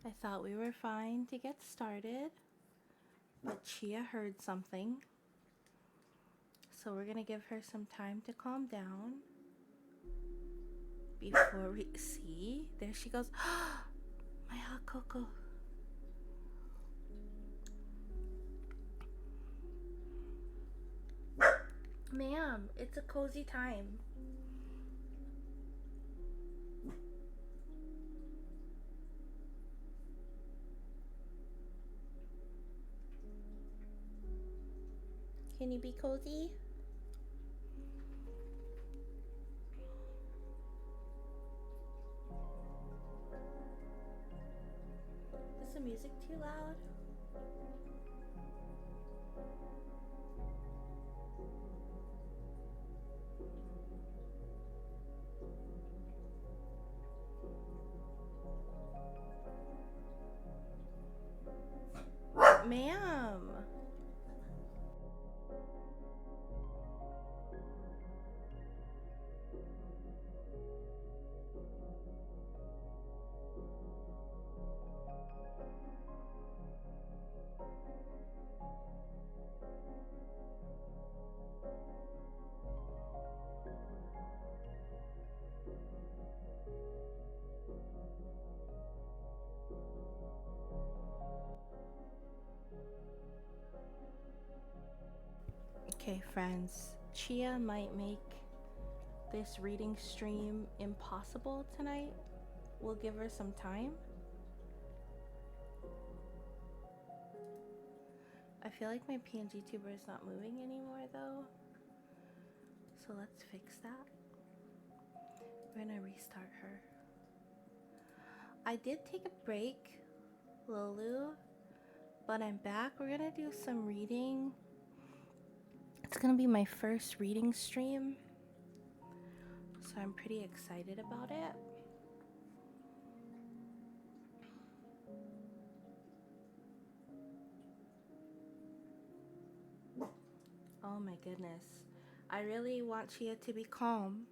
I thought we were fine to get started, but Chia heard something. So we're gonna give her some time to calm down before we see. There she goes. My hot cocoa. Ma'am, it's a cozy time. Can you be cozy? Is the music too loud? Ma'am. Okay, friends, Chia might make this reading stream impossible tonight. We'll give her some time. I feel like my PNG tuber is not moving anymore though. So let's fix that. We're gonna restart her. I did take a break, Lulu, but I'm back. We're gonna do some reading. It's gonna be my first reading stream, so I'm pretty excited about it. Oh my goodness. I really want Chia to be calm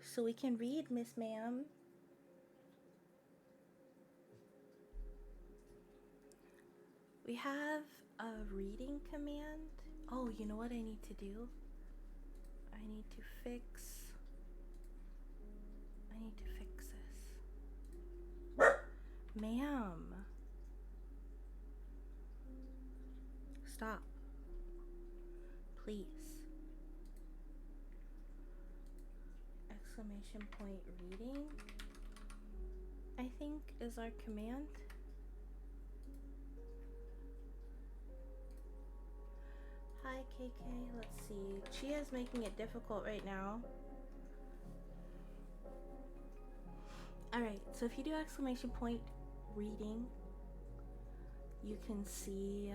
so we can read, Miss Ma'am. We have a reading command. Oh, you know what I need to do? I need to fix this. Ma'am. Stop. Please. Exclamation point reading, I think, is our command. Hi, KK. Let's see. Chia's making it difficult right now. Alright, so if you do exclamation point reading, you can see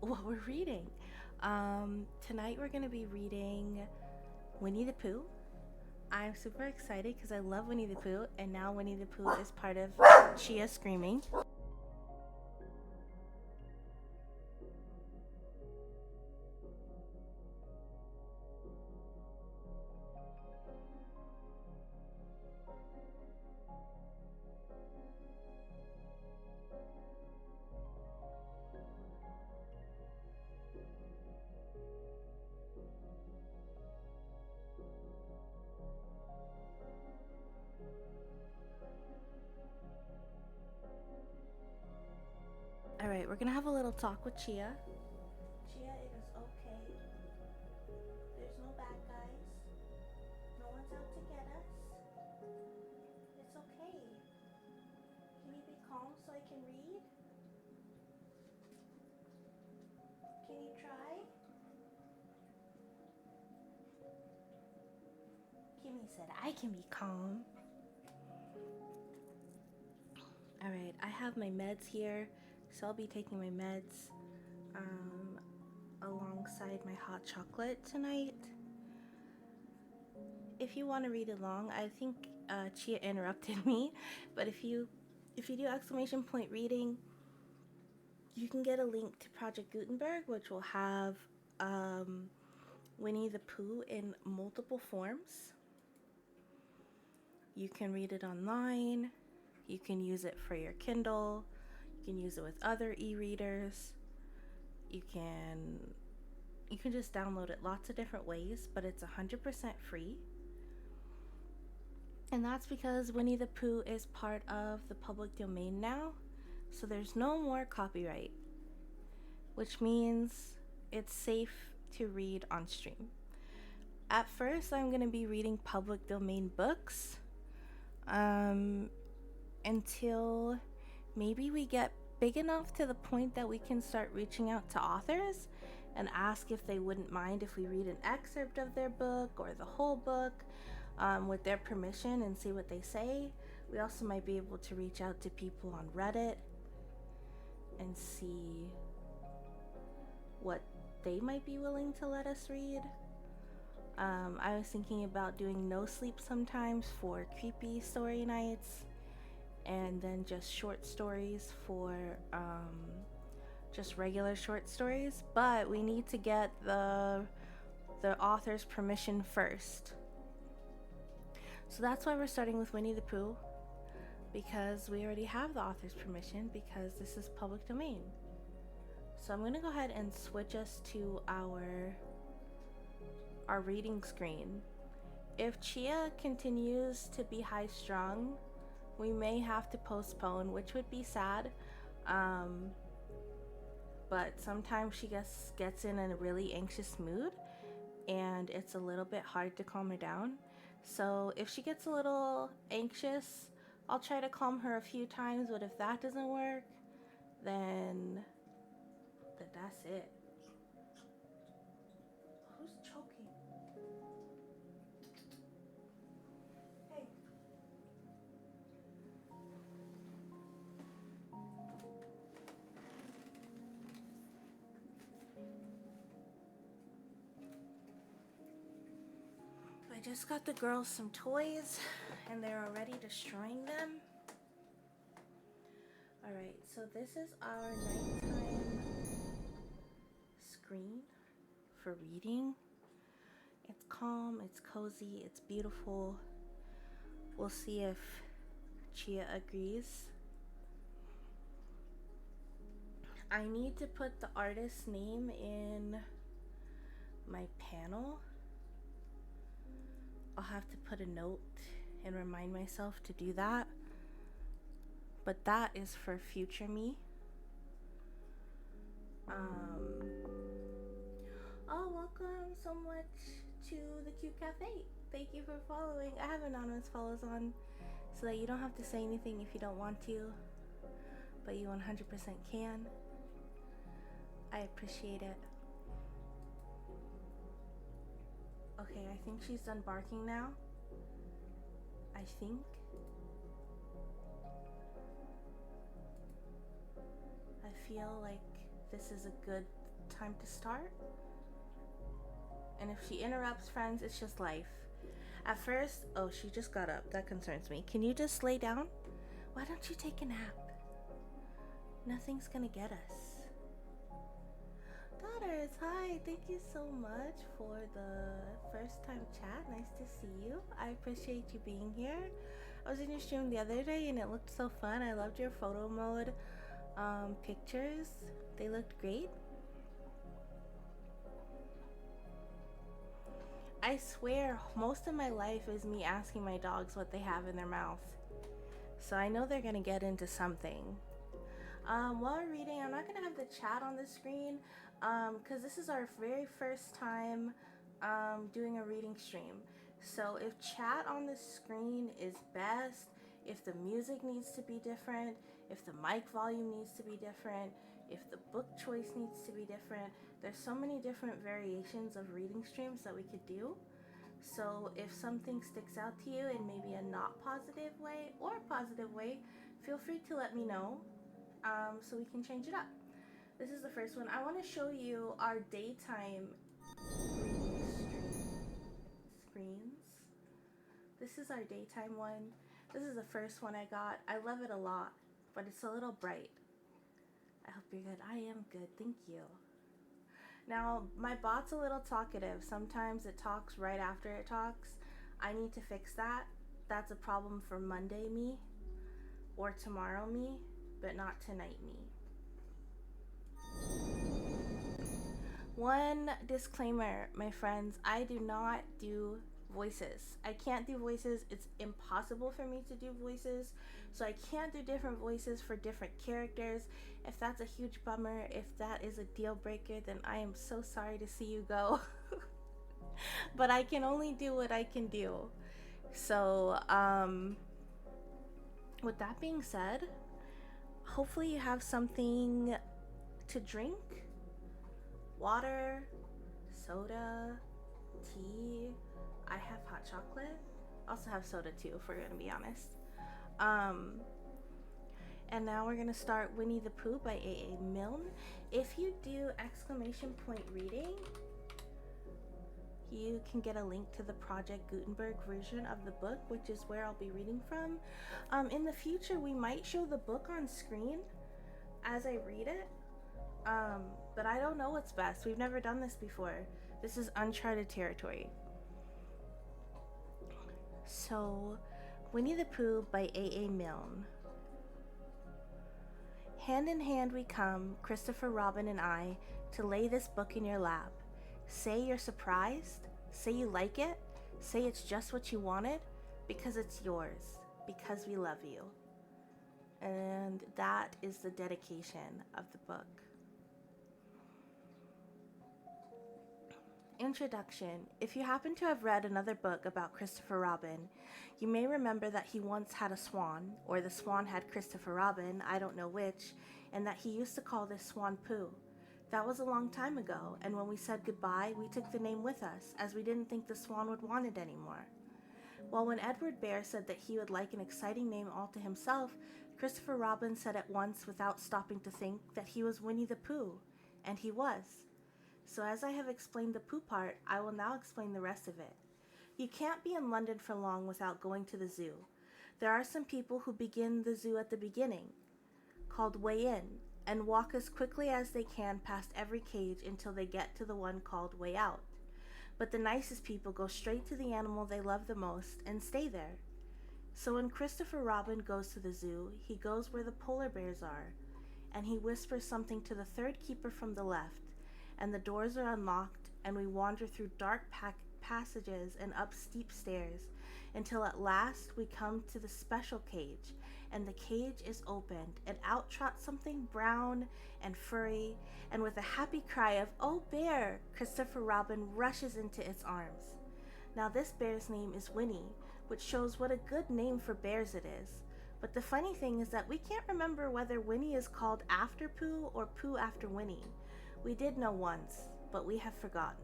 what we're reading. Tonight we're going to be reading Winnie the Pooh. I'm super excited because I love Winnie the Pooh, and now Winnie the Pooh is part of Chia Screaming. Alright, we're gonna have a little talk with Chia. Chia, it is okay. There's no bad guys. No one's out to get us. It's okay. Can you be calm so I can read? Can you try? Kimmy said I can be calm. Alright, I have my meds here. So I'll be taking my meds alongside my hot chocolate tonight. If you want to read along, I think Chia interrupted me, but if you do exclamation point reading, you can get a link to Project Gutenberg, which will have Winnie the Pooh in multiple forms. You can read it online. You can use it for your Kindle. You can use it with other e-readers. You can just download it lots of different ways, but it's 100% free. And that's because Winnie the Pooh is part of the public domain now, so there's no more copyright, which means it's safe to read on stream. At first, I'm going to be reading public domain books until maybe we get big enough to the point that we can start reaching out to authors and ask if they wouldn't mind if we read an excerpt of their book or the whole book with their permission and see what they say. We also might be able to reach out to people on Reddit and see what they might be willing to let us read. I was thinking about doing no sleep sometimes for creepy story nights, and then just short stories for just regular short stories, but we need to get the author's permission first. So that's why we're starting with Winnie the Pooh, because we already have the author's permission because this is public domain. So I'm gonna go ahead and switch us to our reading screen. If Chia continues to be high strung, we may have to postpone, which would be sad. But sometimes she gets in a really anxious mood and it's a little bit hard to calm her down. So if she gets a little anxious, I'll try to calm her a few times, but if that doesn't work, then that's it. Who's choking? Hey. I just got the girls some toys and they're already destroying them. Alright, so this is our nighttime screen for reading. It's calm, it's cozy, it's beautiful. We'll see if Chia agrees. I need to put the artist's name in my panel. I'll have to put a note and remind myself to do that. But that is for future me. Oh, welcome so much to the Cute Cafe. Thank you for following. I have anonymous follows on so that you don't have to say anything if you don't want to, but you 100% can. I appreciate it. Okay, I think she's done barking now. I think. I feel like this is a good time to start. And if she interrupts, friends, it's just life. At first, oh, she just got up. That concerns me. Can you just lay down? Why don't you take a nap? Nothing's gonna get us. Daughters, hi. Thank you so much for the first time chat. Nice to see you. I appreciate you being here. I was in your stream the other day and it looked so fun. I loved your photo mode pictures. They looked great. I swear most of my life is me asking my dogs what they have in their mouth. So I know they're gonna get into something. While we're reading, I'm not gonna have the chat on the screen because this is our very first time doing a reading stream. So if chat on the screen is best, if the music needs to be different, if the mic volume needs to be different, if the book choice needs to be different, there's so many different variations of reading streams that we could do. So if something sticks out to you in maybe a not positive way or a positive way, feel free to let me know so we can change it up. This is the first one. I want to show you our daytime screens. This is our daytime one. This is the first one I got. I love it a lot, but it's a little bright. I hope you're good. I am good, thank you. Now, my bot's a little talkative. Sometimes it talks right after it talks. I need to fix that. That's a problem for Monday me. or tomorrow me, but not tonight me. One disclaimer, my friends, I do not do voices. I can't do voices. It's impossible for me to do voices. So I can't do different voices for different characters. If that's a huge bummer, if that is a deal breaker, then I am so sorry to see you go. But I can only do what I can do. So, with that being said, hopefully you have something to drink. Water, soda, tea. I have hot chocolate. Also have soda too, if we're gonna be honest. And now we're gonna start Winnie the Pooh by A.A. Milne. If you do exclamation point reading, you can get a link to the Project Gutenberg version of the book, which is where I'll be reading from. In the future, we might show the book on screen as I read it. But I don't know what's best. We've never done this before. This is uncharted territory. So, Winnie the Pooh by A.A. Milne. Hand in hand we come, Christopher Robin and I, to lay this book in your lap. Say you're surprised, say you like it, say it's just what you wanted, because it's yours, because we love you. And that is the dedication of the book. Introduction. If you happen to have read another book about Christopher Robin, you may remember that he once had a swan, or the swan had Christopher Robin, I don't know which, and that he used to call this swan Pooh. That was a long time ago, and when we said goodbye, we took the name with us, as we didn't think the swan would want it anymore. Well, when Edward Bear said that he would like an exciting name all to himself, Christopher Robin said at once, without stopping to think, that he was Winnie the Pooh, and he was. So as I have explained the Pooh part, I will now explain the rest of it. You can't be in London for long without going to the zoo. There are some people who begin the zoo at the beginning, called Way In, and walk as quickly as they can past every cage until they get to the one called Way Out. But the nicest people go straight to the animal they love the most and stay there. So when Christopher Robin goes to the zoo, he goes where the polar bears are, and he whispers something to the third keeper from the left, and the doors are unlocked, and we wander through dark passages and up steep stairs until at last we come to the special cage, and the cage is opened, and out trots something brown and furry, and with a happy cry of, "Oh, bear!" Christopher Robin rushes into its arms. Now this bear's name is Winnie, which shows what a good name for bears it is. But the funny thing is that we can't remember whether Winnie is called after Pooh or Pooh after Winnie. We did know once, but we have forgotten.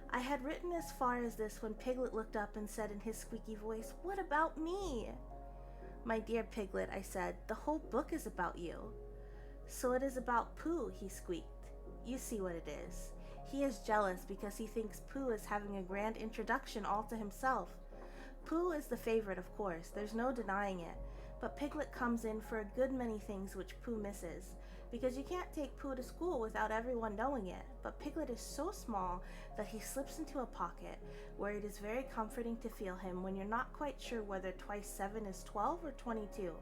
I had written as far as this when Piglet looked up and said in his squeaky voice, "What about me?" "My dear Piglet," I said, "the whole book is about you." "So it is about Pooh," he squeaked. "You see what it is. He is jealous because he thinks Pooh is having a grand introduction all to himself. Pooh is the favorite, of course, there's no denying it, but Piglet comes in for a good many things which Pooh misses, because you can't take Pooh to school without everyone knowing it, but Piglet is so small that he slips into a pocket, where it is very comforting to feel him when you're not quite sure whether twice 7 is 12 or 22.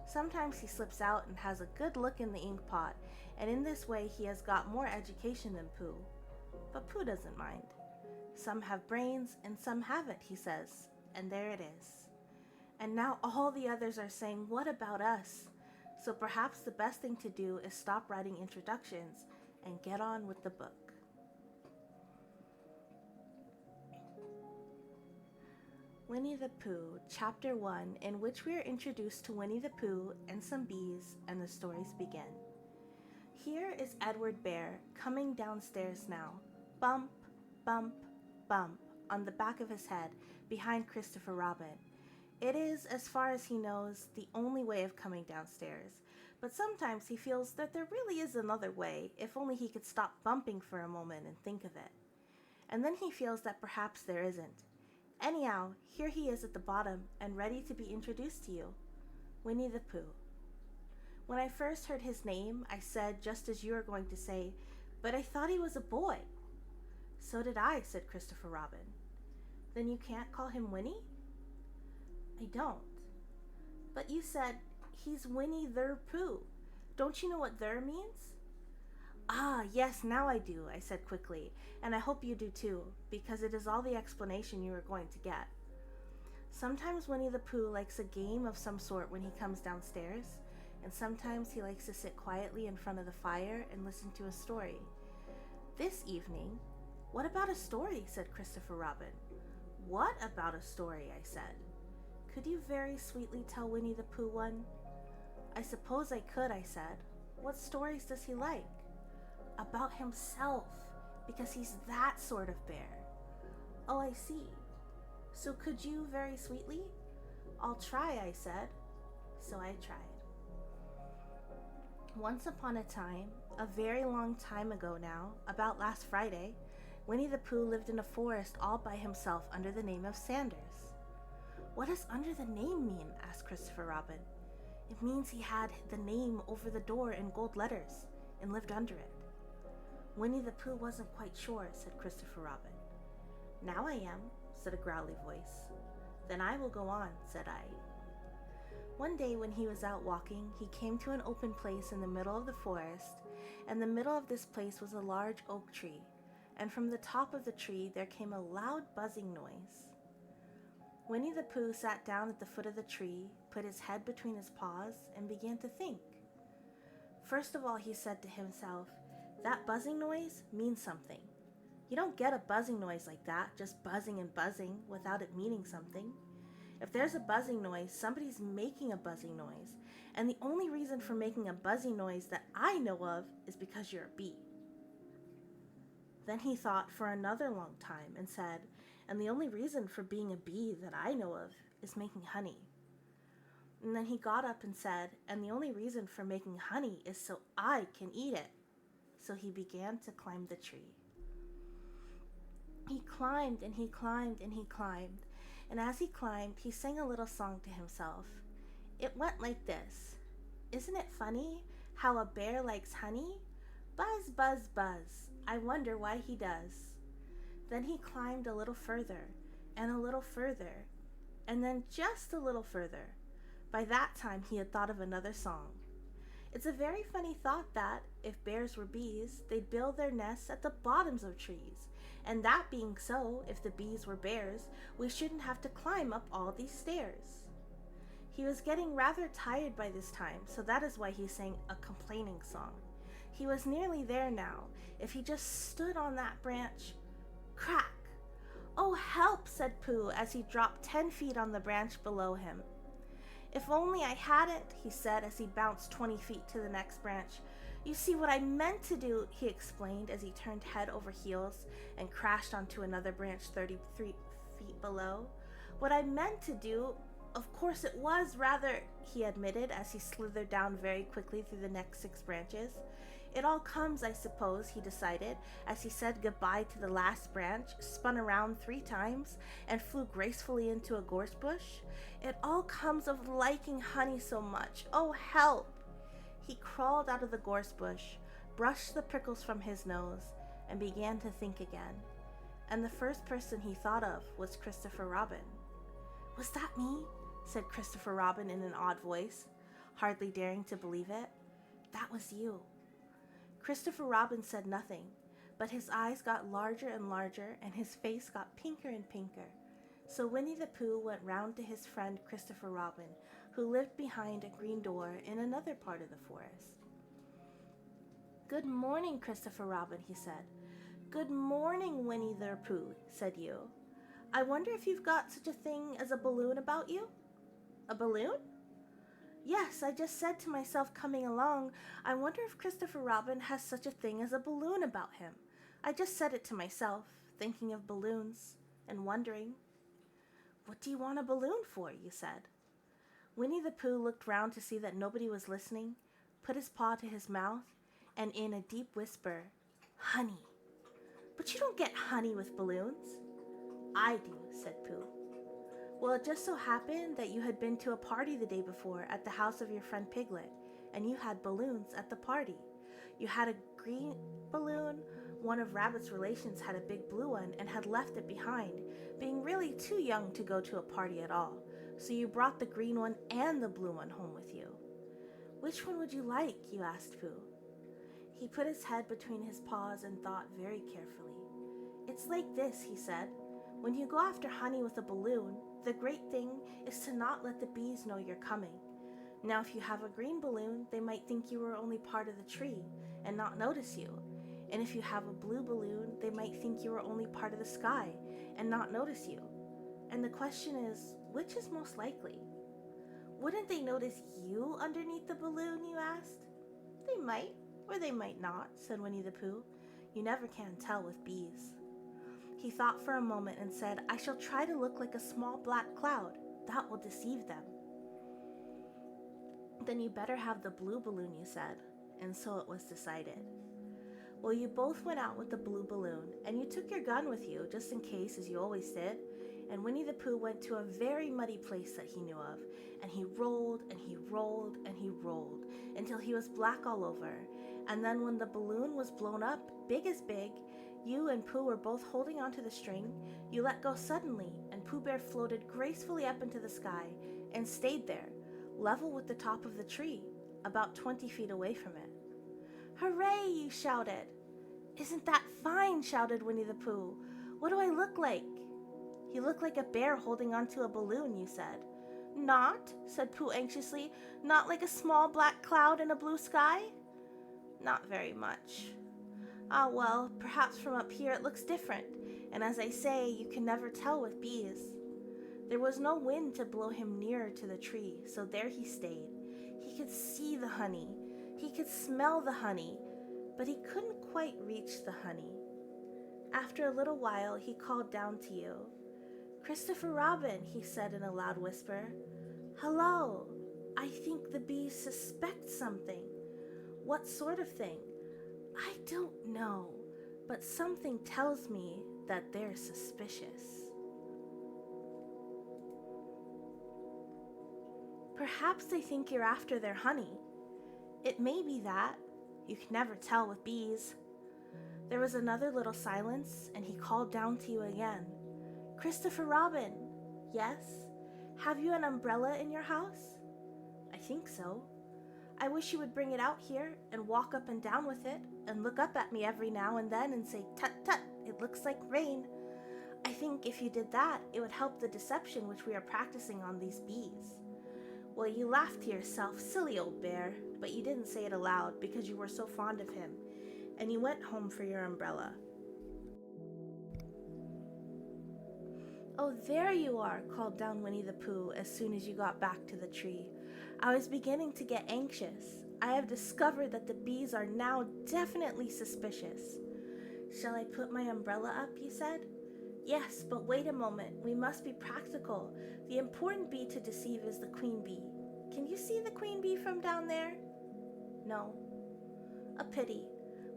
Sometimes he slips out and has a good look in the ink pot, and in this way he has got more education than Pooh. But Pooh doesn't mind. Some have brains and some haven't, he says, and there it is. And now all the others are saying, "What about us?" So perhaps the best thing to do is stop writing introductions and get on with the book. Winnie the Pooh, Chapter 1, in which we are introduced to Winnie the Pooh and some bees, and the stories begin. Here is Edward Bear coming downstairs now, bump, bump, bump, on the back of his head, behind Christopher Robin. It is, as far as he knows, the only way of coming downstairs, but sometimes he feels that there really is another way, if only he could stop bumping for a moment and think of it. And then he feels that perhaps there isn't. Anyhow, here he is at the bottom, and ready to be introduced to you. Winnie the Pooh. When I first heard his name, I said, just as you are going to say, "But I thought he was a boy." "So did I," said Christopher Robin. "Then you can't call him Winnie?" "I don't." But you said he's Winnie the Pooh. Don't you know what "there" means? Ah, yes, now I do, I said quickly, and I hope you do too, because it is all the explanation you are going to get. Sometimes Winnie the Pooh likes a game of some sort when he comes downstairs, and sometimes he likes to sit quietly in front of the fire and listen to a story. This evening, what about a story? Said Christopher Robin. What about a story? I said. Could you very sweetly tell Winnie the Pooh one? I suppose I could, I said. What stories does he like? About himself, because he's that sort of bear. Oh, I see. So could you very sweetly? I'll try, I said. So I tried. Once upon a time, a very long time ago now, about last Friday, Winnie the Pooh lived in a forest all by himself under the name of Sanders. What does under the name mean? Asked Christopher Robin. It means he had the name over the door in gold letters and lived under it. Winnie the Pooh wasn't quite sure, said Christopher Robin. Now I am, said a growly voice. Then I will go on, said I. One day when he was out walking, he came to an open place in the middle of the forest, and the middle of this place was a large oak tree, and from the top of the tree there came a loud buzzing noise. Winnie the Pooh sat down at the foot of the tree, put his head between his paws, and began to think. First of all, he said to himself, that buzzing noise means something. You don't get a buzzing noise like that, just buzzing and buzzing, without it meaning something. If there's a buzzing noise, somebody's making a buzzing noise, and the only reason for making a buzzing noise that I know of is because you're a bee. Then he thought for another long time and said, and the only reason for being a bee that I know of is making honey. And then he got up and said, and the only reason for making honey is so I can eat it. So he began to climb the tree. He climbed and he climbed and he climbed, and as he climbed, he sang a little song to himself. It went like this. Isn't it funny how a bear likes honey? Buzz, buzz, buzz. I wonder why he does. Then he climbed a little further, and a little further, and then just a little further. By that time, he had thought of another song. It's a very funny thought that, if bears were bees, they'd build their nests at the bottoms of trees. And that being so, if the bees were bears, we shouldn't have to climb up all these stairs. He was getting rather tired by this time, so that is why he sang a complaining song. He was nearly there now. If he just stood on that branch, crack! Oh, help, said Pooh as he dropped 10 feet on the branch below him. If only I hadn't, he said as he bounced 20 feet to the next branch. You see, what I meant to do, he explained as he turned head over heels and crashed onto another branch 33 feet below. What I meant to do, of course it was rather, he admitted as he slithered down very quickly through the next 6 branches. It all comes, I suppose, he decided, as he said goodbye to the last branch, spun around 3 times, and flew gracefully into a gorse bush. It all comes of liking honey so much. Oh, help! He crawled out of the gorse bush, brushed the prickles from his nose, and began to think again. And the first person he thought of was Christopher Robin. Was that me? Said Christopher Robin in an odd voice, hardly daring to believe it. That was you. Christopher Robin said nothing, but his eyes got larger and larger, and his face got pinker and pinker. So Winnie the Pooh went round to his friend Christopher Robin, who lived behind a green door in another part of the forest. Good morning, Christopher Robin, he said. Good morning, Winnie the Pooh, said you. I wonder if you've got such a thing as a balloon about you? A balloon? Yes, I just said to myself coming along, I wonder if Christopher Robin has such a thing as a balloon about him. I just said it to myself, thinking of balloons, and wondering. What do you want a balloon for, you said. Winnie the Pooh looked round to see that nobody was listening, put his paw to his mouth, and in a deep whisper, Honey. But you don't get honey with balloons. I do, said Pooh. Well, it just so happened that you had been to a party the day before at the house of your friend Piglet, and you had balloons at the party. You had a green balloon, one of Rabbit's relations had a big blue one and had left it behind, being really too young to go to a party at all. so you brought the green one and the blue one home with you. Which one would you like? You asked Pooh. He put his head between his paws and thought very carefully. It's like this, he said. When you go after honey with a balloon, the great thing is to not let the bees know you're coming. Now, if you have a green balloon, they might think you were only part of the tree and not notice you. And if you have a blue balloon, they might think you were only part of the sky and not notice you. And the question is, which is most likely? Wouldn't they notice you underneath the balloon, you asked? They might, or they might not, said Winnie the Pooh. You never can tell with bees. He thought for a moment and said, I shall try to look like a small black cloud. That will deceive them. Then you better have the blue balloon, you said. And so it was decided. Well, you both went out with the blue balloon, and you took your gun with you, just in case, as you always did. And Winnie the Pooh went to a very muddy place that he knew of, and he rolled, and he rolled, and he rolled, until he was black all over. And then when the balloon was blown up, big as big, you and Pooh were both holding onto the string. You let go suddenly, and Pooh Bear floated gracefully up into the sky and stayed there, level with the top of the tree, about 20 feet away from it. Hooray, you shouted. Isn't that fine, shouted Winnie the Pooh. What do I look like? You look like a bear holding onto a balloon, you said. Not, said Pooh anxiously, not like a small black cloud in a blue sky? Not very much. Ah, well, perhaps from up here it looks different, and as I say, you can never tell with bees. There was no wind to blow him nearer to the tree, so there he stayed. He could see the honey. He could smell the honey, but he couldn't quite reach the honey. After a little while, he called down to you. Christopher Robin, he said in a loud whisper. Hello, I think the bees suspect something. What sort of thing? I don't know, but something tells me that they're suspicious. Perhaps they think you're after their honey. It may be that. You can never tell with bees. There was another little silence, and he called down to you again. Christopher Robin. Yes? Have you an umbrella in your house? I think so. I wish you would bring it out here and walk up and down with it and look up at me every now and then and say, tut tut, it looks like rain. I think if you did that, it would help the deception which we are practicing on these bees. Well, you laughed to yourself, silly old bear, but you didn't say it aloud because you were so fond of him, and you went home for your umbrella. Oh, there you are, called down Winnie the Pooh as soon as you got back to the tree. I was beginning to get anxious. I have discovered that the bees are now definitely suspicious. Shall I put my umbrella up, you said? Yes, but wait a moment. We must be practical. The important bee to deceive is the queen bee. Can you see the queen bee from down there? No. A pity.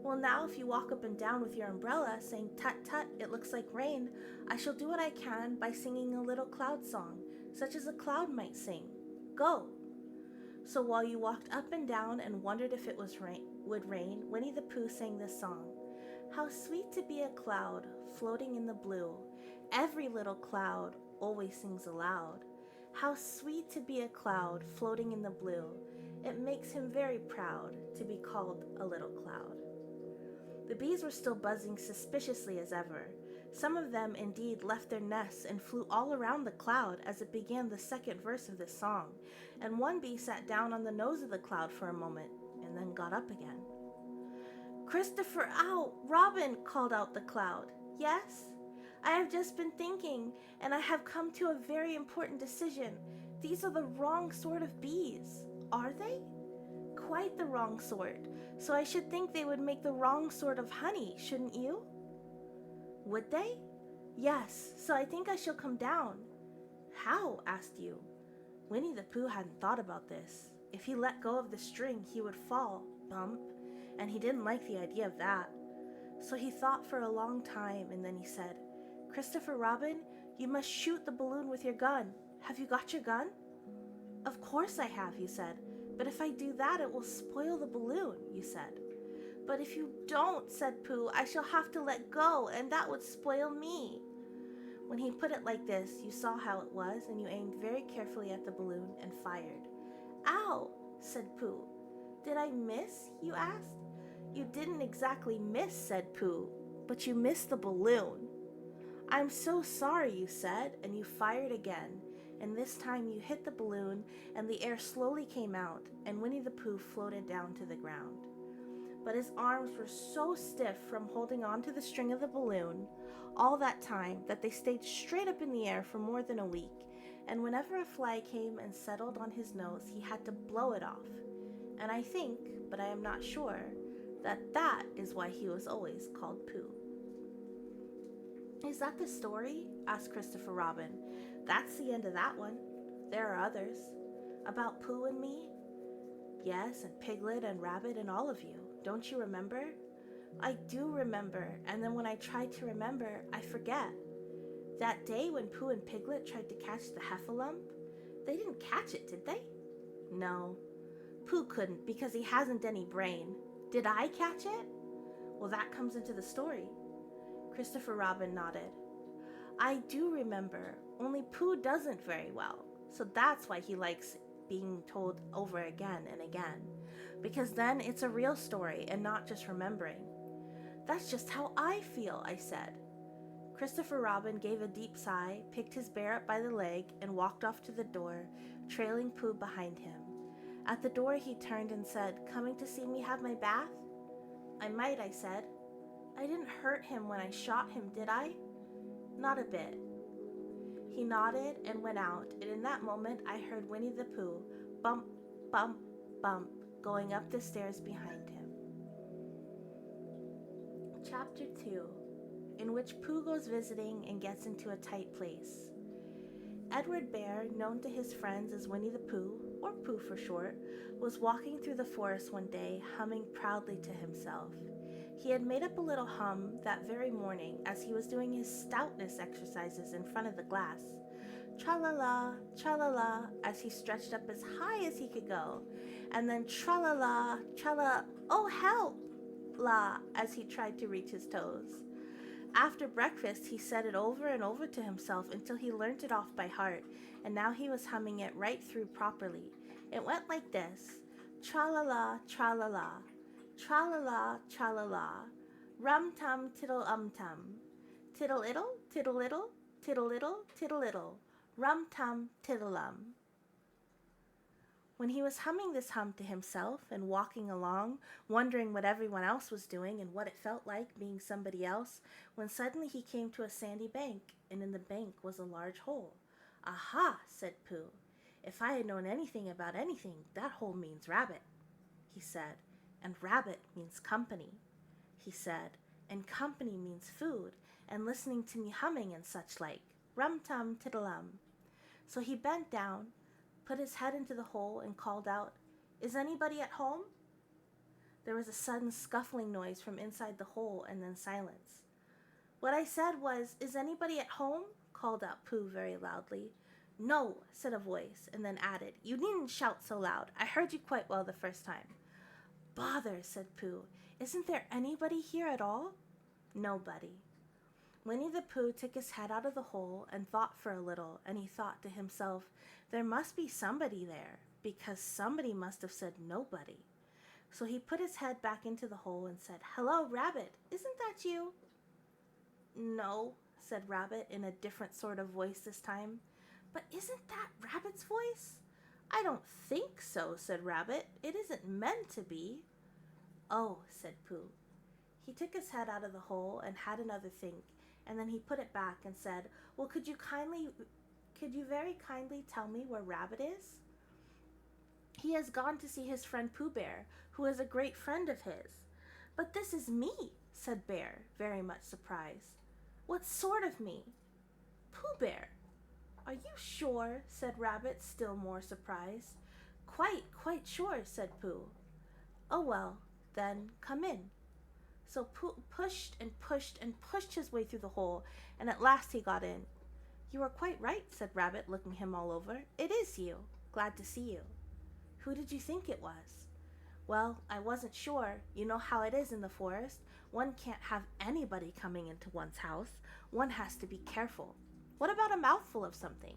Well, now if you walk up and down with your umbrella saying, tut tut, it looks like rain, I shall do what I can by singing a little cloud song, such as a cloud might sing. Go! So while you walked up and down and wondered if it would rain, Winnie the Pooh sang this song. How sweet to be a cloud floating in the blue. Every little cloud always sings aloud. How sweet to be a cloud floating in the blue. It makes him very proud to be called a little cloud. The bees were still buzzing suspiciously as ever. Some of them indeed left their nests and flew all around the cloud as it began the second verse of this song, and one bee sat down on the nose of the cloud for a moment and then got up again. Christopher, ow! Robin, called out the cloud. Yes? I have just been thinking, and I have come to a very important decision. These are the wrong sort of bees. Are they? Quite the wrong sort. So I should think they would make the wrong sort of honey, shouldn't you? Would they? Yes, so I think I shall come down. How? Asked you. Winnie the Pooh hadn't thought about this. If he let go of the string, he would fall, bump, and he didn't like the idea of that. So he thought for a long time, and then he said, Christopher Robin, you must shoot the balloon with your gun. Have you got your gun? Of course I have, you said. But if I do that, it will spoil the balloon, you said. But if you don't, said Pooh, I shall have to let go, and that would spoil me. When he put it like this, you saw how it was, and you aimed very carefully at the balloon and fired. Ow, said Pooh. Did I miss, you asked? You didn't exactly miss, said Pooh, but you missed the balloon. I'm so sorry, you said, and you fired again, and this time you hit the balloon, and the air slowly came out, and Winnie the Pooh floated down to the ground. But his arms were so stiff from holding on to the string of the balloon all that time that they stayed straight up in the air for more than a week, and whenever a fly came and settled on his nose, he had to blow it off. And I think, but I am not sure, that is why he was always called Pooh. Is that the story? Asked Christopher Robin. That's the end of that one. There are others. About Pooh and me? Yes, and Piglet and Rabbit and all of you. Don't you remember? I do remember, and then when I try to remember, I forget. That day when Pooh and Piglet tried to catch the heffalump, they didn't catch it, did they? No. Pooh couldn't because he hasn't any brain. Did I catch it? Well, that comes into the story. Christopher Robin nodded. I do remember, only Pooh doesn't very well, so that's why he likes being told over again and again, because then it's a real story and not just remembering. That's just how I feel, I said. Christopher Robin gave a deep sigh, picked his bear up by the leg, and walked off to the door, trailing Pooh behind him. At the door he turned and said, Coming to see me have my bath? I might, I said. I didn't hurt him when I shot him, did I? Not a bit. He nodded and went out, and in that moment I heard Winnie the Pooh bump, bump, bump, going up the stairs behind him. Chapter 2, in which Pooh goes visiting and gets into a tight place. Edward Bear, known to his friends as Winnie the Pooh, or Pooh for short, was walking through the forest one day, humming proudly to himself. He had made up a little hum that very morning as he was doing his stoutness exercises in front of the glass. Tra-la-la, tra-la-la, as he stretched up as high as he could go, and then tra-la-la, tra-la, oh help, la, as he tried to reach his toes. After breakfast, he said it over and over to himself until he learnt it off by heart, and now he was humming it right through properly. It went like this: tra-la-la, tra-la-la, tra-la-la, tra-la-la, rum-tum, tiddle-um-tum, tiddle-iddle, tiddle-iddle, tiddle-iddle, tiddle-iddle, rum-tum, tiddle-um. When he was humming this hum to himself and walking along, wondering what everyone else was doing and what it felt like being somebody else, when suddenly he came to a sandy bank, and in the bank was a large hole. Aha, said Pooh. If I had known anything about anything, that hole means rabbit, he said, and rabbit means company, he said, and company means food, and listening to me humming and such like, rum-tum, tiddle-um. So he bent down, put his head into the hole, and called out, Is anybody at home? There was a sudden scuffling noise from inside the hole, and then silence. What I said was, Is anybody at home? Called out Pooh very loudly. No, said a voice, and then added, You needn't shout so loud. I heard you quite well the first time. Bother, said Pooh. Isn't there anybody here at all? Nobody. Winnie the Pooh took his head out of the hole and thought for a little, and he thought to himself, There must be somebody there, because somebody must have said nobody. So he put his head back into the hole and said, Hello, Rabbit, isn't that you? No, said Rabbit in a different sort of voice this time. But isn't that Rabbit's voice? I don't think so, said Rabbit. It isn't meant to be. Oh, said Pooh. He took his head out of the hole and had another think, and then he put it back and said, Well, could you very kindly tell me where Rabbit is? He has gone to see his friend Pooh Bear, who is a great friend of his. But this is me, said Bear, very much surprised. What sort of me? Pooh Bear. Are you sure? Said Rabbit, still more surprised. Quite sure, said Pooh. Oh well, then come in. So Pooh pushed and pushed and pushed his way through the hole, and at last he got in. You are quite right, said Rabbit, looking him all over. It is you. Glad to see you. Who did you think it was? Well, I wasn't sure. You know how it is in the forest. One can't have anybody coming into one's house. One has to be careful. What about a mouthful of something?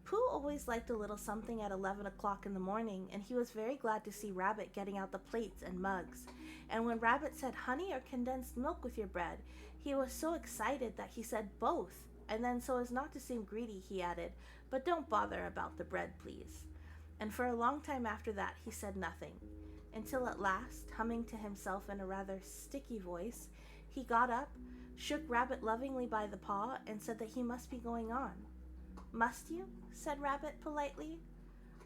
Pooh always liked a little something at 11 o'clock in the morning, and he was very glad to see Rabbit getting out the plates and mugs. And when Rabbit said honey or condensed milk with your bread, he was so excited that he said both. And then, so as not to seem greedy, he added, but don't bother about the bread, please. And for a long time after that, he said nothing, until at last, humming to himself in a rather sticky voice, he got up, shook Rabbit lovingly by the paw, and said that he must be going on. Must you? Said Rabbit politely.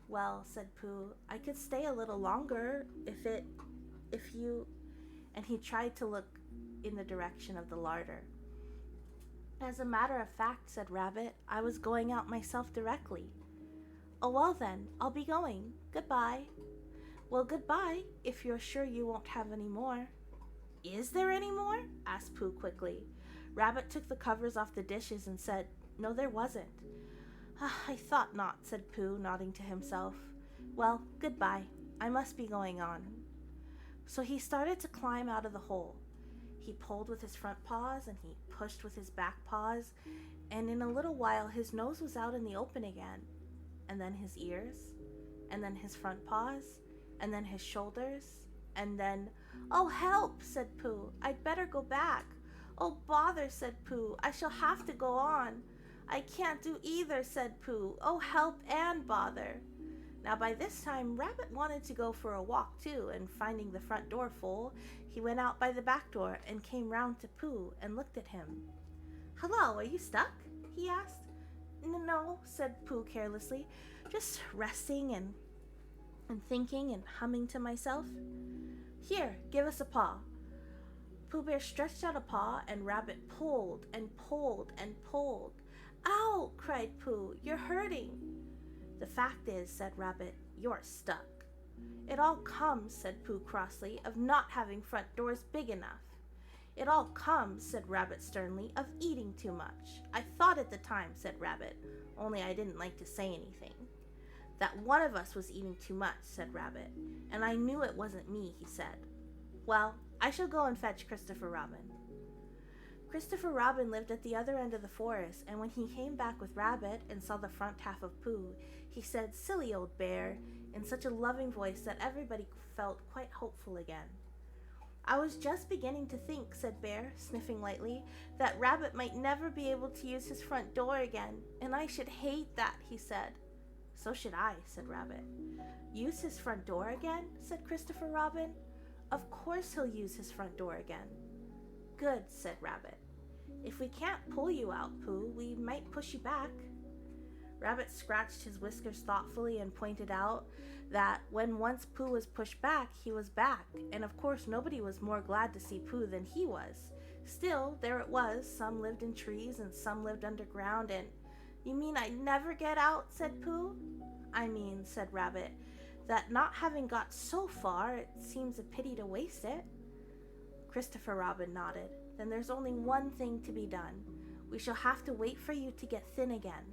Well, said Pooh, I could stay a little longer if you... And he tried to look in the direction of the larder. As a matter of fact, said Rabbit, I was going out myself directly. Oh, well then, I'll be going. Goodbye. Well, goodbye, if you're sure you won't have any more. Is there any more? Asked Pooh quickly. Rabbit took the covers off the dishes and said, no, there wasn't. I thought not, said Pooh, nodding to himself. Well, goodbye. I must be going on. So he started to climb out of the hole. He pulled with his front paws and he pushed with his back paws, and in a little while his nose was out in the open again, and then his ears, and then his front paws, and then his shoulders, and then, oh, help, said Pooh. I'd better go back. Oh, bother, said Pooh. I shall have to go on. I can't do either, said Pooh. Oh, help and bother. Now by this time, Rabbit wanted to go for a walk too, and finding the front door full, he went out by the back door and came round to Pooh and looked at him. Hello, are you stuck? He asked. No, said Pooh carelessly, just resting and thinking and humming to myself. Here, give us a paw. Pooh Bear stretched out a paw, and Rabbit pulled and pulled and pulled. Ow, cried Pooh, you're hurting. The fact is, said Rabbit, you're stuck. It all comes, said Pooh crossly, of not having front doors big enough. It all comes, said Rabbit sternly, of eating too much. I thought at the time, said Rabbit, only I didn't like to say anything. That one of us was eating too much, said Rabbit, and I knew it wasn't me, he said. Well, I shall go and fetch Christopher Robin. Christopher Robin lived at the other end of the forest, and when he came back with Rabbit and saw the front half of Pooh, he said, silly old bear, in such a loving voice that everybody felt quite hopeful again. I was just beginning to think, said Bear, sniffing lightly, that Rabbit might never be able to use his front door again, and I should hate that, he said. So should I, said Rabbit. Use his front door again? Said Christopher Robin. Of course he'll use his front door again. Good, said Rabbit. If we can't pull you out, Pooh, we might push you back. Rabbit scratched his whiskers thoughtfully and pointed out that when once Pooh was pushed back, he was back, and of course nobody was more glad to see Pooh than he was. Still, there it was, some lived in trees and some lived underground, and... You mean I'd never get out, said Pooh. I mean, said Rabbit, that not having got so far, it seems a pity to waste it. Christopher Robin nodded. Then there's only one thing to be done. We shall have to wait for you to get thin again.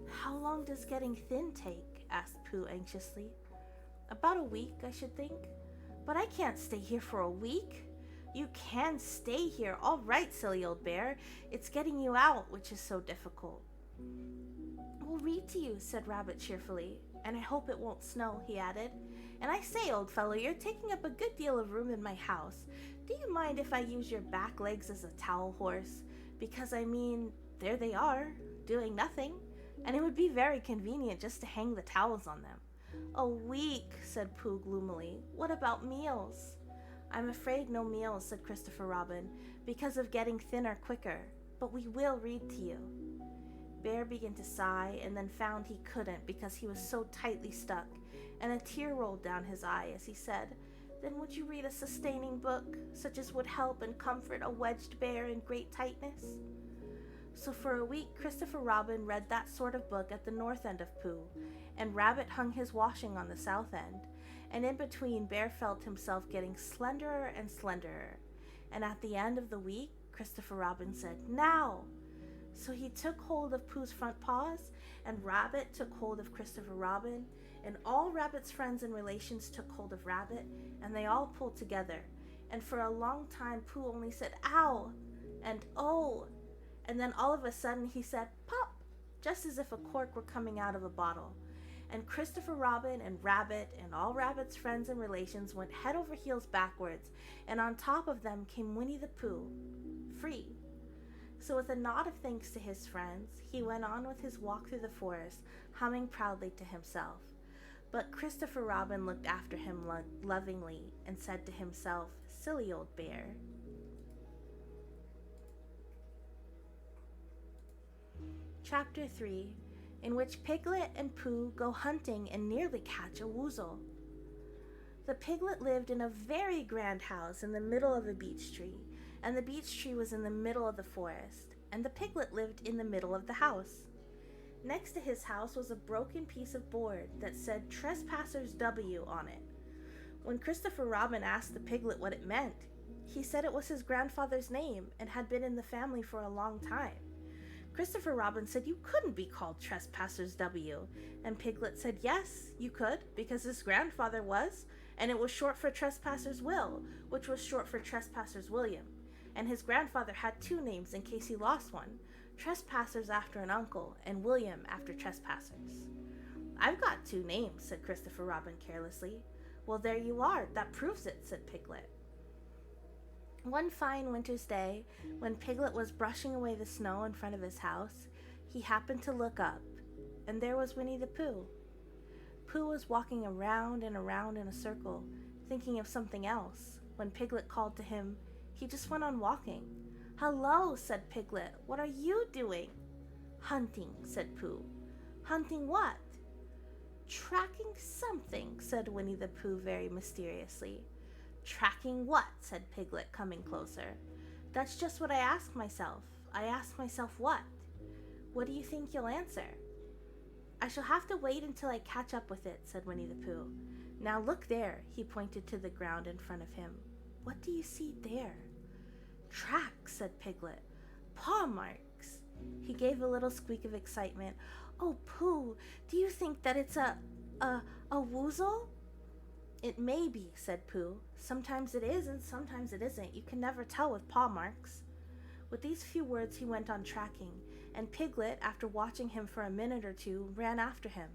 How long does getting thin take? Asked Pooh anxiously. About a week, I should think. But I can't stay here for a week. You can stay here, all right, silly old bear. It's getting you out which is so difficult. We'll read to you, said Rabbit cheerfully. And I hope it won't snow, he added. And I say, old fellow, you're taking up a good deal of room in my house. Do you mind if I use your back legs as a towel horse? Because, I mean, there they are, doing nothing. And it would be very convenient just to hang the towels on them. A week, said Pooh gloomily. What about meals? I'm afraid no meals, said Christopher Robin, because of getting thinner quicker. But we will read to you. Bear began to sigh and then found he couldn't because he was so tightly stuck, and a tear rolled down his eye as he said, Then would you read a sustaining book, such as would help and comfort a wedged bear in great tightness? So for a week Christopher Robin read that sort of book at the north end of Pooh, and Rabbit hung his washing on the south end, and in between Bear felt himself getting slenderer and slenderer, and at the end of the week Christopher Robin said, Now! So he took hold of Pooh's front paws, and Rabbit took hold of Christopher Robin, and all Rabbit's friends and relations took hold of Rabbit, and they all pulled together, and for a long time Pooh only said, Ow! And oh! and then all of a sudden he said, "Pop!" just as if a cork were coming out of a bottle. And Christopher Robin and Rabbit and all Rabbit's friends and relations went head over heels backwards, and on top of them came Winnie the Pooh, free. So with a nod of thanks to his friends, he went on with his walk through the forest, humming proudly to himself. But Christopher Robin looked after him lovingly and said to himself, "Silly old bear." Chapter 3, in which Piglet and Pooh go hunting and nearly catch a woozle. The piglet lived in a very grand house in the middle of a beech tree, and the beech tree was in the middle of the forest, and the piglet lived in the middle of the house. Next to his house was a broken piece of board that said "Trespassers W" on it. When Christopher Robin asked the piglet what it meant, he said it was his grandfather's name and had been in the family for a long time. Christopher Robin said you couldn't be called Trespassers W, and Piglet said yes, you could, because his grandfather was, and it was short for Trespassers Will, which was short for Trespassers William, and his grandfather had two names in case he lost one, Trespassers after an uncle, and William after Trespassers. "I've got two names," said Christopher Robin carelessly. "Well, there you are, that proves it," said Piglet. One fine winter's day, when Piglet was brushing away the snow in front of his house, he happened to look up, and there was Winnie the Pooh. Pooh was walking around and around in a circle, thinking of something else. When Piglet called to him, he just went on walking. "Hello," said Piglet. "What are you doing?" "Hunting," said Pooh. "Hunting what?" "Tracking something," said Winnie the Pooh very mysteriously. "Tracking what?" said Piglet, coming closer. "That's just what I ask myself. I ask myself what? What do you think you'll answer?" "I shall have to wait until I catch up with it," said Winnie the Pooh. "Now look there," he pointed to the ground in front of him. "What do you see there?" "Tracks," said Piglet. "Paw marks." He gave a little squeak of excitement. "Oh, Pooh, do you think that it's a woozle?" "It may be," said Pooh. "Sometimes it is and sometimes it isn't. You can never tell with paw marks." With these few words he went on tracking, and Piglet, after watching him for a minute or two, ran after him.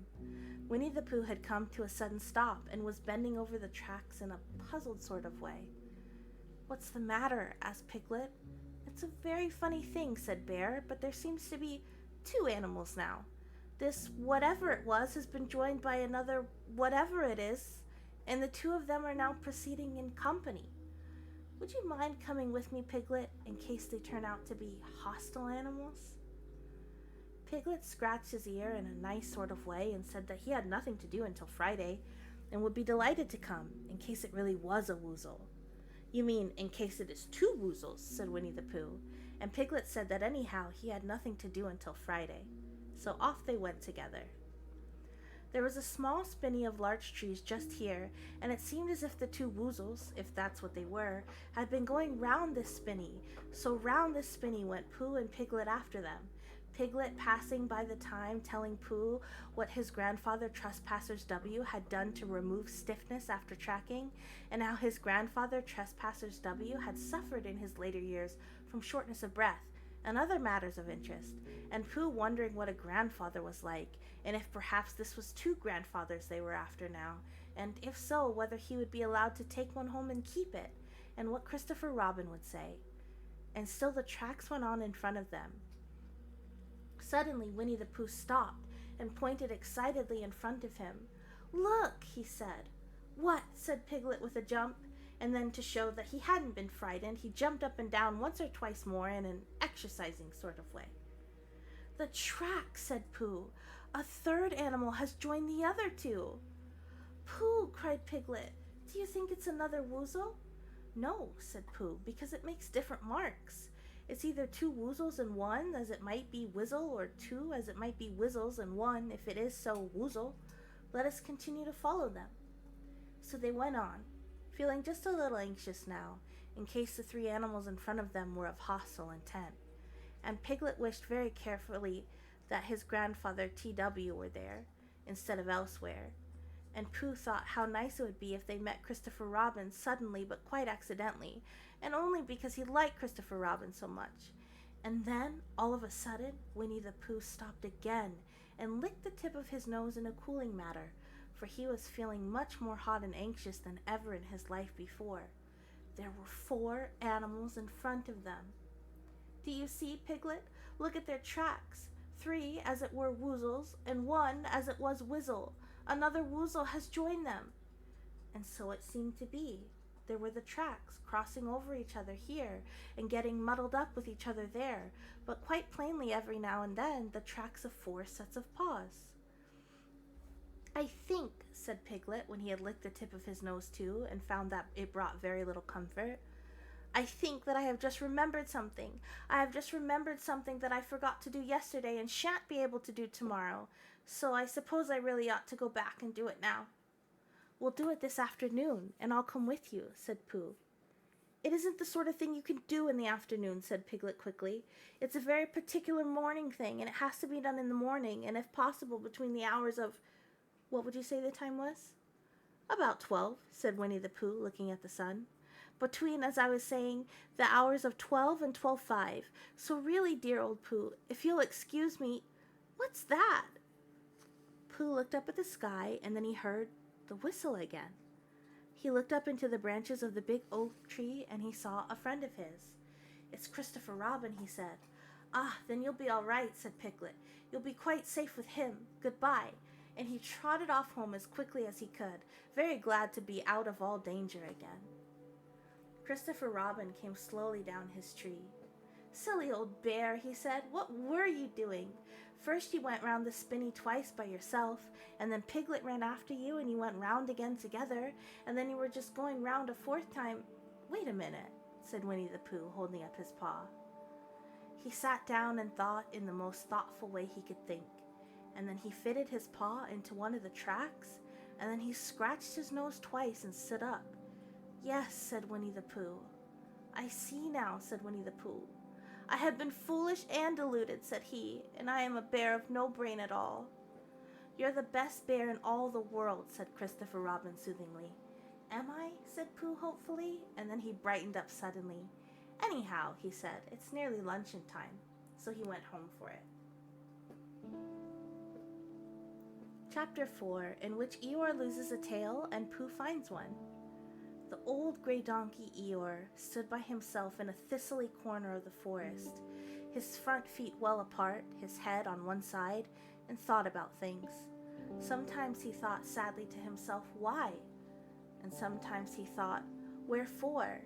Winnie the Pooh had come to a sudden stop and was bending over the tracks in a puzzled sort of way. "What's the matter?" asked Piglet. "It's a very funny thing," said Bear, "but there seems to be two animals now. This whatever it was has been joined by another whatever it is, and the two of them are now proceeding in company. Would you mind coming with me, Piglet, in case they turn out to be hostile animals?" Piglet scratched his ear in a nice sort of way and said that he had nothing to do until Friday, and would be delighted to come, in case it really was a woozle. "You mean, in case it is two woozles," said Winnie the Pooh, and Piglet said that anyhow he had nothing to do until Friday. So off they went together. There was a small spinney of larch trees just here, and it seemed as if the two woozles, if that's what they were, had been going round this spinney, so round this spinney went Pooh and Piglet after them, Piglet passing by the time telling Pooh what his grandfather Trespassers W had done to remove stiffness after tracking, and how his grandfather Trespassers W had suffered in his later years from shortness of breath, and other matters of interest, and Pooh wondering what a grandfather was like, and if perhaps this was two grandfathers they were after now, and if so, whether he would be allowed to take one home and keep it, and what Christopher Robin would say. And still the tracks went on in front of them. Suddenly Winnie the Pooh stopped and pointed excitedly in front of him. "Look," he said. "What?" said Piglet with a jump, and then to show that he hadn't been frightened, he jumped up and down once or twice more in an exercising sort of way. "The track," said Pooh. "A third animal has joined the other two." "Pooh," cried Piglet, "do you think it's another woozle?" "No," said Pooh, "because it makes different marks. It's either two woozles and one, as it might be whizzle, or two, as it might be whizzles, and one, if it is so, woozle. Let us continue to follow them." So they went on, feeling just a little anxious now, in case the three animals in front of them were of hostile intent, and Piglet wished very carefully that his grandfather T.W. were there, instead of elsewhere, and Pooh thought how nice it would be if they met Christopher Robin suddenly but quite accidentally, and only because he liked Christopher Robin so much, And then, all of a sudden, Winnie the Pooh stopped again and licked the tip of his nose in a cooling matter, for he was feeling much more hot and anxious than ever in his life before. There were 4 animals in front of them. "Do you see, Piglet? Look at their tracks. 3 as it were woozles, and 1 as it was whizzle. Another woozle has joined them." And so it seemed to be. There were the tracks, crossing over each other here, and getting muddled up with each other there, but quite plainly every now and then the tracks of 4 sets of paws. "I think," said Piglet, when he had licked the tip of his nose too, and found that it brought very little comfort, "I think that I have just remembered something. I have just remembered something that I forgot to do yesterday and shan't be able to do tomorrow, so I suppose I really ought to go back and do it now." "We'll do it this afternoon, and I'll come with you," said Pooh. "It isn't the sort of thing you can do in the afternoon," said Piglet quickly. "It's a very particular morning thing, and it has to be done in the morning, and if possible between the hours of—" "What would you say the time was?" "About 12, said Winnie the Pooh, looking at the sun. "Between, as I was saying, the hours of 12 and 12:05. So really, dear old Pooh, if you'll excuse me—" "What's that?" Pooh looked up at the sky, and then he heard the whistle again. He looked up into the branches of the big oak tree, and he saw a friend of his. "It's Christopher Robin," he said. "Ah, then you'll be all right," said Piglet. "You'll be quite safe with him. Goodbye." And he trotted off home as quickly as he could, very glad to be out of all danger again. Christopher Robin came slowly down his tree. "Silly old bear," he said, "what were you doing? First you went round the spinney twice by yourself, and then Piglet ran after you, and you went round again together, and then you were just going round a 4th time—" "Wait a minute," said Winnie the Pooh, holding up his paw. He sat down and thought in the most thoughtful way he could think, and then he fitted his paw into one of the tracks, and then he scratched his nose twice and stood up. "Yes," said Winnie the Pooh. "I see now," said Winnie the Pooh. "I have been foolish and deluded," said he, "and I am a bear of no brain at all." "You're the best bear in all the world," said Christopher Robin soothingly. "Am I?" said Pooh hopefully, and then he brightened up suddenly. "Anyhow," he said, "it's nearly luncheon time." So he went home for it. Chapter 4, in which Eeyore loses a tail and Pooh finds one. The old gray donkey Eeyore stood by himself in a thistly corner of the forest, his front feet well apart, his head on one side, and thought about things. Sometimes he thought sadly to himself, why? And sometimes he thought, wherefore?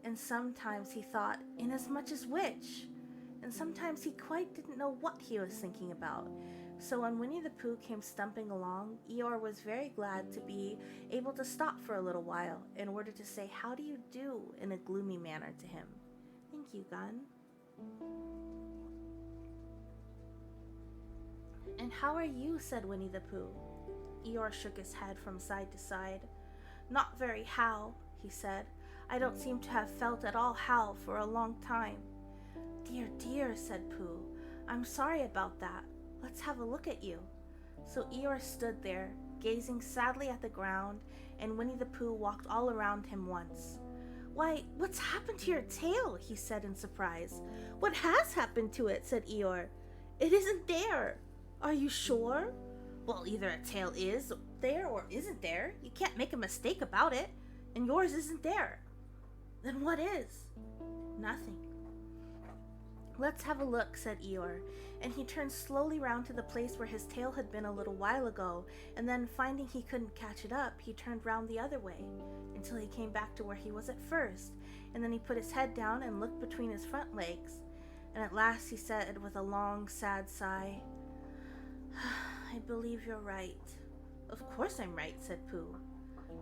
And sometimes he thought, inasmuch as which? And sometimes he quite didn't know what he was thinking about. So when Winnie the Pooh came stumping along, Eeyore was very glad to be able to stop for a little while in order to say, "How do you do?" in a gloomy manner to him. "Thank you, Gun." "And how are you?" said Winnie the Pooh. Eeyore shook his head from side to side. "Not very how," he said. "I don't seem to have felt at all how for a long time." "Dear, dear," said Pooh. "I'm sorry about that. Let's have a look at you." So Eeyore stood there, gazing sadly at the ground, and Winnie the Pooh walked all around him once. "Why, what's happened to your tail?" he said in surprise. "What has happened to it?" said Eeyore. "It isn't there." "Are you sure?" "Well, either a tail is there or isn't there. You can't make a mistake about it, and yours isn't there." "Then what is?" "Nothing." "Let's have a look," said Eeyore, and he turned slowly round to the place where his tail had been a little while ago, and then, finding he couldn't catch it up, he turned round the other way, until he came back to where he was at first, and then he put his head down and looked between his front legs, and at last he said with a long, sad sigh, "I believe you're right." "Of course I'm right," said Pooh.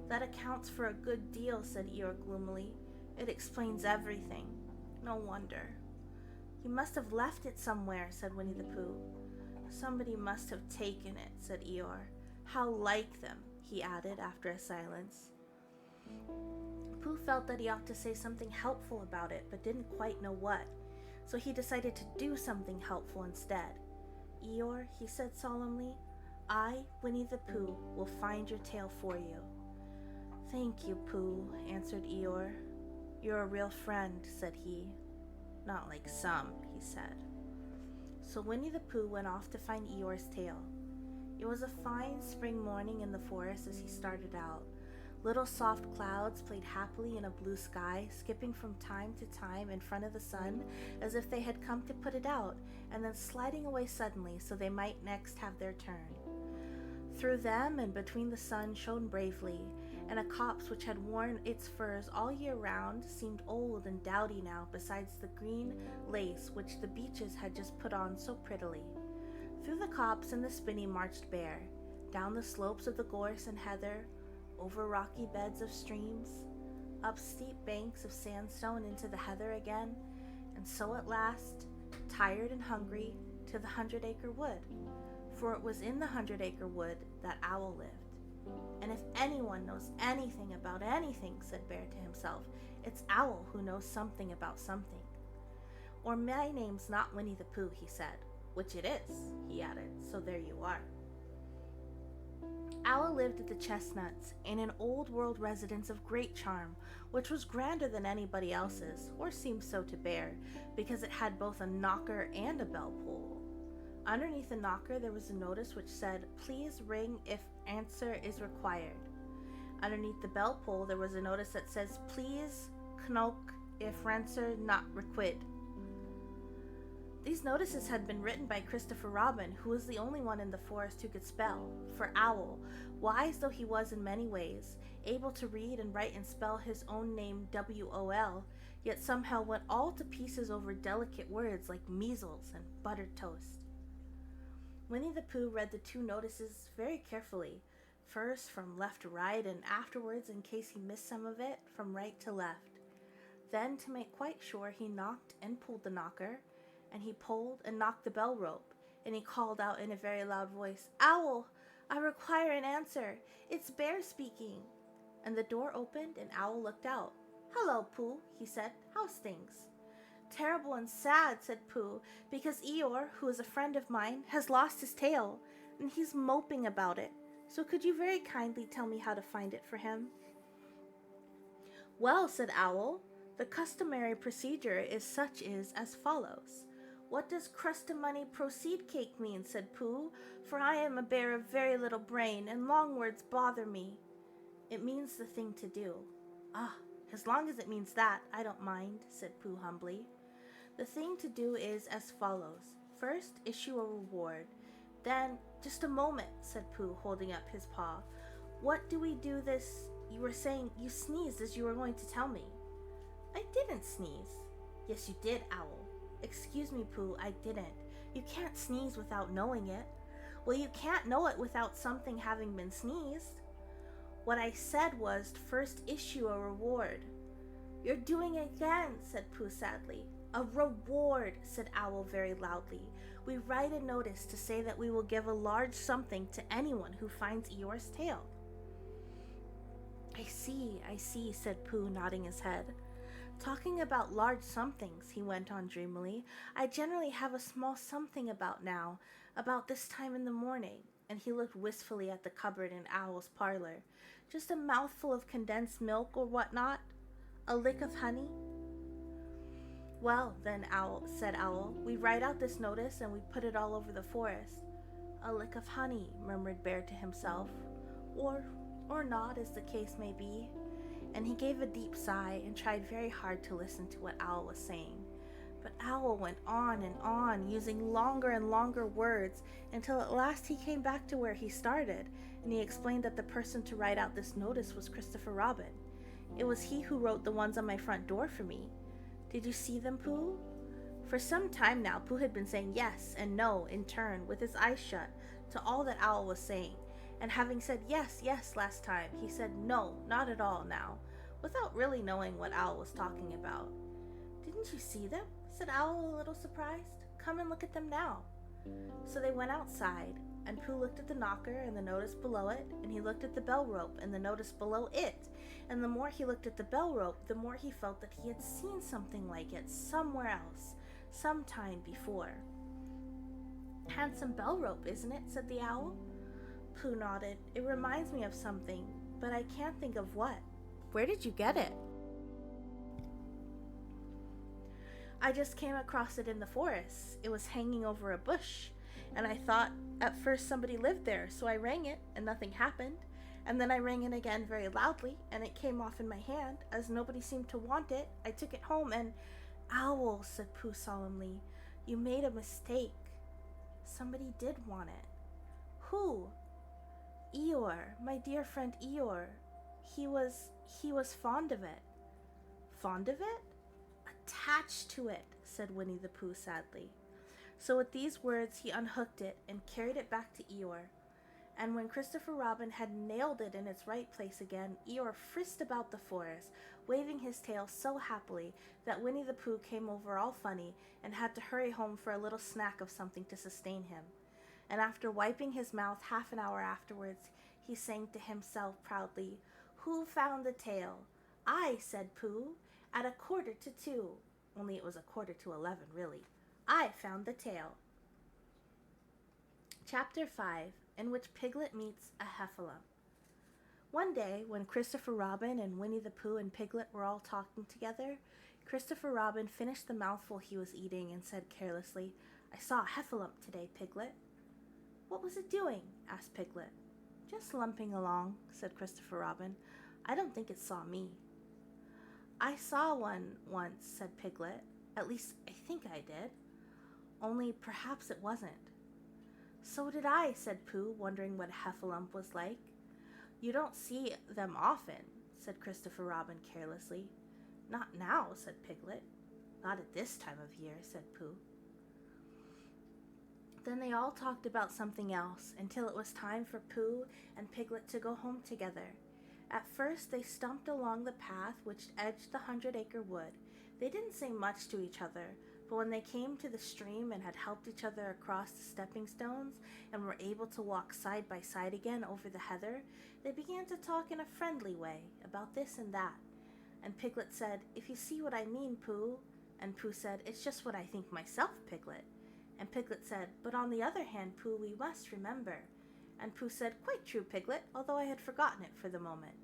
"That accounts for a good deal," said Eeyore gloomily. "It explains everything. No wonder." "You must have left it somewhere," said Winnie the Pooh. "Somebody must have taken it," said Eeyore. "How like them," he added after a silence. Pooh felt that he ought to say something helpful about it, but didn't quite know what, so he decided to do something helpful instead. "Eeyore," he said solemnly, "I, Winnie the Pooh, will find your tail for you." "Thank you, Pooh," answered Eeyore. "You're a real friend," said he. Not like some, he said. So Winnie the Pooh went off to find Eeyore's tail. It was a fine spring morning in the forest as he started out. Little soft clouds played happily in a blue sky, skipping from time to time in front of the sun as if they had come to put it out, and then sliding away suddenly so they might next have their turn. Through them and between the sun shone bravely, and a copse which had worn its furs all year round seemed old and dowdy now besides the green lace which the beeches had just put on so prettily. Through the copse and the spinney marched Bear, down the slopes of the gorse and heather, over rocky beds of streams, up steep banks of sandstone into the heather again, and so at last, tired and hungry, to the 100-acre wood, for it was in the 100-acre wood that Owl lived. And if anyone knows anything about anything, said Bear to himself, it's Owl who knows something about something. Or my name's not Winnie the Pooh, he said, which it is, he added, so there you are. Owl lived at the Chestnuts in an old-world residence of great charm, which was grander than anybody else's, or seemed so to Bear, because it had both a knocker and a bell pull. Underneath the knocker there was a notice which said, "Please ring if answer is required." Underneath the bell pull there was a notice that says, "Please knock if answer not required." These notices had been written by Christopher Robin, who was the only one in the forest who could spell, for Owl, wise though he was in many ways, able to read and write and spell his own name WOL, yet somehow went all to pieces over delicate words like measles and buttered toast. Winnie the Pooh read the two notices very carefully, first from left to right and afterwards, in case he missed some of it, from right to left. Then, to make quite sure, he knocked and pulled the knocker, and he pulled and knocked the bell rope, and he called out in a very loud voice, "Owl, I require an answer. It's Bear speaking." And the door opened, and Owl looked out. "Hello, Pooh," he said. "How's things?" "Terrible and sad," said Pooh, "because Eeyore, who is a friend of mine, has lost his tail, and he's moping about it. So could you very kindly tell me how to find it for him?" "Well," said Owl, "the customary procedure is as follows." "What does crustamony proceed cake mean?" said Pooh, "for I am a bear of very little brain, and long words bother me." "It means the thing to do." "Ah, as long as it means that, I don't mind," said Pooh humbly. "The thing to do is as follows. First, issue a reward. Then, just a moment," said Pooh, holding up his paw. "What do we do this? You were saying you sneezed as you were going to tell me." "I didn't sneeze." "Yes, you did, Owl." "Excuse me, Pooh, I didn't. You can't sneeze without knowing it." "Well, you can't know it without something having been sneezed." "What I said was, first issue a reward." "You're doing it again," said Pooh sadly. "A reward," said Owl very loudly. "We write a notice to say that we will give a large something to anyone who finds Eeyore's tail." I see, said Pooh, nodding his head. "Talking about large somethings," he went on dreamily, "I generally have a small something about now, about this time in the morning," and he looked wistfully at the cupboard in Owl's parlor. "Just a mouthful of condensed milk or what not? A lick of honey?" "Well, then, said Owl, "we write out this notice and we put it all over the forest." "A lick of honey," murmured Bear to himself. Or not, as the case may be." And he gave a deep sigh and tried very hard to listen to what Owl was saying. But Owl went on and on, using longer and longer words, until at last he came back to where he started, and he explained that the person to write out this notice was Christopher Robin. "It was he who wrote the ones on my front door for me. Did you see them, Pooh?" For some time now, Pooh had been saying yes and no in turn, with his eyes shut, to all that Owl was saying. And having said yes last time, he said no, not at all now, without really knowing what Owl was talking about. "Didn't you see them?" said Owl, a little surprised. "Come and look at them now." So they went outside, and Pooh looked at the knocker and the notice below it, and he looked at the bell rope and the notice below it, and the more he looked at the bell rope, the more he felt that he had seen something like it somewhere else, some time before. "Handsome bell rope, isn't it?" said the Owl. Pooh nodded. "It reminds me of something, but I can't think of what. Where did you get it?" I just came across it in the forest. It was hanging over a bush, and I thought at first somebody lived there, so I rang it, and nothing happened. And then I rang it again very loudly, and it came off in my hand. As nobody seemed to want it, I took it home and... Owl, said Pooh solemnly, you made a mistake. Somebody did want it. Who? Eeyore, my dear friend Eeyore. He was fond of it. Fond of it? Attached to it, said Winnie the Pooh sadly. So with these words he unhooked it and carried it back to Eeyore. And when Christopher Robin had nailed it in its right place again, Eeyore frisked about the forest, waving his tail so happily that Winnie the Pooh came over all funny and had to hurry home for a little snack of something to sustain him. And after wiping his mouth half an hour afterwards, he sang to himself proudly, "Who found the tail?" "I," said Pooh, "at 1:45. Only it was 11:15, really. "I found the tail." Chapter 5, in which Piglet meets a heffalump. One day, when Christopher Robin and Winnie the Pooh and Piglet were all talking together, Christopher Robin finished the mouthful he was eating and said carelessly, "I saw a heffalump today, Piglet." "What was it doing?" asked Piglet. "Just lumping along," said Christopher Robin. "I don't think it saw me." "I saw one once," said Piglet. "At least I think I did. Only perhaps it wasn't." "So did I," said Pooh, wondering what a heffalump was like. "You don't see them often," said Christopher Robin carelessly. "Not now," said Piglet. "Not at this time of year," said Pooh. Then they all talked about something else until it was time for Pooh and Piglet to go home together. At first they stumped along the path which edged the 100-acre wood. They didn't say much to each other, but when they came to the stream and had helped each other across the stepping stones and were able to walk side by side again over the heather, they began to talk in a friendly way about this and that. And Piglet said, "If you see what I mean, Pooh." And Pooh said, "It's just what I think myself, Piglet." And Piglet said, "But on the other hand, Pooh, we must remember." And Pooh said, "Quite true, Piglet, although I had forgotten it for the moment."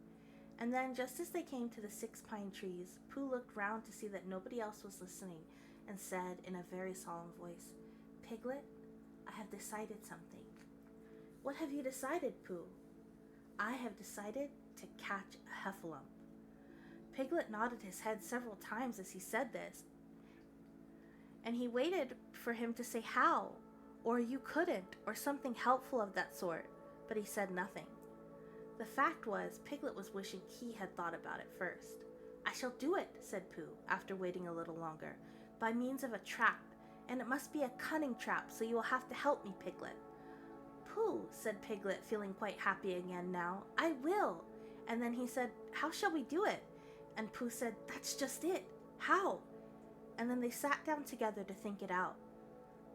And then, just as they came to the 6 pine trees, Pooh looked round to see that nobody else was listening and said in a very solemn voice, "Piglet, I have decided something." "What have you decided, Pooh?" "I have decided to catch a heffalump." Piglet nodded his head several times as he said this, and he waited for him to say how, or "you couldn't," or something helpful of that sort, but he said nothing. The fact was, Piglet was wishing he had thought about it first. "I shall do it," said Pooh, after waiting a little longer, "by means of a trap, and it must be a cunning trap, so you will have to help me, Piglet." "Pooh," said Piglet, feeling quite happy again now, "I will." And then he said, "How shall we do it?" And Pooh said, "That's just it. How?" And then they sat down together to think it out.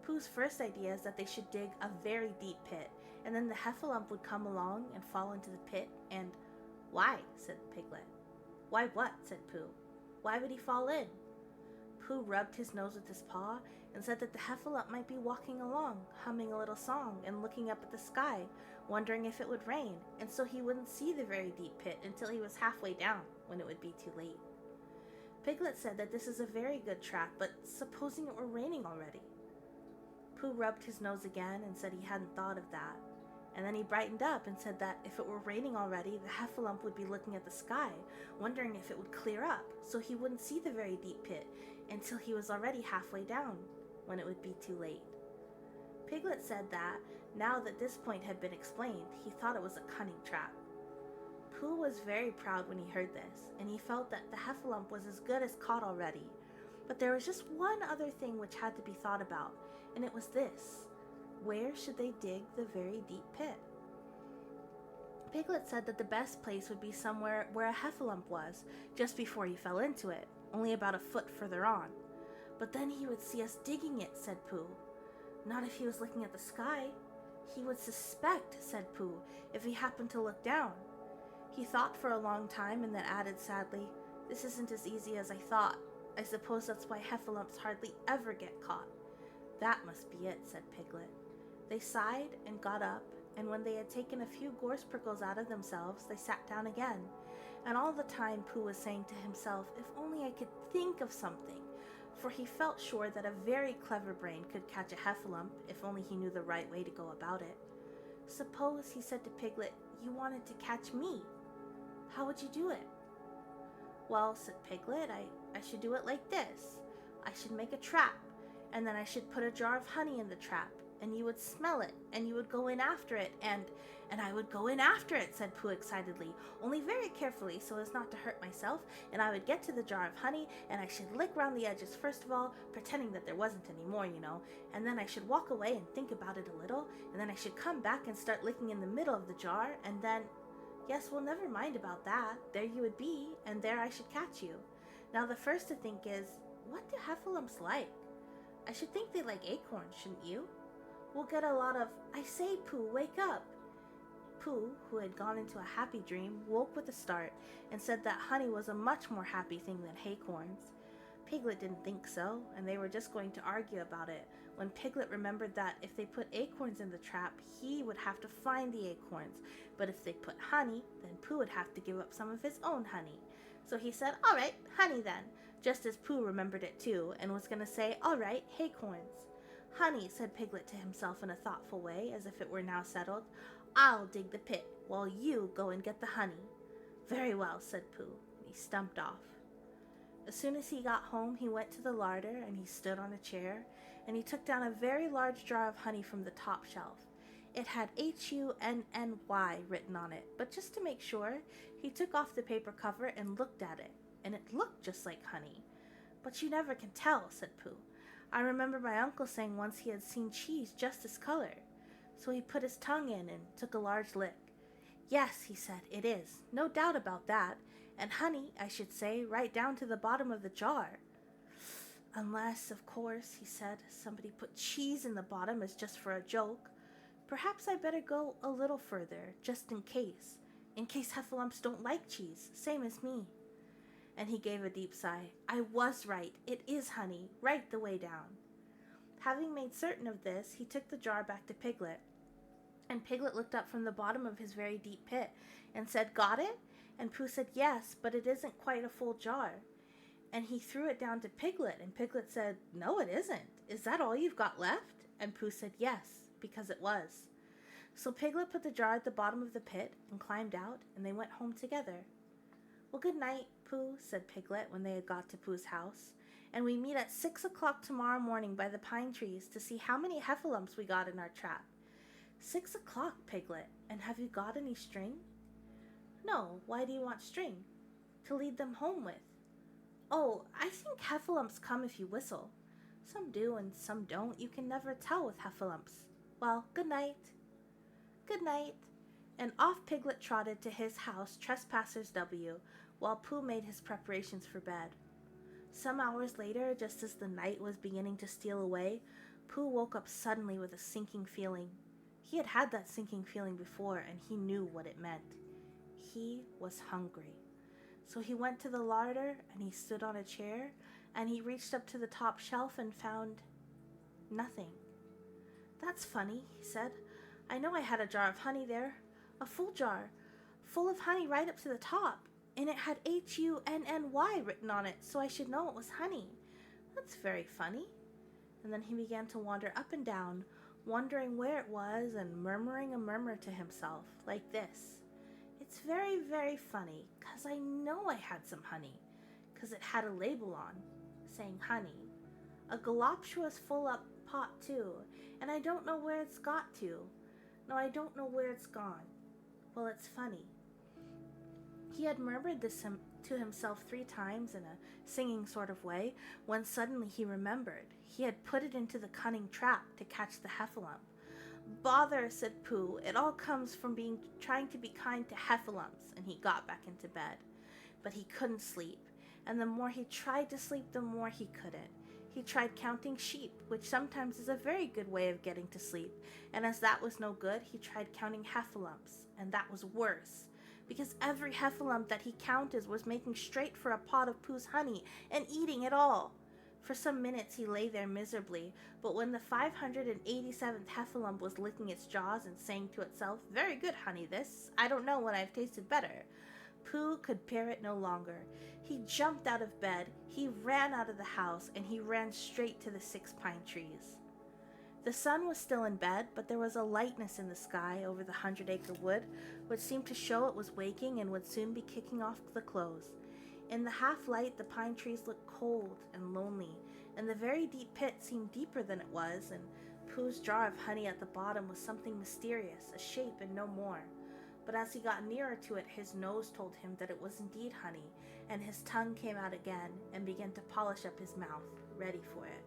Pooh's first idea is that they should dig a very deep pit, and then the heffalump would come along and fall into the pit, and... "Why?" said Piglet. "Why what?" said Pooh. "Why would he fall in?" Pooh rubbed his nose with his paw and said that the heffalump might be walking along, humming a little song and looking up at the sky, wondering if it would rain, and so he wouldn't see the very deep pit until he was halfway down, when it would be too late. Piglet said that this is a very good trap, but supposing it were raining already? Pooh rubbed his nose again and said he hadn't thought of that. And then he brightened up and said that if it were raining already, the heffalump would be looking at the sky, wondering if it would clear up, so he wouldn't see the very deep pit until he was already halfway down, when it would be too late. Piglet said that, now that this point had been explained, he thought it was a cunning trap. Pooh was very proud when he heard this, and he felt that the heffalump was as good as caught already. But there was just one other thing which had to be thought about, and it was this: where should they dig the very deep pit? Piglet said that the best place would be somewhere where a heffalump was, just before he fell into it, only about a foot further on. "But then he would see us digging it," said Pooh. "Not if he was looking at the sky." "He would suspect," said Pooh, "if he happened to look down." He thought for a long time and then added sadly, "This isn't as easy as I thought. I suppose that's why heffalumps hardly ever get caught." "That must be it," said Piglet. They sighed and got up, and when they had taken a few gorse prickles out of themselves, they sat down again. And all the time Pooh was saying to himself, "If only I could think of something." for he felt sure that a very clever brain could catch a heffalump if only he knew the right way to go about it. Suppose, he said to Piglet, you wanted to catch me. How would you do it? Well, said Piglet, I should do it like this. I should make a trap, and then I should put a jar of honey in the trap, and you would smell it, and you would go in after it, and I would go in after it, said Pooh excitedly, only very carefully so as not to hurt myself, and I would get to the jar of honey, and I should lick round the edges first of all, pretending that there wasn't any more, and then I should walk away and think about it a little, and then I should come back and start licking in the middle of the jar, and then, yes, well, never mind about that, there you would be, and there I should catch you. Now the first to think is, what do heffalumps like? I should think they like acorns, shouldn't you? We'll get a lot of, I say, Pooh, wake up. Pooh, who had gone into a happy dream, woke with a start and said that honey was a much more happy thing than acorns. Piglet didn't think so, and they were just going to argue about it when Piglet remembered that if they put acorns in the trap, he would have to find the acorns, but if they put honey, then Pooh would have to give up some of his own honey. So he said, all right, honey then, just as Pooh remembered it too, and was going to say, all right, acorns. Honey, said Piglet to himself in a thoughtful way, as if it were now settled, I'll dig the pit, while you go and get the honey. Very well, said Pooh, and he stumped off. As soon as he got home, he went to the larder, and he stood on a chair, and he took down a very large jar of honey from the top shelf. It had Hunny written on it, but just to make sure, he took off the paper cover and looked at it, and it looked just like honey. But you never can tell, said Pooh. I remember my uncle saying once he had seen cheese just this color. So he put his tongue in and took a large lick. Yes, he said, it is, no doubt about that, and honey, I should say, right down to the bottom of the jar. Unless, of course, he said, somebody put cheese in the bottom as just for a joke. Perhaps I better go a little further, just in case heffalumps don't like cheese, same as me. And he gave a deep sigh. I was right, it is honey, right the way down. Having made certain of this, he took the jar back to Piglet, and Piglet looked up from the bottom of his very deep pit and said, got it? And Pooh said, yes, but it isn't quite a full jar. And he threw it down to Piglet, and Piglet said, no, it isn't. Is that all you've got left? And Pooh said, yes, because it was. So Piglet put the jar at the bottom of the pit and climbed out, and they went home together. Well, good night, Pooh, said Piglet when they had got to Pooh's house, and we meet at 6 o'clock tomorrow morning by the pine trees to see how many heffalumps we got in our trap. 6 o'clock, Piglet, and have you got any string? No, why do you want string? To lead them home with. Oh, I think heffalumps come if you whistle. Some do and some don't. You can never tell with heffalumps. Well, good night. Good night. And off Piglet trotted to his house, Trespassers W, while Pooh made his preparations for bed. Some hours later, just as the night was beginning to steal away, Pooh woke up suddenly with a sinking feeling. He had had that sinking feeling before, and he knew what it meant. He was hungry. So he went to the larder, and he stood on a chair, and he reached up to the top shelf and found nothing. That's funny, he said. I know I had a jar of honey there, a full jar, full of honey right up to the top, and it had Hunny written on it, so I should know it was honey. That's very funny. And then he began to wander up and down, wondering where it was and murmuring a murmur to himself, like this. It's very, very funny, 'cause I know I had some honey, 'cause it had a label on, saying honey. A galoptuous full-up pot, too, and I don't know where it's got to. No, I don't know where it's gone. Well, it's funny. He had murmured this to himself 3 times in a singing sort of way, when suddenly he remembered. He had put it into the cunning trap to catch the heffalump. Bother, said Pooh, it all comes from trying to be kind to heffalumps, and he got back into bed. But he couldn't sleep, and the more he tried to sleep, the more he couldn't. He tried counting sheep, which sometimes is a very good way of getting to sleep, and as that was no good, he tried counting heffalumps, and that was worse, because every heffalump that he counted was making straight for a pot of Pooh's honey and eating it all. For some minutes he lay there miserably, but when the 587th heffalump was licking its jaws and saying to itself, very good honey this, I don't know when I've tasted better, Pooh could bear it no longer. He jumped out of bed, he ran out of the house, and he ran straight to the 6 pine trees. The sun was still in bed, but there was a lightness in the sky over the 100-acre wood, which seemed to show it was waking and would soon be kicking off the clothes. In the half-light, the pine trees looked cold and lonely, and the very deep pit seemed deeper than it was, and Pooh's jar of honey at the bottom was something mysterious, a shape and no more. But as he got nearer to it, his nose told him that it was indeed honey, and his tongue came out again and began to polish up his mouth, ready for it.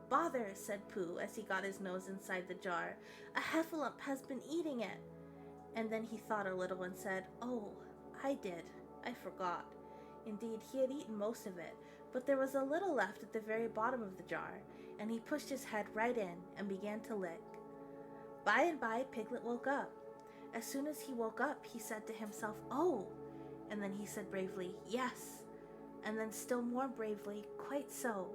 "Bother," said Pooh as he got his nose inside the jar. "A heffalump has been eating it." And then he thought a little and said, "Oh, I did. I forgot." Indeed, he had eaten most of it, but there was a little left at the very bottom of the jar, and he pushed his head right in and began to lick. By and by, Piglet woke up. As soon as he woke up, he said to himself, "Oh!" And then he said bravely, "Yes." And then still more bravely, "Quite so."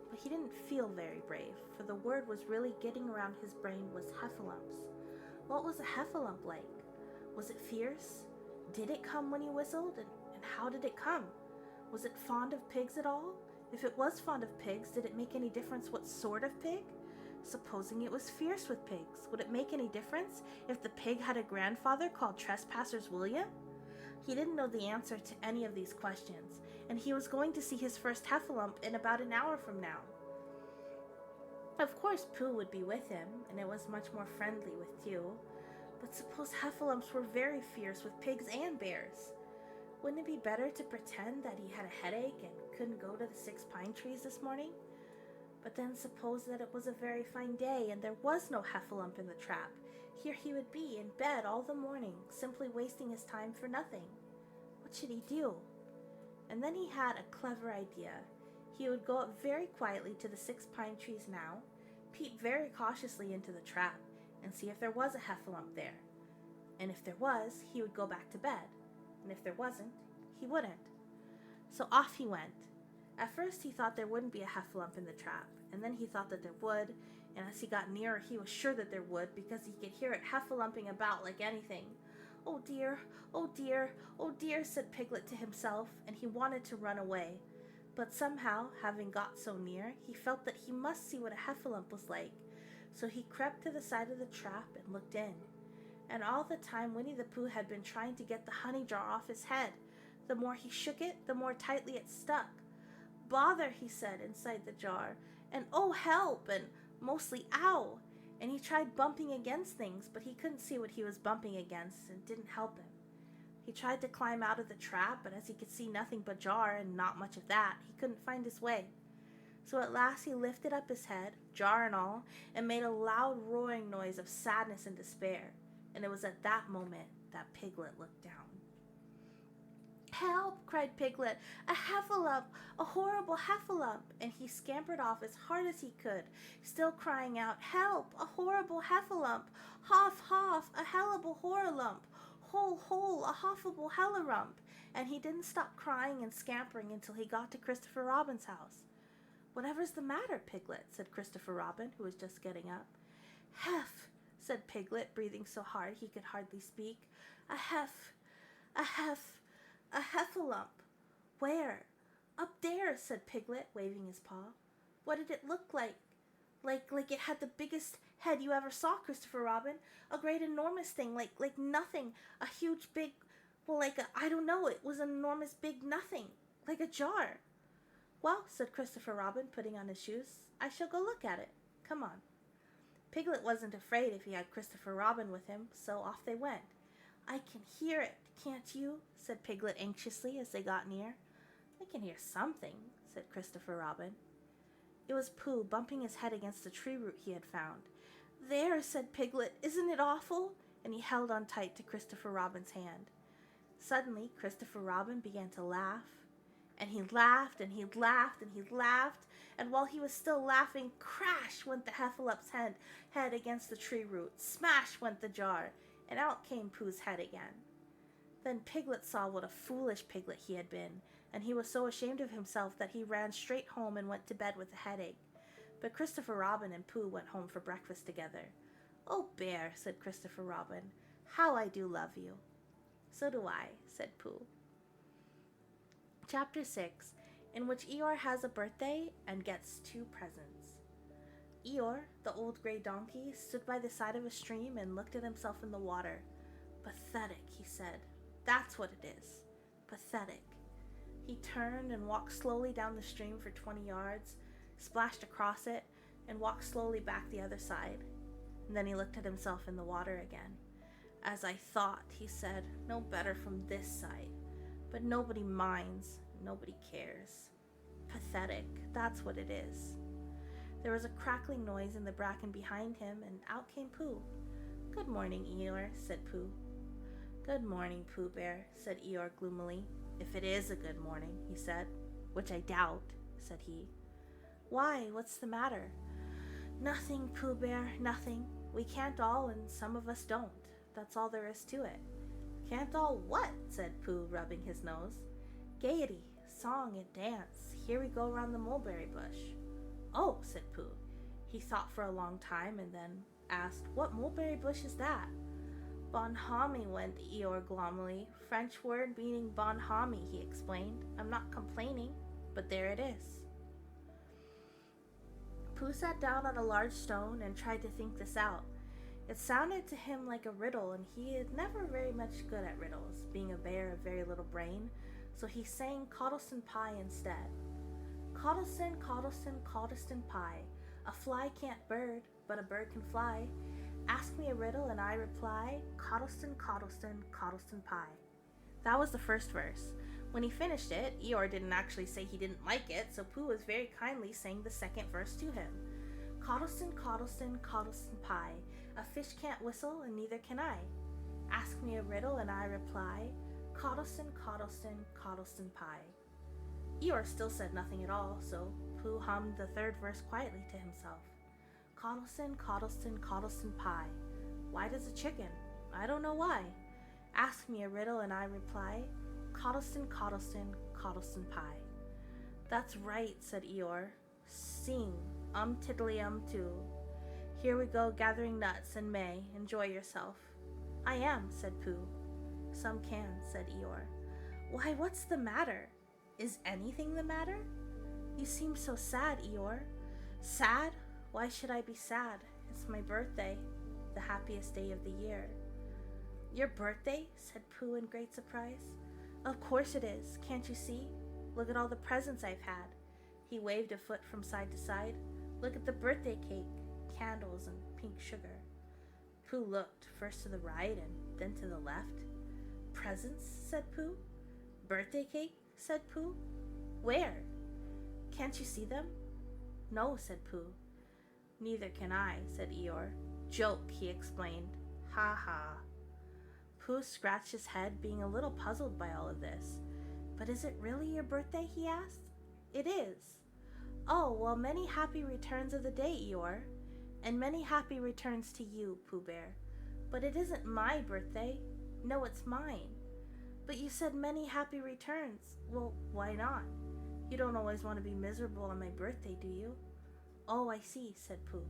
But he didn't feel very brave, for the word was really getting around his brain was heffalumps. What was a heffalump like? Was it fierce? Did it come when he whistled? And how did it come? Was it fond of pigs at all? If it was fond of pigs, did it make any difference what sort of pig? Supposing it was fierce with pigs, would it make any difference if the pig had a grandfather called Trespassers William? He didn't know the answer to any of these questions, and he was going to see his first heffalump in about an hour from now. Of course, Pooh would be with him, and it was much more friendly with two. But suppose heffalumps were very fierce with pigs and bears? Wouldn't it be better to pretend that he had a headache and couldn't go to the 6 pine trees this morning? But then suppose that it was a very fine day and there was no heffalump in the trap. Here he would be in bed all the morning, simply wasting his time for nothing. What should he do? And then he had a clever idea. He would go up very quietly to the 6 pine trees now, peep very cautiously into the trap, and see if there was a heffalump there. And if there was, he would go back to bed. And if there wasn't, he wouldn't. So off he went. At first he thought there wouldn't be a heffalump in the trap, and then he thought that there would, and as he got nearer he was sure that there would, because he could hear it heffalumping about like anything. "Oh dear, oh dear, oh dear," said Piglet to himself, and he wanted to run away. But somehow, having got so near, he felt that he must see what a heffalump was like. So he crept to the side of the trap and looked in. And all the time Winnie the Pooh had been trying to get the honey jar off his head. The more he shook it, the more tightly it stuck. "Bother," he said inside the jar, and "Oh, help," and mostly "Ow." And he tried bumping against things, but he couldn't see what he was bumping against, and it didn't help him. He tried to climb out of the trap, but as he could see nothing but jar and not much of that, he couldn't find his way. So at last he lifted up his head, jar and all, and made a loud roaring noise of sadness and despair. And it was at that moment that Piglet looked down. "Help!" cried Piglet. "A heffalump! A horrible heffalump!" And he scampered off as hard as he could, still crying out, "Help! A horrible heffalump! Hoff, hoff! A hellable horralump! Hole, hole! A hoffable hellarump!" And he didn't stop crying and scampering until he got to Christopher Robin's house. "Whatever's the matter, Piglet?" said Christopher Robin, who was just getting up. "Heff!" said Piglet, breathing so hard he could hardly speak. "A heffalump." "Where?" "Up there," said Piglet, waving his paw. "What did it look like?" Like it had the biggest head you ever saw, Christopher Robin. A great enormous thing, like nothing. A huge big, I don't know, it was an enormous big nothing. Like a jar." "Well," said Christopher Robin, putting on his shoes, "I shall go look at it. Come on." Piglet wasn't afraid if he had Christopher Robin with him, so off they went. "I can hear it, can't you?" said Piglet anxiously as they got near. "I can hear something," said Christopher Robin. It was Pooh bumping his head against the tree root he had found. "There," said Piglet, "isn't it awful?" And he held on tight to Christopher Robin's hand. Suddenly, Christopher Robin began to laugh. And he laughed, and he laughed, and he laughed, and while he was still laughing, crash went the heffalup's head against the tree root, smash went the jar, and out came Pooh's head again. Then Piglet saw what a foolish Piglet he had been, and he was so ashamed of himself that he ran straight home and went to bed with a headache. But Christopher Robin and Pooh went home for breakfast together. "Oh, Bear," said Christopher Robin, "how I do love you." "So do I," said Pooh. Chapter 6, in which Eeyore has a birthday and gets 2 presents. Eeyore, the old gray donkey, stood by the side of a stream and looked at himself in the water. Pathetic, he said. That's what it is. Pathetic. He turned and walked slowly down the stream for 20 yards, splashed across it, and walked slowly back the other side. And then he looked at himself in the water again. As I thought, he said, no better from this side. But nobody minds, nobody cares. Pathetic, that's what it is. There was a crackling noise in the bracken behind him, and out came Pooh. Good morning, Eeyore, said Pooh. Good morning, Pooh Bear, said Eeyore gloomily. If it is a good morning, he said. Which I doubt, said he. Why, what's the matter? Nothing, Pooh Bear, nothing. We can't all, and some of us don't. That's all there is to it. Can't all what? Said Pooh, rubbing his nose. Gaiety, song, and dance. Here we go round the mulberry bush. Oh, said Pooh. He thought for a long time and then asked, what mulberry bush is that? Bonhomie, went Eeyore glumly. French word meaning bonhomie, he explained. I'm not complaining, but there it is. Pooh sat down on a large stone and tried to think this out. It sounded to him like a riddle, and he is never very much good at riddles, being a bear of very little brain, so he sang Coddleston Pie instead. Coddleston, Coddleston, Coddleston Pie. A fly can't bird, but a bird can fly. Ask me a riddle and I reply, Coddleston, Coddleston, Coddleston Pie. That was the first verse. When he finished it, Eeyore didn't actually say he didn't like it, so Pooh was very kindly saying the second verse to him. Coddleston, Coddleston, Coddleston Pie. A fish can't whistle and neither can I. Ask me a riddle and I reply, Coddleston, Coddleston, Coddleston Pie. Eeyore still said nothing at all, so Pooh hummed the third verse quietly to himself. Coddleston, Coddleston, Coddleston Pie. Why does a chicken? I don't know why. Ask me a riddle and I reply, Coddleston, Coddleston, Coddleston Pie. That's right, said Eeyore. Sing, tiddly too. Here we go gathering nuts and May. Enjoy yourself. I am, said Pooh. Some can, said Eeyore. Why, what's the matter? Is anything the matter? You seem so sad, Eeyore. Sad? Why should I be sad? It's my birthday, the happiest day of the year. Your birthday? Said Pooh in great surprise. Of course it is. Can't you see? Look at all the presents I've had. He waved a foot from side to side. Look at the birthday cake, candles, and pink sugar. Pooh looked first to the right and then to the left. Presents? Said Pooh. Birthday cake? Said Pooh. Where? Can't you see them? No, said Pooh. Neither can I, said Eeyore. Joke, he explained. Ha ha. Pooh scratched his head, being a little puzzled by all of this. But is it really your birthday? He asked. It is. Oh, well, many happy returns of the day, Eeyore. And many happy returns to you, Pooh Bear. But it isn't my birthday. No, it's mine. But you said many happy returns. Well, why not? You don't always want to be miserable on my birthday, do you? Oh, I see, said Pooh.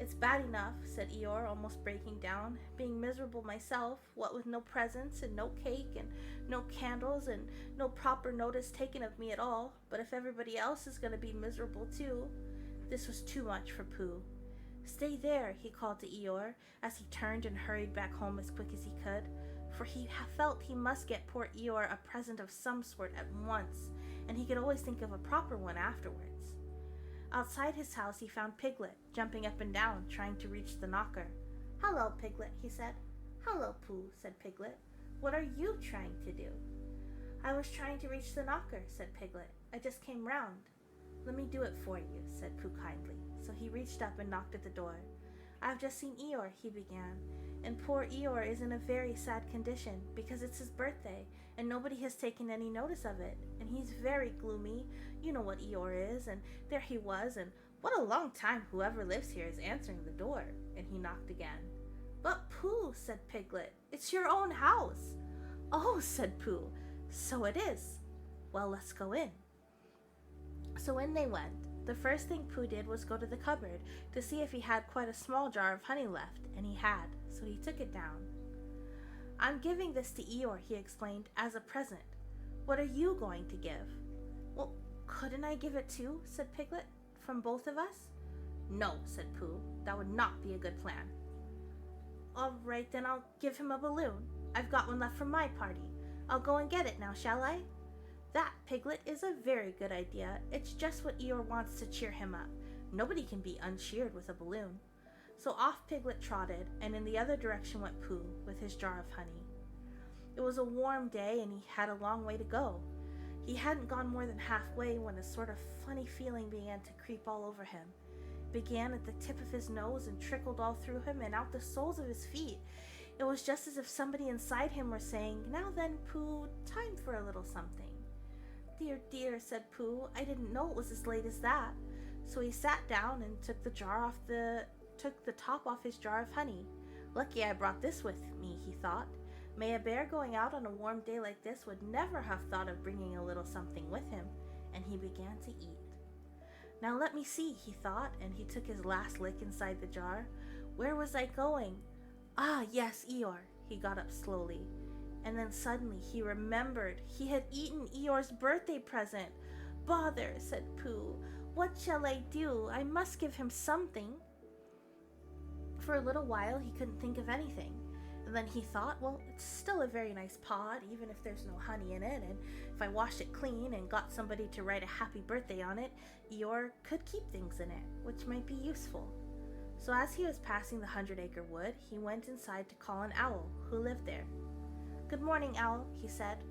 It's bad enough, said Eeyore, almost breaking down, being miserable myself, what with no presents and no cake and no candles and no proper notice taken of me at all, but if everybody else is going to be miserable too. This was too much for Pooh. Stay there, he called to Eeyore, as he turned and hurried back home as quick as he could, for he felt he must get poor Eeyore a present of some sort at once, and he could always think of a proper one afterwards. Outside his house he found Piglet, jumping up and down, trying to reach the knocker. Hello, Piglet, he said. Hello, Pooh, said Piglet. What are you trying to do? I was trying to reach the knocker, said Piglet. I just came round. Let me do it for you, said Pooh kindly. So he reached up and knocked at the door. I've just seen Eeyore, he began, and poor Eeyore is in a very sad condition because it's his birthday and nobody has taken any notice of it, and he's very gloomy. You know what Eeyore is, and there he was, and what a long time whoever lives here is answering the door, and he knocked again. But Pooh, said Piglet, it's your own house. Oh, said Pooh, so it is. Well, let's go in. So in they went. The first thing Pooh did was go to the cupboard to see if he had quite a small jar of honey left, and he had, so he took it down. I'm giving this to Eeyore, he explained, as a present. What are you going to give?" "Well, couldn't I give it too?" said Piglet. "From both of us?" "No," said Pooh. "That would not be a good plan." "All right, then I'll give him a balloon. I've got one left from my party. I'll go and get it now, shall I?" "That, Piglet, is a very good idea. It's just what Eeyore wants to cheer him up. Nobody can be uncheered with a balloon." So off Piglet trotted, and in the other direction went Pooh with his jar of honey. It was a warm day, and he had a long way to go. He hadn't gone more than halfway when a sort of funny feeling began to creep all over him. It began at the tip of his nose and trickled all through him and out the soles of his feet. It was just as if somebody inside him were saying, "Now then, Pooh, time for a little something." "Dear, dear," said Pooh, "I didn't know it was as late as that." So he sat down and took the top off his jar of honey. "Lucky I brought this with me," he thought. "May a bear going out on a warm day like this would never have thought of bringing a little something with him," and he began to eat. "Now let me see," he thought, and he took his last lick inside the jar. "Where was I going? Ah, yes, Eeyore." He got up slowly, and then suddenly he remembered he had eaten Eeyore's birthday present. "Bother," said Pooh. "What shall I do? I must give him something." For a little while he couldn't think of anything. And then he thought, well, it's still a very nice pod, even if there's no honey in it, and if I washed it clean and got somebody to write a happy birthday on it, Eeyore could keep things in it, which might be useful. So as he was passing the 100-acre wood, he went inside to call an owl who lived there. "Good morning, Owl," he said.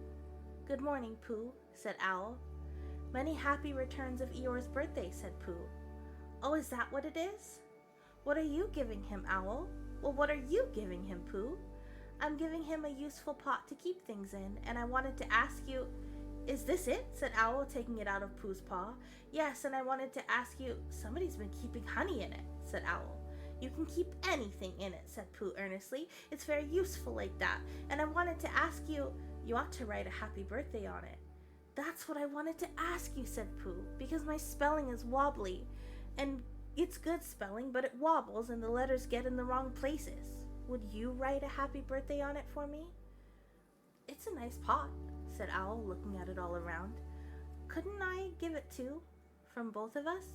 "Good morning, Pooh," said Owl. "Many happy returns of Eeyore's birthday," said Pooh. "Oh, is that what it is? What are you giving him, Owl?" "Well, what are you giving him, Pooh?" "I'm giving him a useful pot to keep things in, and I wanted to ask you—" "Is this it?" said Owl, taking it out of Pooh's paw. "Yes, and I wanted to ask you—" "Somebody's been keeping honey in it," said Owl. "You can keep anything in it," said Pooh earnestly. "It's very useful like that, and I wanted to ask you—" "You ought to write a happy birthday on it." "That's what I wanted to ask you," said Pooh, "because my spelling is wobbly, and it's good spelling, but it wobbles and the letters get in the wrong places. Would you write a happy birthday on it for me?" "It's a nice pot," said Owl, looking at it all around. "Couldn't I give it too? From both of us?"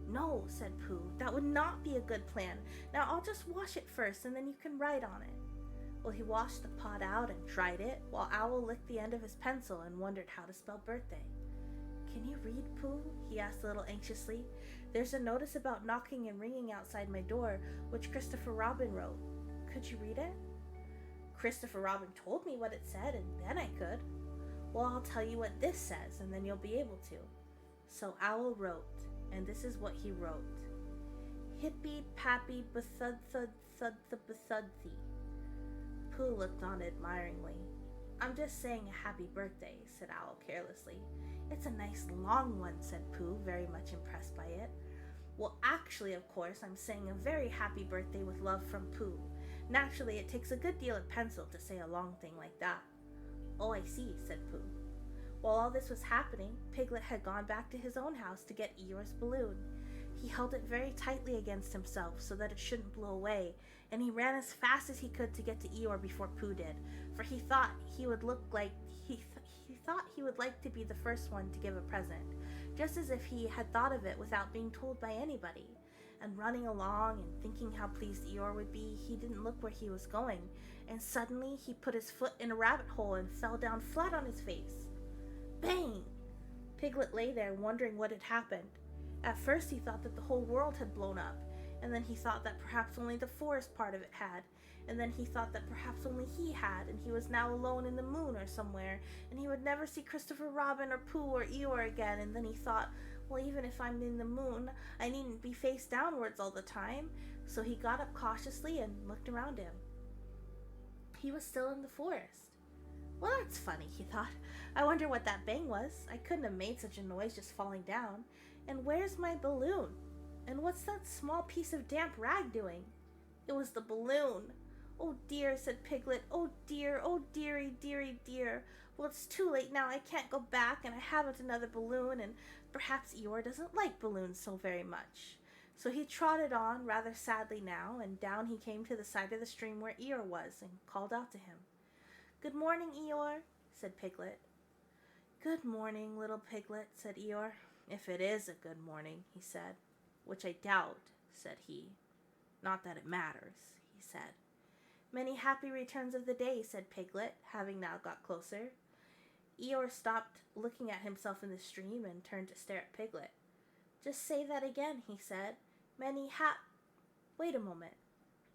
"No," said Pooh, "that would not be a good plan. Now I'll just wash it first and then you can write on it." Well, he washed the pot out and dried it, while Owl licked the end of his pencil and wondered how to spell birthday. "Can you read, Pooh?" he asked a little anxiously. "There's a notice about knocking and ringing outside my door, which Christopher Robin wrote. Could you read it?" "Christopher Robin told me what it said, and then I could." "Well, I'll tell you what this says, and then you'll be able to." So Owl wrote, and this is what he wrote. "Hippy pappy bethud thud thud the bethud thee." Pooh looked on admiringly. "I'm just saying a happy birthday," said Owl carelessly. "It's a nice long one," said Pooh, very much impressed by it. "Well, actually, of course, I'm saying a very happy birthday with love from Pooh. Naturally, it takes a good deal of pencil to say a long thing like that." "Oh, I see," said Pooh. While all this was happening, Piglet had gone back to his own house to get Eeyore's balloon. He held it very tightly against himself so that it shouldn't blow away, and he ran as fast as he could to get to Eeyore before Pooh did, for he thought he would like to be the first one to give a present, just as if he had thought of it without being told by anybody. And running along and thinking how pleased Eeyore would be, he didn't look where he was going, and suddenly he put his foot in a rabbit hole and fell down flat on his face. Bang! Piglet lay there wondering what had happened. At first he thought that the whole world had blown up, and then he thought that perhaps only the forest part of it had, and then he thought that perhaps only he had, and he was now alone in the moon or somewhere, and he would never see Christopher Robin or Pooh or Eeyore again, and then he thought, well, even if I'm in the moon, I needn't be face downwards all the time. So he got up cautiously and looked around him. He was still in the forest. Well, that's funny, he thought. I wonder what that bang was. I couldn't have made such a noise just falling down. And where's my balloon? And what's that small piece of damp rag doing? It was the balloon. Oh dear, said Piglet. Oh dearie, dearie, dear. Well, it's too late now. I can't go back, and I haven't another balloon, and perhaps Eeyore doesn't like balloons so very much. So he trotted on, rather sadly now, and down he came to the side of the stream where Eeyore was, and called out to him. Good morning, Eeyore, said Piglet. Good morning, little piglet, said Eeyore. If it is a good morning, he said. Which I doubt, said he. Not that it matters, he said. Many happy returns of the day, said Piglet, having now got closer. Eeyore stopped looking at himself in the stream and turned to stare at Piglet. Just say that again, he said. Wait a moment.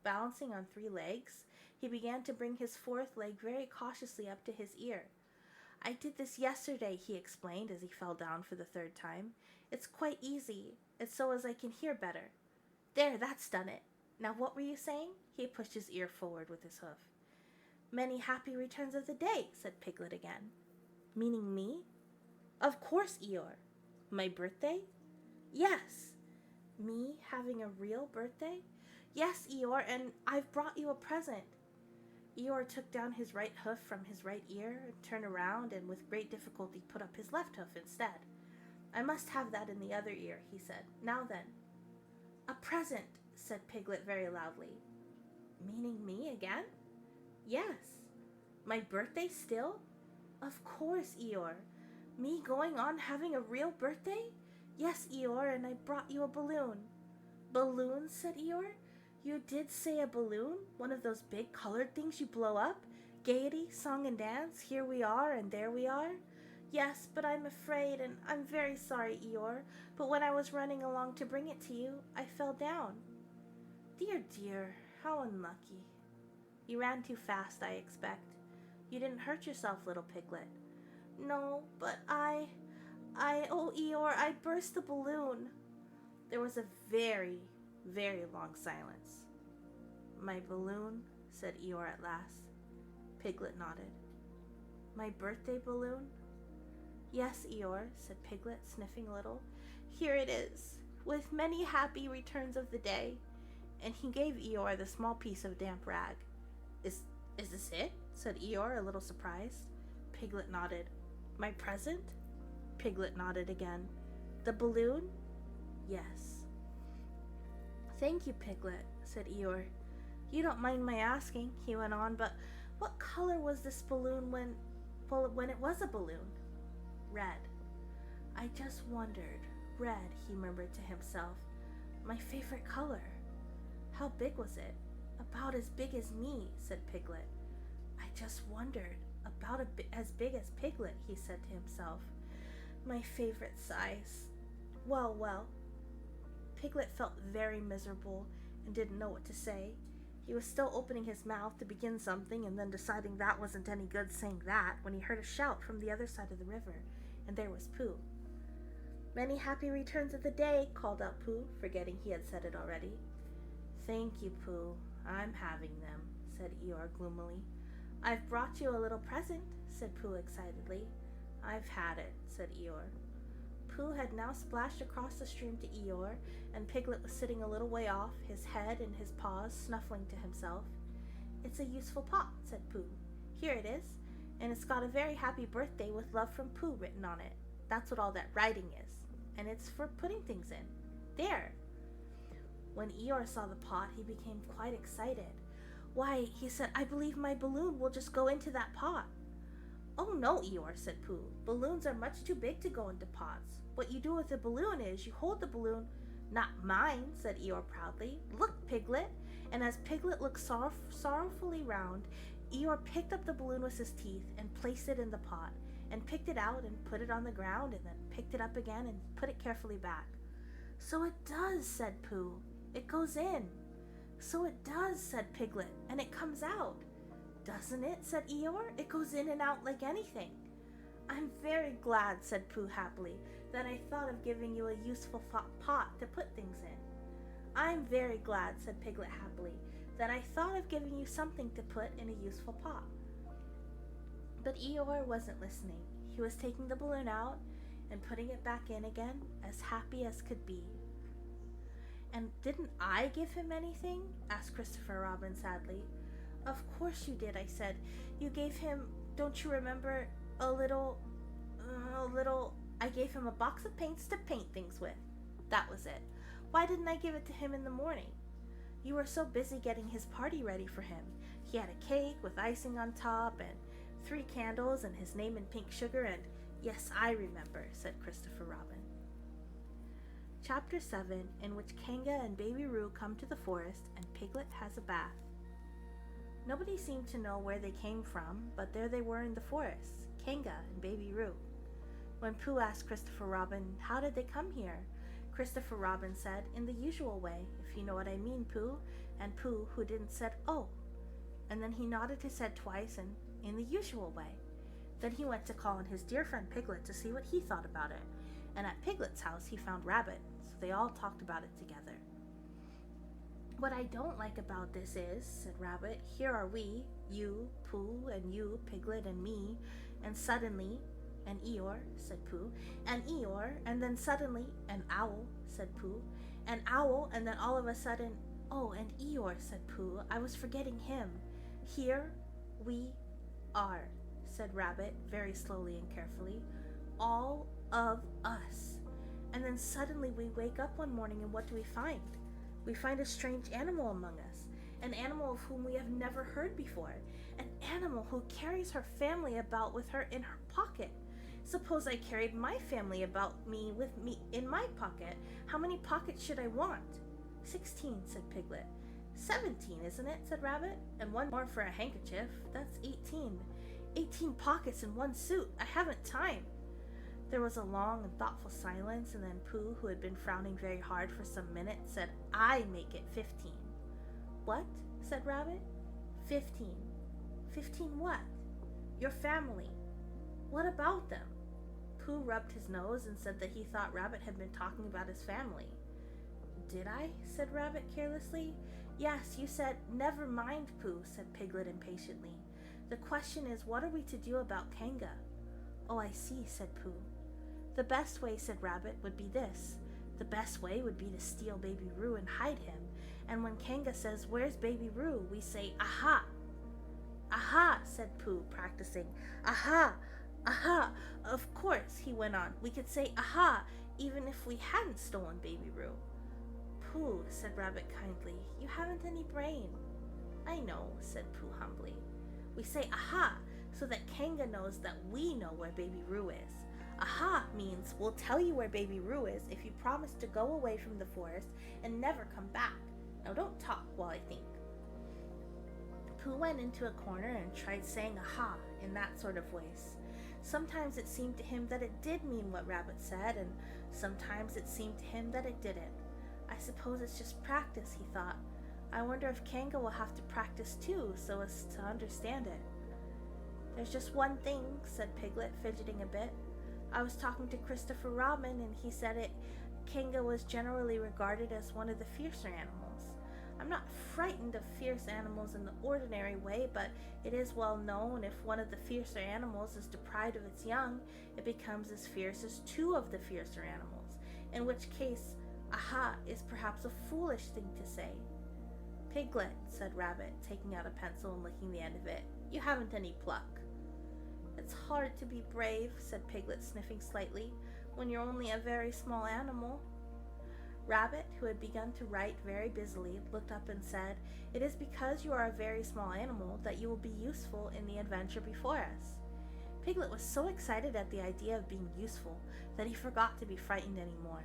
Balancing on 3 legs, he began to bring his 4th leg very cautiously up to his ear. I did this yesterday, he explained as he fell down for the 3rd time. It's quite easy. It's so as I can hear better. There, that's done it. Now what were you saying? He pushed his ear forward with his hoof. Many happy returns of the day, said Piglet again. Meaning me? Of course, Eeyore. My birthday? Yes. Me having a real birthday? Yes, Eeyore, and I've brought you a present. Eeyore took down his right hoof from his right ear, turned around, and with great difficulty put up his left hoof instead. I must have that in the other ear, he said. Now then. A present, said Piglet very loudly. Meaning me again? Yes. My birthday still? Of course, Eeyore. Me going on having a real birthday? Yes, Eeyore, and I brought you a balloon. Balloon, said Eeyore. You did say a balloon? One of those big colored things you blow up? Gaiety, song and dance, here we are and there we are? Yes, but I'm afraid, and I'm very sorry, Eeyore, but when I was running along to bring it to you, I fell down. Dear, dear, how unlucky. You ran too fast, I expect. You didn't hurt yourself, little Piglet. No, but oh, Eeyore, I burst the balloon. There was a very, very long silence. My balloon, said Eeyore at last. Piglet nodded. My birthday balloon? Yes, Eeyore, said Piglet, sniffing a little. Here it is, with many happy returns of the day. And he gave Eeyore the small piece of damp rag. Is this it? Said Eeyore, a little surprised. Piglet nodded. My present? Piglet nodded again. The balloon? Yes. Thank you, Piglet, said Eeyore. You don't mind my asking, he went on, but what color was this balloon when it was a balloon? Red. I just wondered. Red, he murmured to himself. My favorite color. How big was it? About as big as me, said Piglet. I just wondered. About as big as Piglet, he said to himself. My favorite size. Well, well. Piglet felt very miserable and didn't know what to say. He was still opening his mouth to begin something and then deciding that wasn't any good saying that when he heard a shout from the other side of the river, and there was Pooh. Many happy returns of the day, called out Pooh, forgetting he had said it already. Thank you, Pooh. I'm having them, said Eeyore gloomily. I've brought you a little present, said Pooh excitedly. I've had it, said Eeyore. Pooh had now splashed across the stream to Eeyore, and Piglet was sitting a little way off, his head in his paws, snuffling to himself. It's a useful pot, said Pooh. Here it is, and it's got a very happy birthday with love from Pooh written on it. That's what all that writing is, and it's for putting things in. There. When Eeyore saw the pot, he became quite excited. Why, he said, I believe my balloon will just go into that pot. Oh no, Eeyore, said Pooh. Balloons are much too big to go into pots. What you do with a balloon is you hold the balloon. Not mine, said Eeyore proudly. Look, Piglet. And as Piglet looked sorrowfully round, Eeyore picked up the balloon with his teeth and placed it in the pot, and picked it out and put it on the ground, and then picked it up again and put it carefully back. So it does, said Pooh. It goes in. So it does, said Piglet, and it comes out. Doesn't it, said Eeyore? It goes in and out like anything. I'm very glad, said Pooh happily, that I thought of giving you a useful pot to put things in. I'm very glad, said Piglet happily, that I thought of giving you something to put in a useful pot. But Eeyore wasn't listening. He was taking the balloon out and putting it back in again, as happy as could be. And didn't I give him anything? Asked Christopher Robin sadly. Of course you did, I said. You gave him, don't you remember, a little, I gave him a box of paints to paint things with. That was it. Why didn't I give it to him in the morning? You were so busy getting his party ready for him. He had a cake with icing on top and 3 candles and his name in pink sugar, and Yes, I remember, said Christopher Robin. Chapter 7, in which Kanga and Baby Roo come to the forest and Piglet has a bath. Nobody seemed to know where they came from, but there they were in the forest, Kanga and Baby Roo. When Pooh asked Christopher Robin, how did they come here? Christopher Robin said, in the usual way, if you know what I mean, Pooh. And Pooh, who didn't, said, oh. And then he nodded his head twice and, in the usual way. Then he went to call on his dear friend Piglet to see what he thought about it. And at Piglet's house he found Rabbit, so they all talked about it together. What I don't like about this is, said Rabbit, here are we, you, Pooh, and you, Piglet, and me, and suddenly, and Eeyore, said Pooh, and Eeyore, and then suddenly, an owl, said Pooh, an owl, and then all of a sudden, oh, and Eeyore, said Pooh, I was forgetting him. Here we are, said Rabbit, very slowly and carefully, all of us. And then suddenly we wake up one morning and what do we find? We find a strange animal among us, an animal of whom we have never heard before, an animal who carries her family about with her in her pocket. Suppose I carried my family about with me in my pocket. How many pockets should I want? 16, said Piglet. 17, isn't it? Said Rabbit. And one more for a handkerchief. That's 18. 18 pockets in one suit. I haven't time. There was a long and thoughtful silence, and then Pooh, who had been frowning very hard for some minutes, said, I make it 15. What? Said Rabbit. 15. 15 what? Your family. What about them? Pooh rubbed his nose and said that he thought Rabbit had been talking about his family. Did I? Said Rabbit carelessly. Yes, you said, never mind, Pooh, said Piglet impatiently. The question is, what are we to do about Kanga? Oh, I see, said Pooh. The best way, said Rabbit, would be this. The best way would be to steal Baby Roo and hide him. And when Kanga says, where's Baby Roo, we say, aha. Aha, said Pooh, practicing. Aha, aha. Of course, he went on, we could say aha, even if we hadn't stolen Baby Roo. Pooh, said Rabbit kindly, you haven't any brain. I know, said Pooh humbly. We say aha, so that Kanga knows that we know where Baby Roo is. Aha means we'll tell you where Baby Roo is if you promise to go away from the forest and never come back. Now don't talk while I think. Pooh went into a corner and tried saying aha in that sort of voice. Sometimes it seemed to him that it did mean what Rabbit said, and sometimes it seemed to him that it didn't. I suppose it's just practice, he thought. I wonder if Kanga will have to practice too, so as to understand it. There's just one thing, said Piglet, fidgeting a bit. I was talking to Christopher Robin, and he said Kanga was generally regarded as one of the fiercer animals. I'm not frightened of fierce animals in the ordinary way, but it is well known if one of the fiercer animals is deprived of its young, it becomes as fierce as two of the fiercer animals, in which case, aha is perhaps a foolish thing to say. Piglet, said Rabbit, taking out a pencil and licking the end of it, you haven't any pluck. It's hard to be brave, said Piglet, sniffing slightly, when you're only a very small animal. Rabbit, who had begun to write very busily, looked up and said, It is because you are a very small animal that you will be useful in the adventure before us. Piglet was so excited at the idea of being useful that he forgot to be frightened anymore.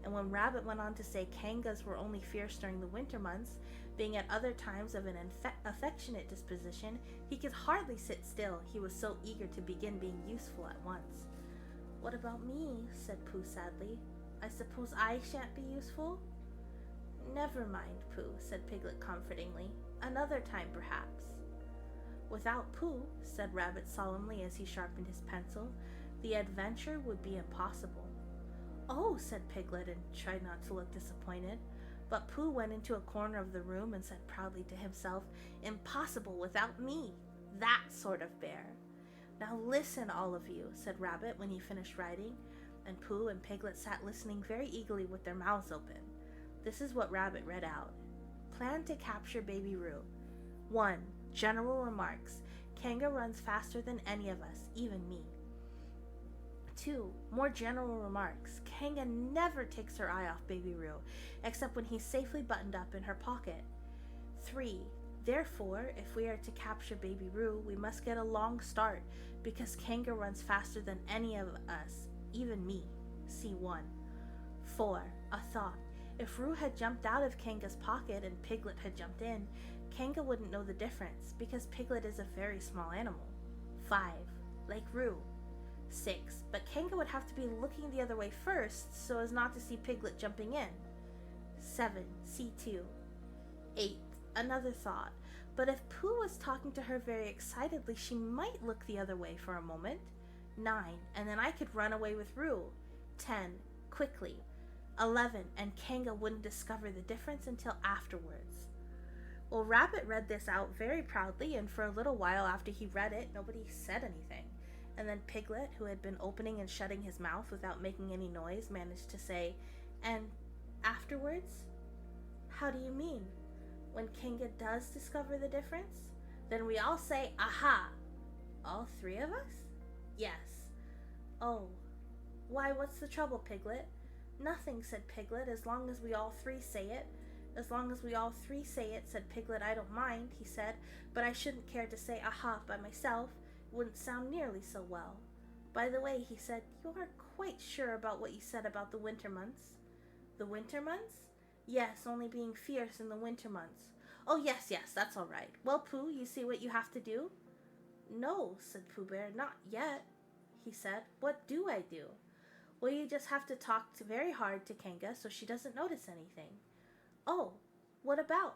And when Rabbit went on to say Kangas were only fierce during the winter months, being at other times of an affectionate disposition, he could hardly sit still, he was so eager to begin being useful at once. What about me? Said Pooh sadly. I suppose I shan't be useful? Never mind, Pooh, said Piglet comfortingly. Another time, perhaps. Without Pooh, said Rabbit solemnly as he sharpened his pencil, the adventure would be impossible. Oh, said Piglet, and tried not to look disappointed. But Pooh went into a corner of the room and said proudly to himself, Impossible without me, that sort of bear. Now listen, all of you, said Rabbit when he finished writing, and Pooh and Piglet sat listening very eagerly with their mouths open. This is what Rabbit read out. Plan to capture Baby Roo. 1. General remarks. Kanga runs faster than any of us, even me. 2. More general remarks. Kanga never takes her eye off Baby Roo, except when he's safely buttoned up in her pocket. 3. Therefore, if we are to capture baby Roo, we must get a long start, because Kanga runs faster than any of us, even me. C1. 4. A thought. If Roo had jumped out of Kanga's pocket and Piglet had jumped in, Kanga wouldn't know the difference, because Piglet is a very small animal. 5. Like Roo. 6. But Kanga would have to be looking the other way first, so as not to see Piglet jumping in. 7. C2. 8. Another thought. But if Pooh was talking to her very excitedly, she might look the other way for a moment. 9. And then I could run away with Roo. 10. Quickly. 11. And Kanga wouldn't discover the difference until afterwards. Well, Rabbit read this out very proudly, and for a little while after he read it, nobody said anything. And then Piglet, who had been opening and shutting his mouth without making any noise, managed to say, "And afterwards? How do you mean? When Kanga does discover the difference? Then we all say, aha!" "All 3 of us?" "Yes." "Oh. Why, what's the trouble, Piglet?" "Nothing," said Piglet, "as long as we all 3 say it." "As long as we all 3 say it," said Piglet, "I don't mind," he said, "but I shouldn't care to say aha by myself. It wouldn't sound nearly so well. By the way," he said, "you aren't quite sure about what you said about the winter months." "The winter months?" "Yes, only being fierce in the winter months." "Oh, yes, that's all right. Well, Pooh, you see what you have to do?" "No," said Pooh Bear, "not yet," he said. "What do I do?" "Well, you just have to talk very hard to Kanga so she doesn't notice anything." "Oh, what about?"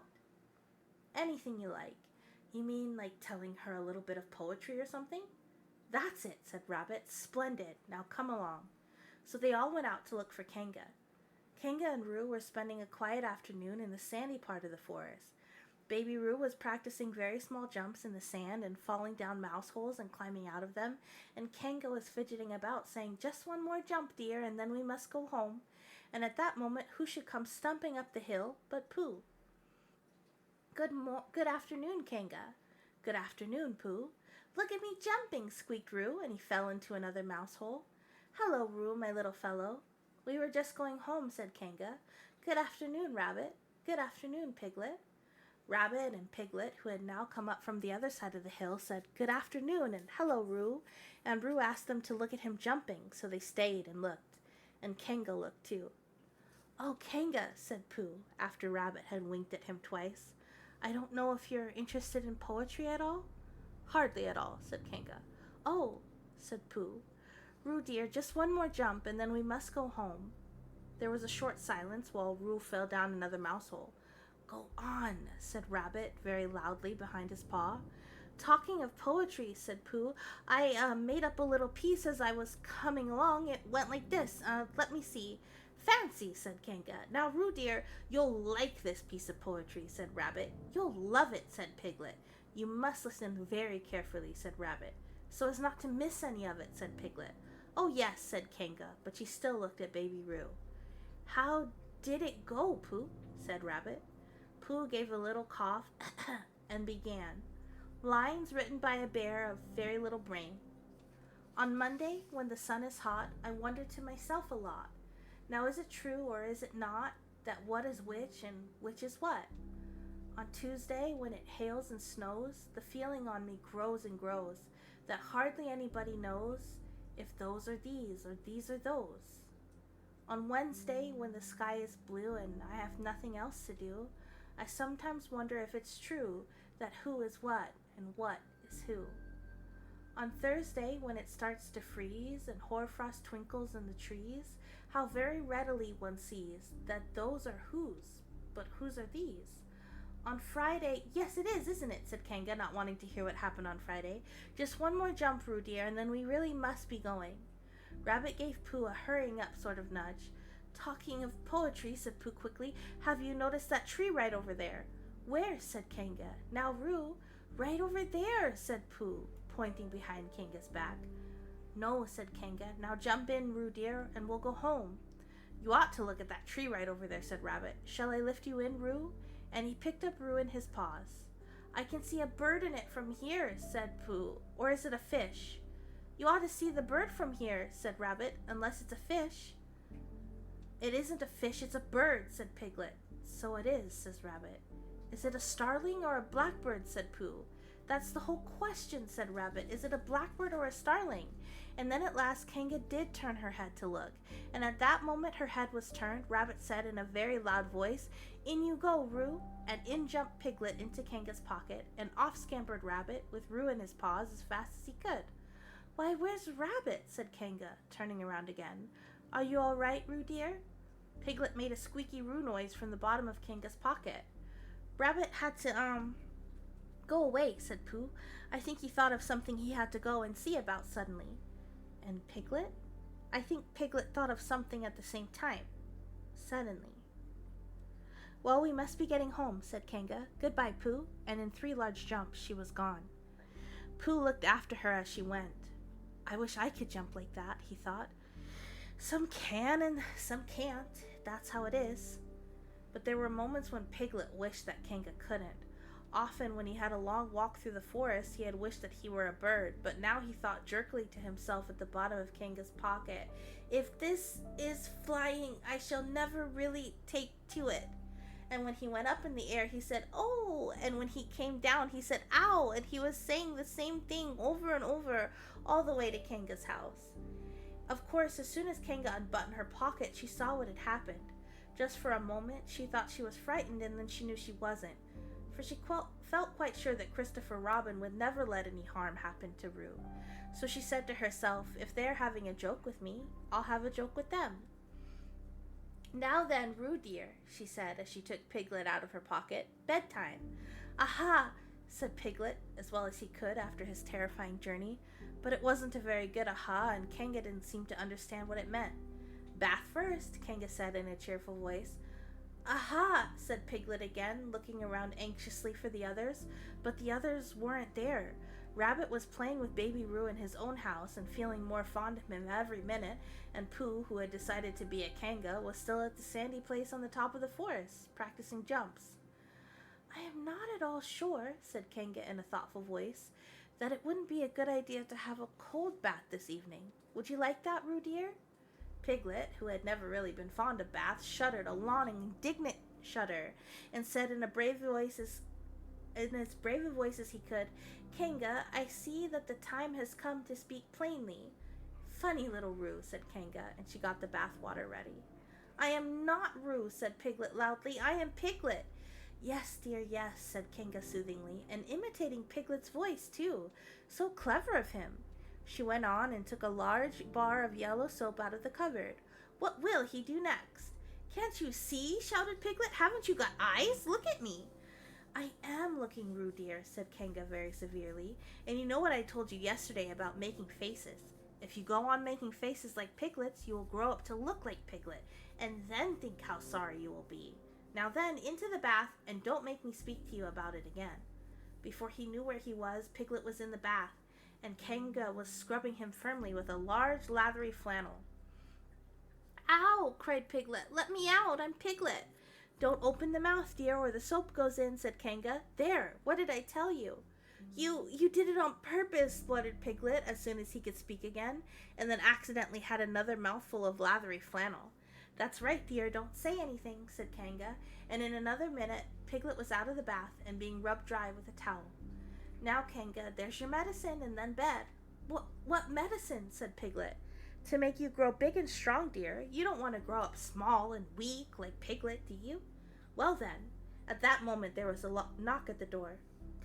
"Anything you like." "You mean like telling her a little bit of poetry or something?" "That's it," said Rabbit. "Splendid. Now come along." So they all went out to look for Kanga. Kanga and Roo were spending a quiet afternoon in the sandy part of the forest. Baby Roo was practicing very small jumps in the sand and falling down mouse holes and climbing out of them, and Kanga was fidgeting about, saying, "Just one more jump, dear, and then we must go home." And at that moment, who should come stumping up the hill but Pooh. Good afternoon, Kanga." "Good afternoon, Pooh." "Look at me jumping," squeaked Roo, and he fell into another mouse hole. "Hello, Roo, my little fellow." "We were just going home," said Kanga. "Good afternoon, Rabbit." "Good afternoon, Piglet." Rabbit and Piglet, who had now come up from the other side of the hill, said, "Good afternoon," and "Hello, Roo," and Roo asked them to look at him jumping, so they stayed and looked, and Kanga looked too. "Oh, Kanga," said Pooh, after Rabbit had winked at him twice, "I don't know if you're interested in poetry at all?" "Hardly at all," said Kanga. "Oh," said Pooh. "Roo, dear, just one more jump, and then we must go home." There was a short silence while Roo fell down another mouse hole. "Go on," said Rabbit very loudly behind his paw. "Talking of poetry," said Pooh, I made up a little piece as I was coming along. It went like this. Let me see. "Fancy," said Kanga. "Now, Roo, dear, you'll like this piece of poetry," said Rabbit. "You'll love it," said Piglet. "You must listen very carefully," said Rabbit. "So as not to miss any of it," said Piglet. "Oh, yes," said Kanga, but she still looked at Baby Roo. "How did it go, Pooh?" said Rabbit. Pooh gave a little cough and began. Lines written by a bear of very little brain. "On Monday, when the sun is hot, I wonder to myself a lot. Now is it true or is it not, that what is which and which is what? On Tuesday, when it hails and snows, the feeling on me grows and grows, that hardly anybody knows if those are these or these are those. On Wednesday, when the sky is blue and I have nothing else to do, I sometimes wonder if it's true that who is what and what is who. On Thursday, when it starts to freeze and hoarfrost twinkles in the trees, how very readily one sees that those are whose, but whose are these. On Friday, yes it is, isn't it?" said Kanga, not wanting to hear what happened on Friday. "Just one more jump, Roo dear, and then we really must be going." Rabbit gave Pooh a hurrying up sort of nudge. "Talking of poetry," said Pooh quickly, "have you noticed that tree right over there?" "Where?" said Kanga. "Now, Roo." "Right over there," said Pooh, pointing behind Kanga's back. "No," said Kanga. "Now jump in, Roo dear, and we'll go home." "You ought to look at that tree right over there," said Rabbit. "Shall I lift you in, Roo?" And he picked up Roo in his paws. "I can see a bird in it from here," said Pooh. "Or is it a fish?" "You ought to see the bird from here," said Rabbit, "unless it's a fish." "It isn't a fish, it's a bird," said Piglet. "So it is," says Rabbit. Is it a starling or a blackbird, said Pooh. That's the whole question, said Rabbit. Is it a blackbird or a starling? And then at last Kanga did turn her head to look, and at that moment her head was turned, Rabbit said in a very loud voice, In you go, Roo! And in jumped Piglet into Kanga's pocket, and off scampered Rabbit, with Roo in his paws as fast as he could. Why, where's Rabbit? Said Kanga, turning around again. Are you all right, Roo dear? Piglet made a squeaky Roo noise from the bottom of Kanga's pocket. Rabbit had to, go away, said Pooh. I think he thought of something he had to go and see about suddenly. And Piglet? I think Piglet thought of something at the same time. Suddenly. Well, we must be getting home, said Kanga. Goodbye, Pooh. And in 3 large jumps, she was gone. Pooh looked after her as she went. I wish I could jump like that, he thought. Some can and some can't. That's how it is. But there were moments when Piglet wished that Kanga couldn't. Often when he had a long walk through the forest, he had wished that he were a bird, but now he thought jerkily to himself at the bottom of Kanga's pocket, If this is flying, I shall never really take to it. And when he went up in the air, he said, Oh! And when he came down, he said, Ow! And he was saying the same thing over and over, all the way to Kanga's house. Of course, as soon as Kanga unbuttoned her pocket, she saw what had happened. Just for a moment, she thought she was frightened, and then she knew she wasn't. For she felt quite sure that Christopher Robin would never let any harm happen to Roo. So she said to herself, If they are having a joke with me, I'll have a joke with them. Now then, Roo dear, she said as she took Piglet out of her pocket, bedtime. Aha, said Piglet, as well as he could after his terrifying journey, but it wasn't a very good aha, and Kanga didn't seem to understand what it meant. Bath first, Kanga said in a cheerful voice. Aha, said Piglet again, looking around anxiously for the others, but the others weren't there. Rabbit was playing with baby Roo in his own house and feeling more fond of him every minute, and Pooh, who had decided to be a Kanga, was still at the sandy place on the top of the forest, practicing jumps. I am not at all sure, said Kanga in a thoughtful voice, that it wouldn't be a good idea to have a cold bath this evening. Would you like that, Roo dear? Piglet, who had never really been fond of baths, shuddered a long and indignant shudder, and said in as brave a voice as he could, Kanga, I see that the time has come to speak plainly. Funny little Roo, said Kanga, and she got the bath water ready. I am not Roo, said Piglet loudly. I am Piglet. Yes, dear, yes, said Kanga soothingly, and imitating Piglet's voice, too. So clever of him. She went on and took a large bar of yellow soap out of the cupboard. What will he do next? Can't you see? Shouted Piglet. Haven't you got eyes? Look at me. I am looking, Roo dear, said Kanga very severely, and you know what I told you yesterday about making faces. If you go on making faces like Piglet's, you will grow up to look like Piglet, and then think how sorry you will be. Now then, into the bath, and don't make me speak to you about it again. Before he knew where he was, Piglet was in the bath, and Kanga was scrubbing him firmly with a large lathery flannel. Ow, cried Piglet. Let me out, I'm Piglet. Don't open the mouth, dear, or the soap goes in, said Kanga. There, what did I tell you? You did it on purpose, spluttered Piglet as soon as he could speak again, and then accidentally had another mouthful of lathery flannel. That's right, dear, don't say anything, said Kanga, and in another minute, Piglet was out of the bath and being rubbed dry with a towel. Now, Kanga, there's your medicine, and then bed. What medicine? Said Piglet. To make you grow big and strong, dear. You don't want to grow up small and weak like Piglet, do you? Well then, at that moment there was a knock at the door.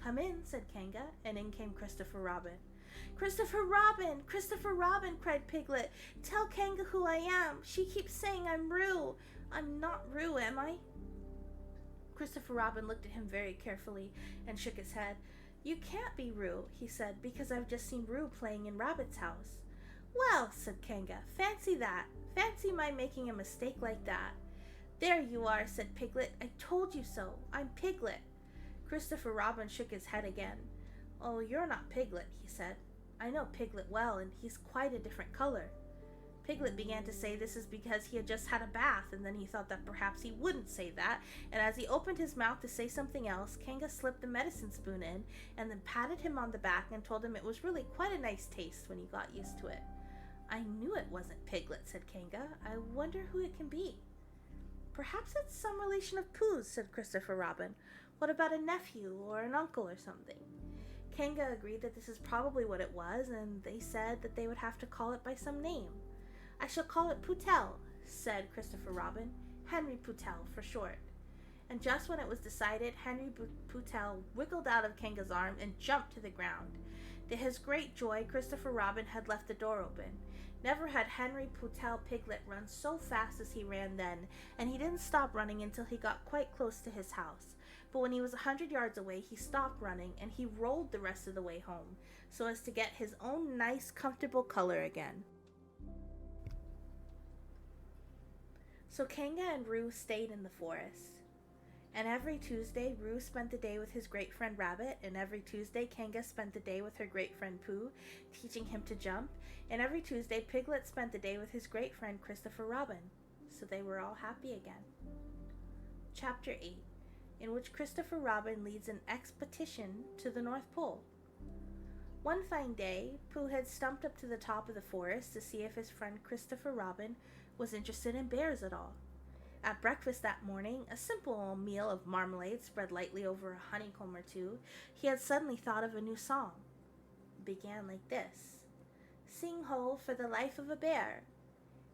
Come in, said Kanga, and in came Christopher Robin. Christopher Robin! Christopher Robin! Cried Piglet. Tell Kanga who I am. She keeps saying I'm Roo. I'm not Roo, am I? Christopher Robin looked at him very carefully and shook his head. You can't be Roo, he said, because I've just seen Roo playing in Rabbit's house. Well, said Kanga, fancy that. Fancy my making a mistake like that. There you are, said Piglet. I told you so. I'm Piglet. Christopher Robin shook his head again. Oh, you're not Piglet, he said. I know Piglet well, and he's quite a different color. Piglet began to say this is because he had just had a bath, and then he thought that perhaps he wouldn't say that, and as he opened his mouth to say something else, Kanga slipped the medicine spoon in, and then patted him on the back and told him it was really quite a nice taste when he got used to it. I knew it wasn't Piglet, said Kanga. I wonder who it can be. Perhaps it's some relation of Pooh's, said Christopher Robin. What about a nephew or an uncle or something? Kanga agreed that this is probably what it was, and they said that they would have to call it by some name. I shall call it Pootel, said Christopher Robin. Henry Pootel for short. And just when it was decided, Henry Pootel wiggled out of Kanga's arm and jumped to the ground. To his great joy, Christopher Robin had left the door open. Never had Henry Pootel Piglet run so fast as he ran then, and he didn't stop running until he got quite close to his house. But when he was 100 yards away, he stopped running, and he rolled the rest of the way home, so as to get his own nice, comfortable color again. So Kanga and Roo stayed in the forest. And every Tuesday, Roo spent the day with his great friend Rabbit, and every Tuesday, Kanga spent the day with her great friend Pooh, teaching him to jump, and every Tuesday, Piglet spent the day with his great friend Christopher Robin. So they were all happy again. Chapter 8, in which Christopher Robin leads an expedition to the North Pole. One fine day, Pooh had stumped up to the top of the forest to see if his friend Christopher Robin was interested in bears at all. At breakfast that morning, a simple meal of marmalade spread lightly over a honeycomb or two, he had suddenly thought of a new song. It began like this: "Sing ho for the life of a bear."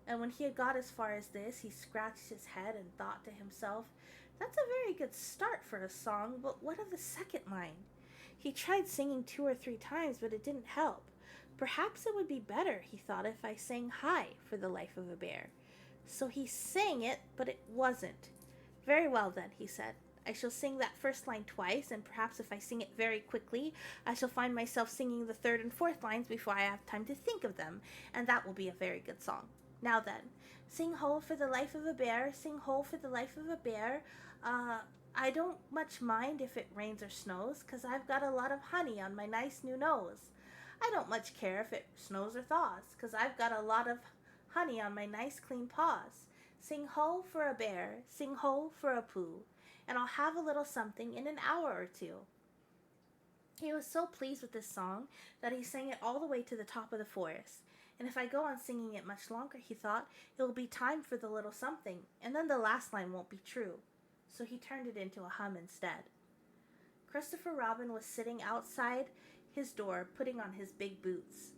And when he had got as far as this, he scratched his head and thought to himself, "That's a very good start for a song, but what of the second line?" He tried singing 2 or 3 times, but it didn't help. Perhaps it would be better, he thought, if I sang high for the life of a bear. So he sang it, but it wasn't. "Very well then," he said. "I shall sing that first line twice, and perhaps if I sing it very quickly, I shall find myself singing the 3rd and 4th lines before I have time to think of them, and that will be a very good song. Now then, sing ho for the life of a bear, sing ho for the life of a bear. I don't much mind if it rains or snows, 'cause I've got a lot of honey on my nice new nose. I don't much care if it snows or thaws, 'cause I've got a lot of honey on my nice clean paws. Sing ho for a bear, sing ho for a Pooh, and I'll have a little something in an hour or 2. He was so pleased with this song that he sang it all the way to the top of the forest. And if I go on singing it much longer, he thought, it will be time for the little something, and then the last line won't be true. So he turned it into a hum instead. Christopher Robin was sitting outside his door, putting on his big boots.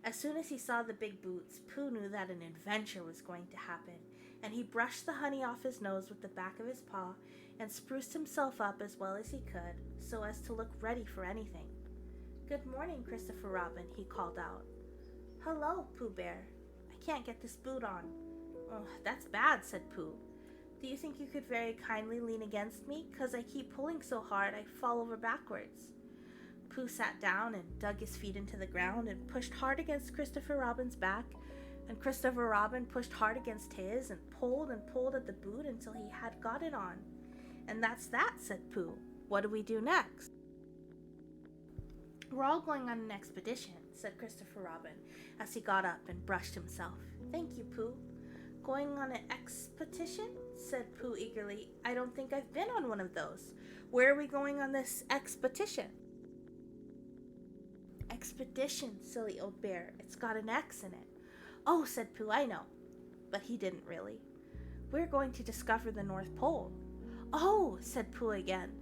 As soon as he saw the big boots, Pooh knew that an adventure was going to happen, and he brushed the honey off his nose with the back of his paw and spruced himself up as well as he could, so as to look ready for anything. "Good morning, Christopher Robin," he called out. "Hello, Pooh Bear. I can't get this boot on." "Oh, that's bad," said Pooh. "Do you think you could very kindly lean against me, 'cause I keep pulling so hard I fall over backwards?" Pooh sat down and dug his feet into the ground and pushed hard against Christopher Robin's back, and Christopher Robin pushed hard against his and pulled at the boot until he had got it on. "And that's that," said Pooh. "What do we do next?" "We're all going on an expedition," said Christopher Robin, as he got up and brushed himself. "Thank you, Pooh." "Going on an expedition?" said Pooh eagerly. "I don't think I've been on one of those. Where are we going on this expedition?" "Expedition, silly old bear. It's got an X in it." "Oh," said Pooh, "I know." But he didn't really. "We're going to discover the North Pole." "Oh," said Pooh again.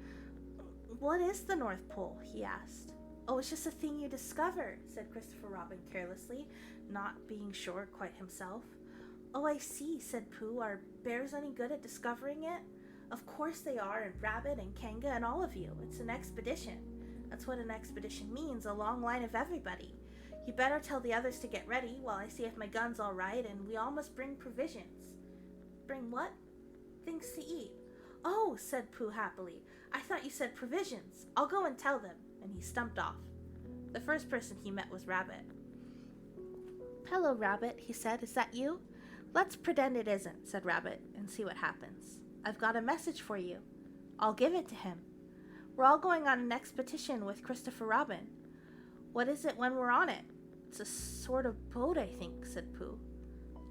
"What is the North Pole?" he asked. "Oh, it's just a thing you discover," said Christopher Robin carelessly, not being sure quite himself. "Oh, I see," said Pooh. "Are bears any good at discovering it?" "Of course they are, and Rabbit and Kanga and all of you. It's an expedition. That's what an expedition means, a long line of everybody. You better tell the others to get ready while I see if my gun's all right, and we all must bring provisions." "Bring what?" "Things to eat." "Oh," said Pooh happily. "I thought you said provisions. I'll go and tell them," and he stumped off. The first person he met was Rabbit. "Hello, Rabbit," he said. "Is that you?" "Let's pretend it isn't," said Rabbit, "and see what happens. I've got a message for you." "I'll give it to him." "We're all going on an expedition with Christopher Robin." "What is it when we're on it?" "It's a sort of boat, I think," said Pooh.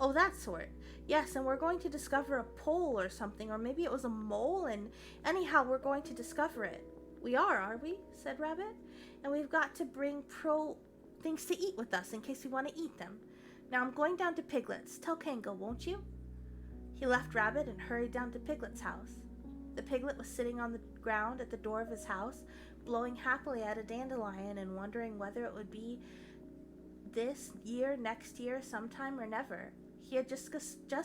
"Oh, that sort. Yes, and we're going to discover a pole or something, or maybe it was a mole, and anyhow, we're going to discover it." "We are we?" said Rabbit. "And we've got to bring things to eat with us in case we want to eat them. Now I'm going down to Piglet's. Tell Kanga, won't you?" He left Rabbit and hurried down to Piglet's house. The piglet was sitting on the ground at the door of his house, blowing happily at a dandelion and wondering whether it would be this year, next year, sometime, or never. He had just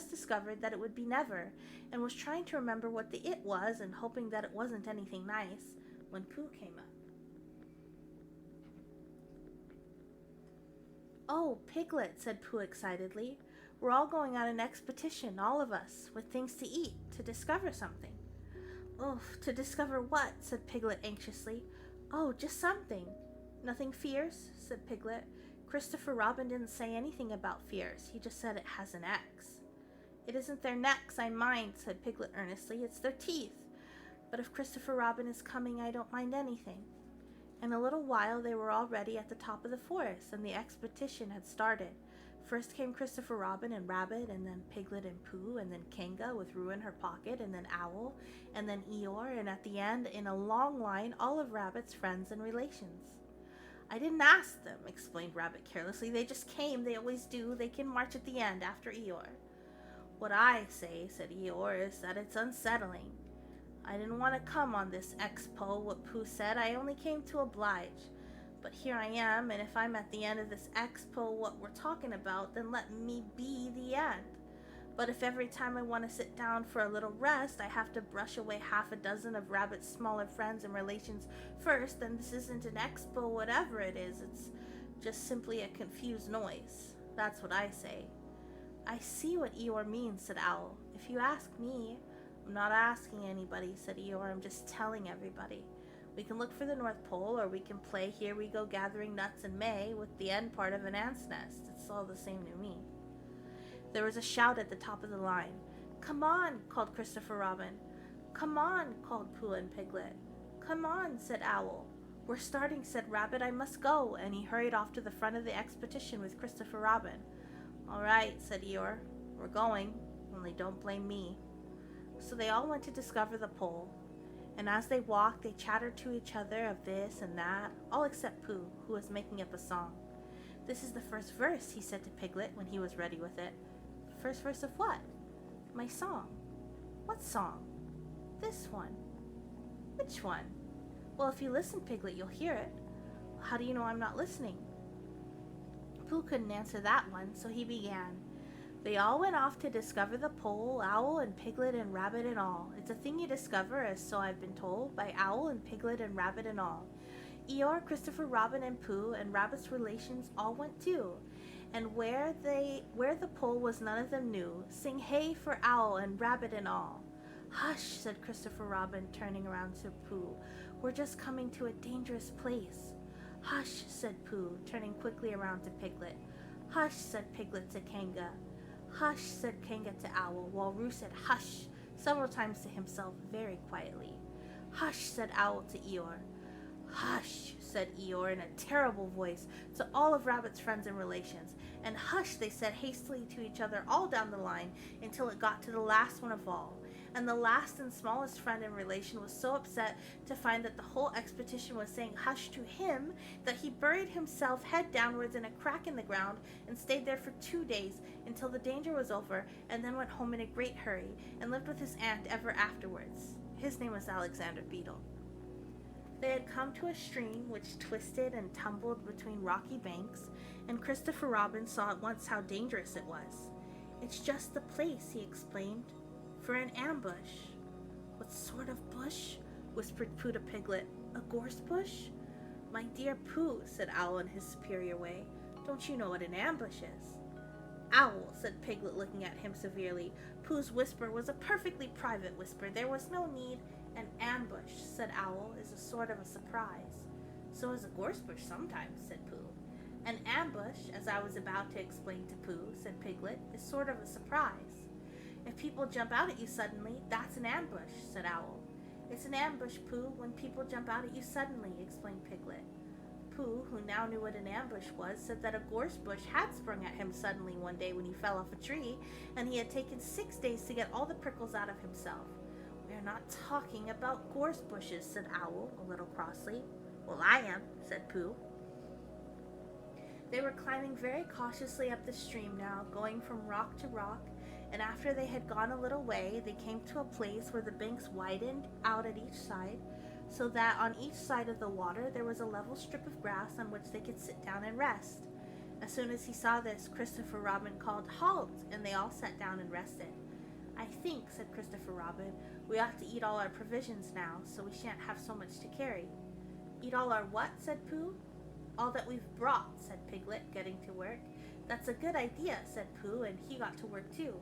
discovered that it would be never, and was trying to remember what the it was and hoping that it wasn't anything nice, when Pooh came up. "Oh, Piglet," said Pooh excitedly. "We're all going on an expedition, all of us, with things to eat, to discover something." "Oh, to discover what?" said Piglet anxiously. "Oh, just something." "Nothing fierce?" said Piglet. "Christopher Robin didn't say anything about fierce. He just said it has an X." "It isn't their necks I mind," said Piglet earnestly. "It's their teeth. But if Christopher Robin is coming, I don't mind anything." In a little while they were all ready at the top of the forest, and the expedition had started. First came Christopher Robin and Rabbit, and then Piglet and Pooh, and then Kanga with Roo in her pocket, and then Owl, and then Eeyore, and at the end, in a long line, all of Rabbit's friends and relations. "I didn't ask them," explained Rabbit carelessly. "They just came. They always do. They can march at the end after Eeyore." "What I say," said Eeyore, "is that it's unsettling. I didn't want to come on this expo, what Pooh said. I only came to oblige. But here I am, and if I'm at the end of this expo what we're talking about, then let me be the end. But if every time I want to sit down for a little rest, I have to brush away half a dozen of Rabbit's smaller friends and relations first, then this isn't an expo, whatever it is. It's just simply a confused noise. That's what I say." "I see what Eeyore means," said Owl. "If you ask me..." "I'm not asking anybody," said Eeyore. "I'm just telling everybody. We can look for the North Pole, or we can play Here We Go Gathering Nuts in May with the end part of an ant's nest. It's all the same to me." There was a shout at the top of the line. "Come on," called Christopher Robin. "Come on," called Pooh and Piglet. "Come on," said Owl. "We're starting," said Rabbit. "I must go," and he hurried off to the front of the expedition with Christopher Robin. "All right," said Eeyore. "We're going, only don't blame me." So they all went to discover the pole, and as they walked, they chattered to each other of this and that, all except Pooh, who was making up a song. "This is the first verse," he said to Piglet when he was ready with it. "First verse of what?" "My song." "What song?" "This one." "Which one?" "Well, if you listen, Piglet, you'll hear it." "How do you know I'm not listening?" Pooh couldn't answer that one, so he began. "They all went off to discover the pole, Owl and Piglet and Rabbit and all. It's a thing you discover, as so I've been told, by Owl and Piglet and Rabbit and all. Eeyore, Christopher Robin and Pooh and Rabbit's relations all went too. And where the pole was none of them knew. Sing hey for Owl and Rabbit and all." "Hush," said Christopher Robin, turning around to Pooh. "We're just coming to a dangerous place." "Hush," said Pooh, turning quickly around to Piglet. "Hush," said Piglet to Kanga. "Hush," said Kanga to Owl, while Roo said "hush" several times to himself very quietly. "Hush," said Owl to Eeyore. "Hush," said Eeyore in a terrible voice to all of Rabbit's friends and relations, and "hush" they said hastily to each other all down the line until it got to the last one of all. And the last and smallest friend and relation was so upset to find that the whole expedition was saying hush to him that he buried himself head downwards in a crack in the ground and stayed there for 2 days until the danger was over, and then went home in a great hurry and lived with his aunt ever afterwards. His name was Alexander Beetle. They had come to a stream which twisted and tumbled between rocky banks, and Christopher Robin saw at once how dangerous it was. "It's just the place," he explained, "for an ambush." "What sort of bush?" whispered Pooh to Piglet. "A gorse bush?" "My dear Pooh," said Owl in his superior way, "don't you know what an ambush is?" "Owl," said Piglet, looking at him severely. Pooh's whisper was a perfectly private whisper. There was no need. "An ambush," said Owl, "is a sort of a surprise." "So is a gorse bush sometimes," said Pooh. "An ambush, as I was about to explain to Pooh," said Piglet, "is sort of a surprise. If people jump out at you suddenly, that's an ambush," said Owl. "It's an ambush, Pooh, when people jump out at you suddenly," explained Piglet. Pooh, who now knew what an ambush was, said that a gorse bush had sprung at him suddenly one day when he fell off a tree, and he had taken 6 days to get all the prickles out of himself. "We're not talking about gorse bushes," said Owl, a little crossly. "Well, I am," said Pooh. They were climbing very cautiously up the stream now, going from rock to rock, and after they had gone a little way, they came to a place where the banks widened out at each side, so that on each side of the water there was a level strip of grass on which they could sit down and rest. As soon as he saw this, Christopher Robin called, "Halt!" and they all sat down and rested. "I think," said Christopher Robin, "we ought to eat all our provisions now, so we shan't have so much to carry." "Eat all our what?" said Pooh. "All that we've brought," said Piglet, getting to work. "That's a good idea," said Pooh, and he got to work too.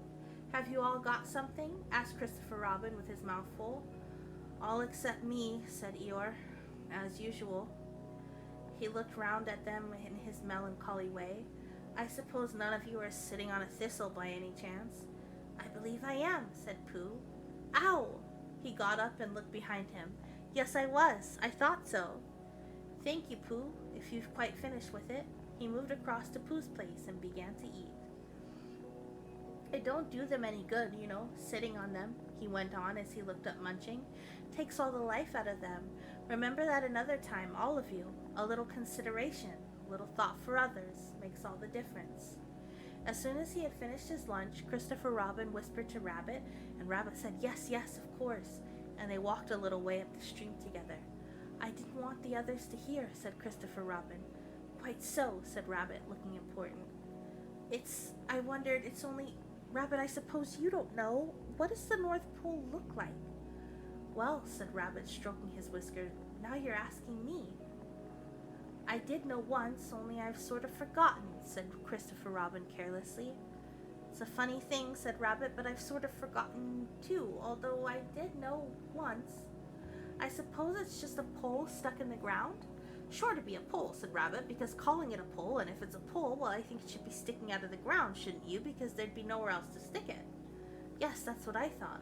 "Have you all got something?" asked Christopher Robin with his mouth full. "All except me," said Eeyore, as usual. He looked round at them in his melancholy way. "I suppose none of you are sitting on a thistle by any chance?" "I believe I am," said Pooh. "Ow!" He got up and looked behind him. "Yes, I was. I thought so." "Thank you, Pooh, if you've quite finished with it." He moved across to Pooh's place and began to eat. "It don't do them any good, you know, sitting on them," he went on as he looked up munching. "Takes all the life out of them. Remember that another time, all of you. A little consideration, a little thought for others, makes all the difference." As soon as he had finished his lunch, Christopher Robin whispered to Rabbit, and Rabbit said, "Yes, yes, of course," and they walked a little way up the stream together. "I didn't want the others to hear," said Christopher Robin. "Quite so," said Rabbit, looking important. I wondered, it's only, Rabbit, I suppose you don't know. What does the North Pole look like?" "Well," said Rabbit, stroking his whiskers, "now you're asking me." "I did know once, only I've sort of forgotten," said Christopher Robin carelessly. "It's a funny thing," said Rabbit, "but I've sort of forgotten too, although I did know once. I suppose it's just a pole stuck in the ground?" "Sure to be a pole," said Rabbit, "because calling it a pole, and if it's a pole, well, I think it should be sticking out of the ground, shouldn't you? Because there'd be nowhere else to stick it." "Yes, that's what I thought."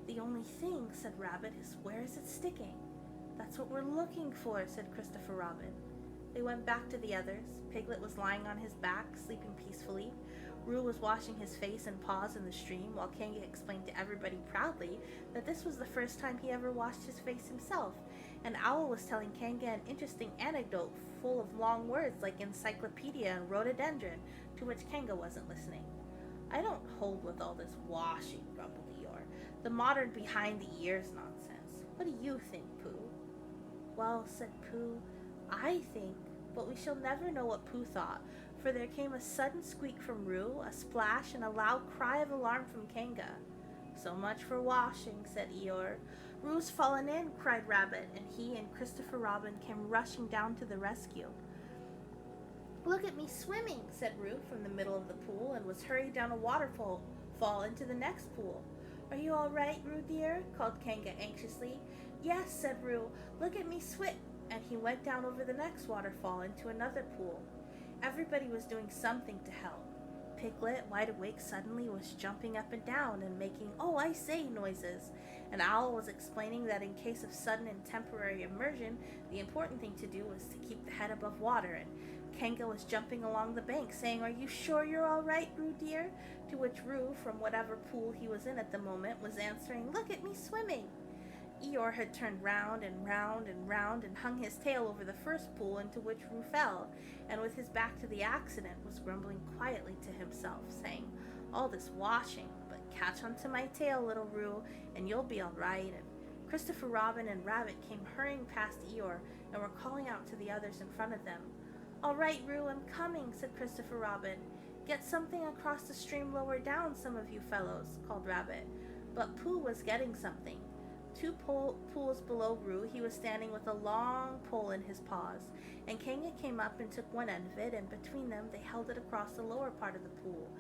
"The only thing," said Rabbit, "is where is it sticking?" "That's what we're looking for," said Christopher Robin. They went back to the others. Piglet was lying on his back, sleeping peacefully. Roo was washing his face and paws in the stream, while Kanga explained to everybody proudly that this was the first time he ever washed his face himself, and Owl was telling Kanga an interesting anecdote full of long words like encyclopedia and rhododendron, to which Kanga wasn't listening. "I don't hold with all this washing," grumbled Eeyore. "The modern behind-the-ears nonsense. What do you think, Pooh?" "Well," said Pooh, "I think," but we shall never know what Pooh thought, for there came a sudden squeak from Roo, a splash, and a loud cry of alarm from Kanga. "So much for washing," said Eeyore. "Roo's fallen in," cried Rabbit, and he and Christopher Robin came rushing down to the rescue. "Look at me swimming," said Roo from the middle of the pool, and was hurried down a waterfall into the next pool. "Are you all right, Roo dear?" called Kanga anxiously. "Yes," said Roo. "Look at me swim," and he went down over the next waterfall into another pool. Everybody was doing something to help. Piglet, wide awake suddenly, was jumping up and down and making "oh, I say" noises, and Owl was explaining that in case of sudden and temporary immersion, the important thing to do was to keep the head above water, and Kanga was jumping along the bank saying, "Are you sure you're all right, Roo dear?" To which Roo, from whatever pool he was in at the moment, was answering, "Look at me swimming." Eeyore had turned round and round and round and hung his tail over the first pool into which Roo fell, and with his back to the accident was grumbling quietly to himself, saying, "All this washing, but catch onto my tail, little Roo, and you'll be all right." And Christopher Robin and Rabbit came hurrying past Eeyore and were calling out to the others in front of them. "All right, Roo, I'm coming," said Christopher Robin. "Get something across the stream lower down, some of you fellows," called Rabbit. But Pooh was getting something. Two pools below Roo, he was standing with a long pole in his paws, and Kanga came up and took one end of it, and between them they held it across the lower part of the pool,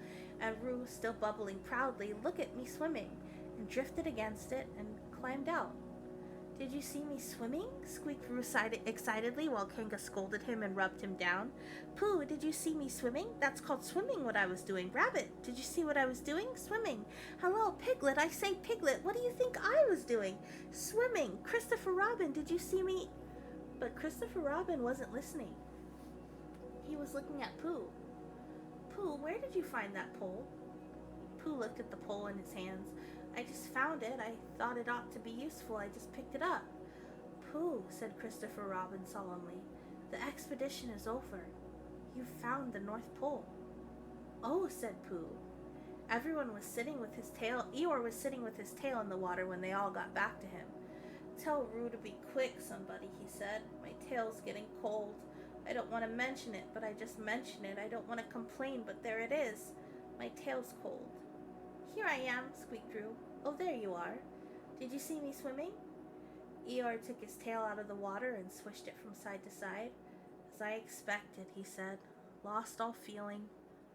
and Roo, still bubbling proudly, "Look at me swimming," and drifted against it and climbed out. "Did you see me swimming?" squeaked Roo excitedly, while Kanga scolded him and rubbed him down. "Pooh, did you see me swimming? That's called swimming, what I was doing. Rabbit, did you see what I was doing? Swimming. Hello, Piglet, I say, Piglet, what do you think I was doing? Swimming. Christopher Robin, did you see me?" But Christopher Robin wasn't listening. He was looking at Pooh. "Pooh, where did you find that pole?" Pooh looked at the pole in his hands. "I just found it. I thought it ought to be useful. I just picked it up." "Pooh," said Christopher Robin solemnly, "the expedition is over. You've found the North Pole." "Oh," said Pooh. Everyone was sitting with his tail. Eeyore was sitting with his tail in the water when they all got back to him. "Tell Roo to be quick, somebody," he said. "My tail's getting cold. I don't want to mention it, but I just mention it. I don't want to complain, but there it is. My tail's cold." "Here I am," squeaked Roo. "Oh, there you are. Did you see me swimming?" Eeyore took his tail out of the water and swished it from side to side. "As I expected," he said. "Lost all feeling.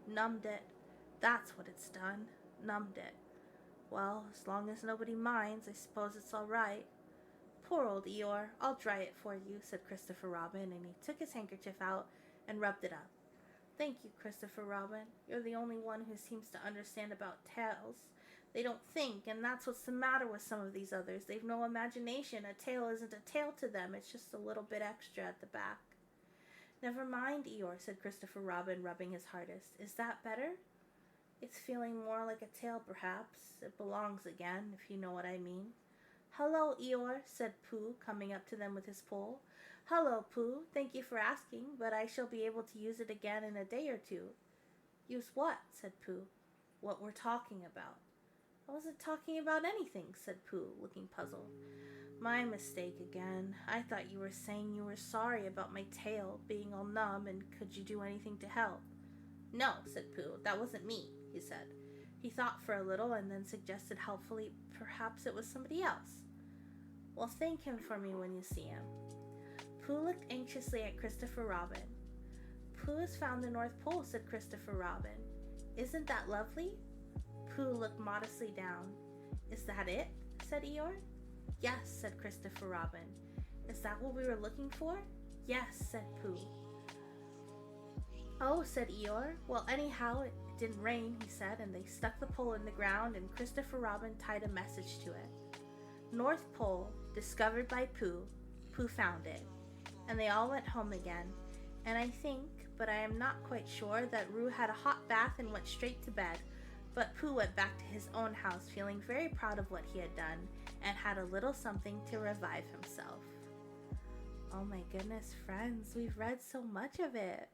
Numbed it. That's what it's done. Numbed it. Well, as long as nobody minds, I suppose it's all right." "Poor old Eeyore. I'll dry it for you," said Christopher Robin, and he took his handkerchief out and rubbed it up. "Thank you, Christopher Robin. You're the only one who seems to understand about tails. They don't think, and that's what's the matter with some of these others. They've no imagination. A tail isn't a tail to them. It's just a little bit extra at the back." "Never mind, Eeyore," said Christopher Robin, rubbing his hardest. "Is that better?" "It's feeling more like a tail, perhaps. It belongs again, if you know what I mean." "Hello, Eeyore," said Pooh, coming up to them with his pole. "Hello, Pooh. Thank you for asking, but I shall be able to use it again in a day or two." "Use what?" said Pooh. "What we're talking about." "I wasn't talking about anything," said Pooh, looking puzzled. "My mistake again. I thought you were saying you were sorry about my tail being all numb, and could you do anything to help?" "No," said Pooh, "that wasn't me," he said. He thought for a little and then suggested helpfully, "Perhaps it was somebody else." "Well, thank him for me when you see him." Pooh looked anxiously at Christopher Robin. "Pooh has found the North Pole," said Christopher Robin. "Isn't that lovely?" Pooh looked modestly down. "Is that it?" said Eeyore. "Yes," said Christopher Robin. "Is that what we were looking for?" "Yes," said Pooh. "Oh," said Eeyore. "Well, anyhow, it didn't rain," he said, and they stuck the pole in the ground, and Christopher Robin tied a message to it. "North Pole, discovered by Pooh. Pooh found it." And they all went home again, and I think, but I am not quite sure, that Roo had a hot bath and went straight to bed, but Pooh went back to his own house feeling very proud of what he had done, and had a little something to revive himself. Oh my goodness, friends, we've read so much of it.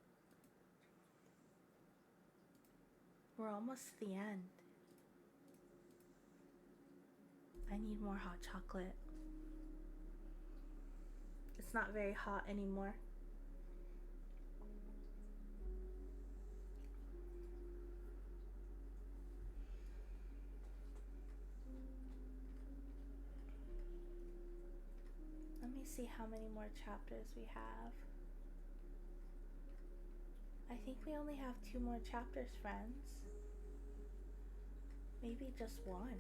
We're almost to the end. I need more hot chocolate. It's not very hot anymore. Let me see how many more chapters we have. I think we only have 2 more chapters, friends. Maybe just 1.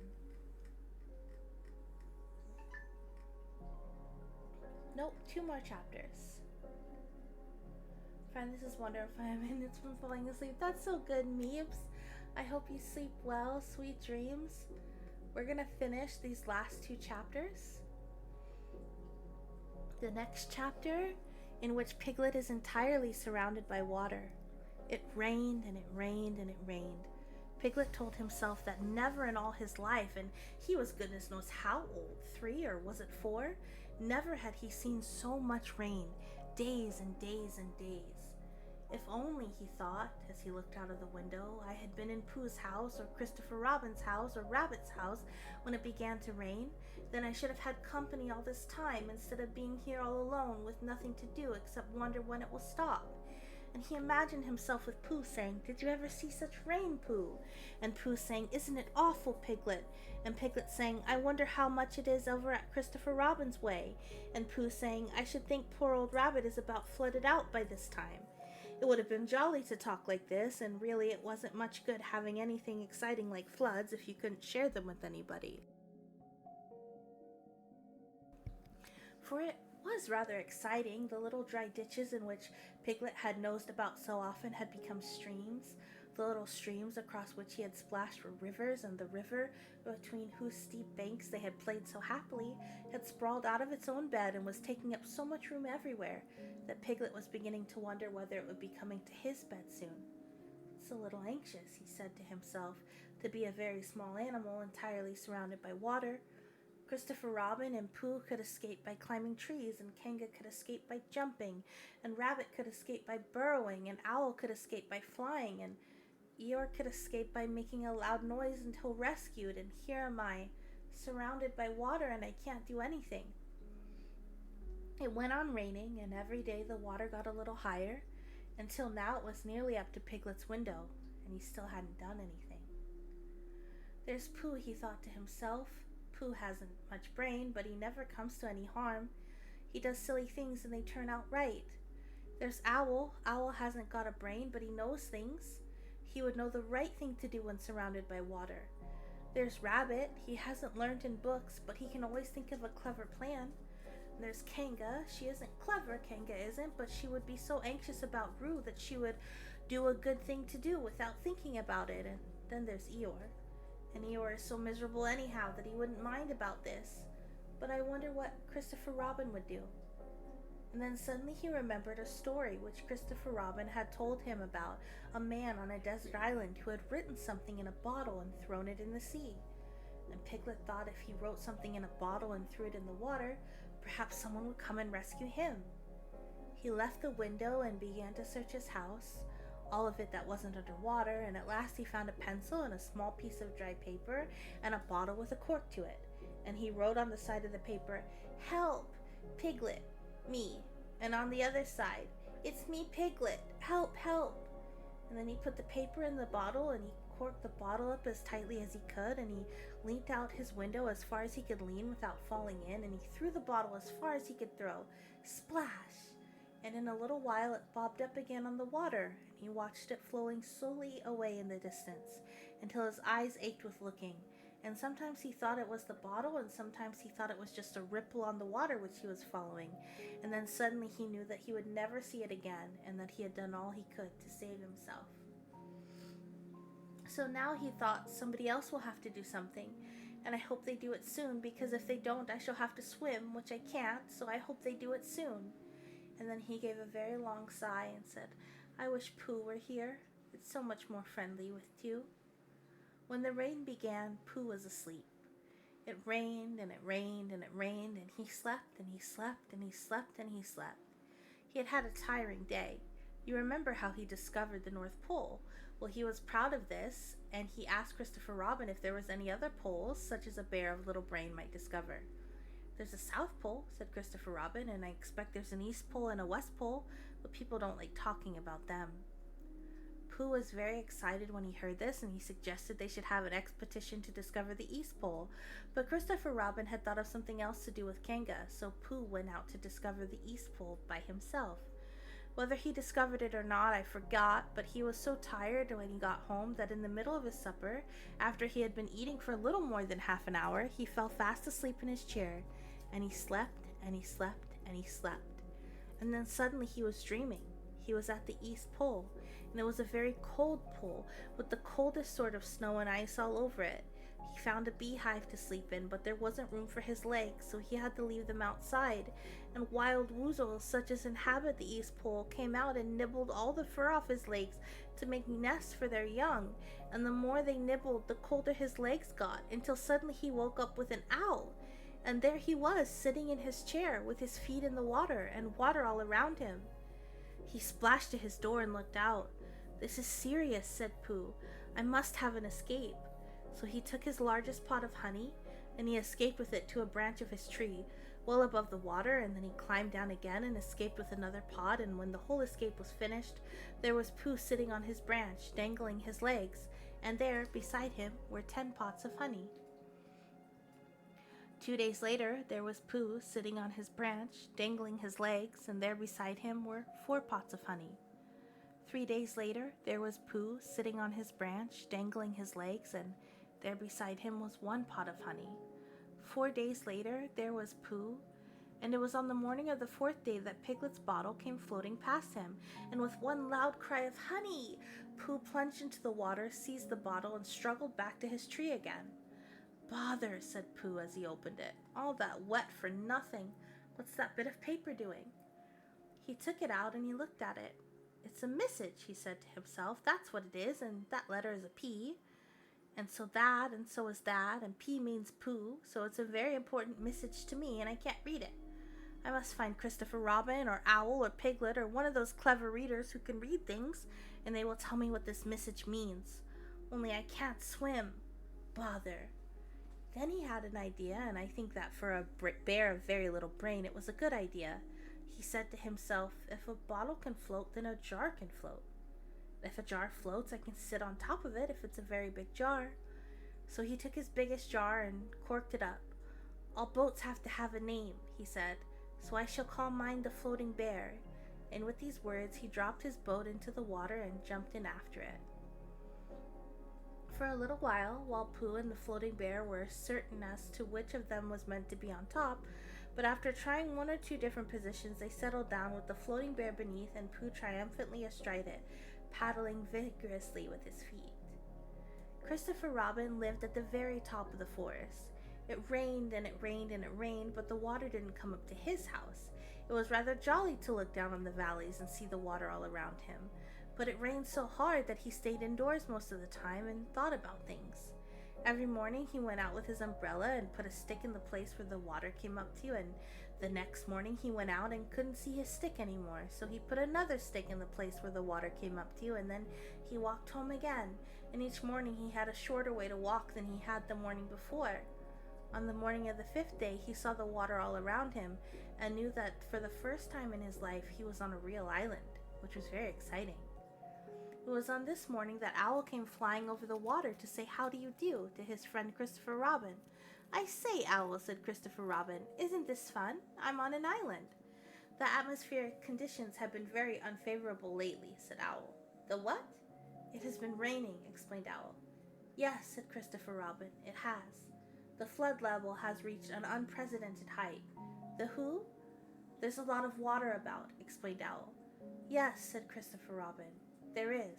Nope, 2 more chapters. Friend, this is Wonder of 5 minutes from falling asleep. That's so good, Meebs. I hope you sleep well. Sweet dreams. We're gonna finish these last 2 chapters. The next chapter, in which Piglet is entirely surrounded by water. It rained and it rained and it rained. Piglet told himself that never in all his life, and he was goodness knows how old, 3 or was it 4? Never had he seen so much rain, days and days and days. If only, he thought, as he looked out of the window, I had been in Pooh's house or Christopher Robin's house or Rabbit's house when it began to rain, then I should have had company all this time instead of being here all alone with nothing to do except wonder when it will stop. And he imagined himself with Pooh saying, "Did you ever see such rain, Pooh?" And Pooh saying, "Isn't it awful, Piglet?" And Piglet saying, "I wonder how much it is over at Christopher Robin's way." And Pooh saying, "I should think poor old Rabbit is about flooded out by this time." It would have been jolly to talk like this, and really it wasn't much good having anything exciting like floods if you couldn't share them with anybody. For it was rather exciting. The little dry ditches in which Piglet had nosed about so often had become streams. The little streams across which he had splashed were rivers, and the river, between whose steep banks they had played so happily, had sprawled out of its own bed and was taking up so much room everywhere that Piglet was beginning to wonder whether it would be coming to his bed soon. "It's a little anxious," he said to himself, "to be a very small animal entirely surrounded by water. Christopher Robin and Pooh could escape by climbing trees, and Kanga could escape by jumping, and Rabbit could escape by burrowing, and Owl could escape by flying, and Eeyore could escape by making a loud noise until rescued, and here am I, surrounded by water, and I can't do anything. It went on raining, and every day the water got a little higher, until now it was nearly up to Piglet's window, and he still hadn't done anything. There's Pooh, he thought to himself. Pooh hasn't much brain, but he never comes to any harm. He does silly things and they turn out right. There's Owl. Owl hasn't got a brain, but he knows things. He would know the right thing to do when surrounded by water. There's Rabbit. He hasn't learned in books, but he can always think of a clever plan. There's Kanga. She isn't clever, Kanga isn't, but she would be so anxious about Roo that she would do a good thing to do without thinking about it. And then there's Eeyore. And Eeyore is so miserable anyhow that he wouldn't mind about this. But I wonder what Christopher Robin would do. And then suddenly he remembered a story which Christopher Robin had told him about a man on a desert island who had written something in a bottle and thrown it in the sea. And Piglet thought if he wrote something in a bottle and threw it in the water, perhaps someone would come and rescue him. He left the window and began to search his house, all of it that wasn't underwater, and at last he found a pencil and a small piece of dry paper and a bottle with a cork to it. And he wrote on the side of the paper, "Help! Piglet! Me!" And on the other side, "It's me, Piglet! Help! Help!" And then he put the paper in the bottle and he corked the bottle up as tightly as he could, and he leaned out his window as far as he could lean without falling in, and he threw the bottle as far as he could throw. Splash! And in a little while it bobbed up again on the water, and he watched it flowing slowly away in the distance until his eyes ached with looking. And sometimes he thought it was the bottle, and sometimes he thought it was just a ripple on the water which he was following. And then suddenly he knew that he would never see it again, and that he had done all he could to save himself. So now he thought, somebody else will have to do something, and I hope they do it soon, because if they don't, I shall have to swim, which I can't, so I hope they do it soon. And then he gave a very long sigh and said, "I wish Pooh were here. It's so much more friendly with you." When the rain began, Pooh was asleep. It rained and it rained and it rained, and he slept and he slept and he slept and he slept. He had had a tiring day. You remember how he discovered the North Pole. Well, he was proud of this, and he asked Christopher Robin if there was any other poles, such as a bear of little brain might discover. "There's a South Pole," said Christopher Robin, "and I expect there's an East Pole and a West Pole, but people don't like talking about them." Pooh was very excited when he heard this, and he suggested they should have an expedition to discover the East Pole, but Christopher Robin had thought of something else to do with Kanga, so Pooh went out to discover the East Pole by himself. Whether he discovered it or not, I forgot, but he was so tired when he got home that in the middle of his supper, after he had been eating for a little more than half an hour, he fell fast asleep in his chair, and he slept, and he slept, and he slept. And then suddenly he was dreaming. He was at the East Pole, and it was a very cold pole, with the coldest sort of snow and ice all over it. He found a beehive to sleep in, but there wasn't room for his legs, so he had to leave them outside, and wild woozles, such as inhabit the East Pole, came out and nibbled all the fur off his legs to make nests for their young, and the more they nibbled, the colder his legs got, until suddenly he woke up with an owl, and there he was, sitting in his chair, with his feet in the water, and water all around him. He splashed to his door and looked out. "This is serious," said Pooh. "I must have an escape." So he took his largest pot of honey, and he escaped with it to a branch of his tree, well above the water, and then he climbed down again and escaped with another pot, and when the whole escape was finished, there was Pooh sitting on his branch, dangling his legs, and there, beside him, were 10 pots of honey. 2 days later, there was Pooh sitting on his branch, dangling his legs, and there beside him were 4 pots of honey. 3 days later, there was Pooh sitting on his branch, dangling his legs, and there beside him was 1 pot of honey. 4 days later, there was Pooh, and it was on the morning of the 4th day that Piglet's bottle came floating past him, and with one loud cry of "Honey!" Pooh plunged into the water, seized the bottle, and struggled back to his tree again. "Bother," said Pooh as he opened it. "All that wet for nothing. What's that bit of paper doing?" He took it out and he looked at it. "It's a message," he said to himself. "That's what it is, and that letter is a P. And so is that, and P means Pooh, so it's a very important message to me, and I can't read it. I must find Christopher Robin or Owl or Piglet or one of those clever readers who can read things, and they will tell me what this message means. Only I can't swim. Bother. Then he had an idea, and I think that for a bear of very little brain, it was a good idea. He said to himself, if a bottle can float, then a jar can float. If a jar floats, I can sit on top of it if it's a very big jar. So he took his biggest jar and corked it up. All boats have to have a name, he said, so I shall call mine the Floating Bear. And with these words, he dropped his boat into the water and jumped in after it. For a little while Pooh and the Floating Bear were certain as to which of them was meant to be on top, but after trying one or two different positions, they settled down with the Floating Bear beneath and Pooh triumphantly astride it, paddling vigorously with his feet. Christopher Robin lived at the very top of the forest. It rained and it rained and it rained, but the water didn't come up to his house. It was rather jolly to look down on the valleys and see the water all around him, but it rained so hard that he stayed indoors most of the time and thought about things. Every morning he went out with his umbrella and put a stick in the place where the water came up to, and the next morning he went out and couldn't see his stick anymore, so he put another stick in the place where the water came up to, and then he walked home again, and each morning he had a shorter way to walk than he had the morning before. On the morning of the 5th day, he saw the water all around him and knew that for the first time in his life he was on a real island, which was very exciting. It was on this morning that Owl came flying over the water to say how do you do to his friend Christopher Robin. I say, Owl, said Christopher Robin, isn't this fun? I'm on an island. The atmospheric conditions have been very unfavorable lately, said Owl. The what? It has been raining, explained Owl. Yes, said Christopher Robin, it has. The flood level has reached an unprecedented height. The who? There's a lot of water about, explained Owl. Yes, said Christopher Robin, there is.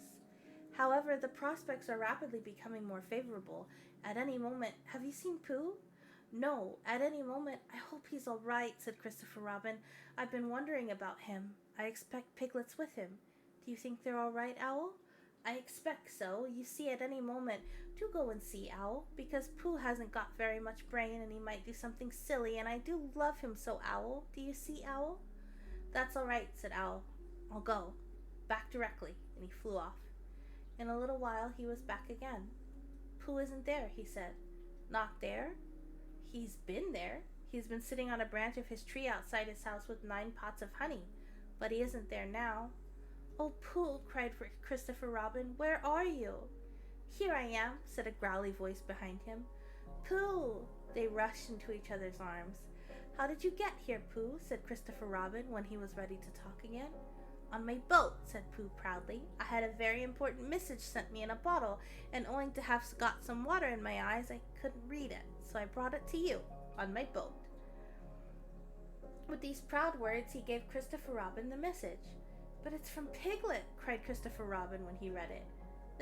However, the prospects are rapidly becoming more favorable. At any moment, have you seen Pooh? No, at any moment. I hope he's all right, said Christopher Robin. I've been wondering about him. I expect Piglet's with him. Do you think they're all right, Owl? I expect so. You see, at any moment, do go and see, Owl, because Pooh hasn't got very much brain and he might do something silly, and I do love him so, Owl. Do you see, Owl? That's all right, said Owl. I'll go. Back directly, and he flew off. In a little while, he was back again. Pooh isn't there, he said. Not there? He's been there. He's been sitting on a branch of his tree outside his house with 9 pots of honey, but he isn't there now. Oh, Pooh, cried Christopher Robin, where are you? Here I am, said a growly voice behind him. Pooh! They rushed into each other's arms. How did you get here, Pooh? Said Christopher Robin when he was ready to talk again. On my boat, said Pooh proudly. I had a very important message sent me in a bottle, and owing to have got some water in my eyes, I couldn't read it, so I brought it to you, on my boat. With these proud words, he gave Christopher Robin the message. But it's from Piglet, cried Christopher Robin when he read it.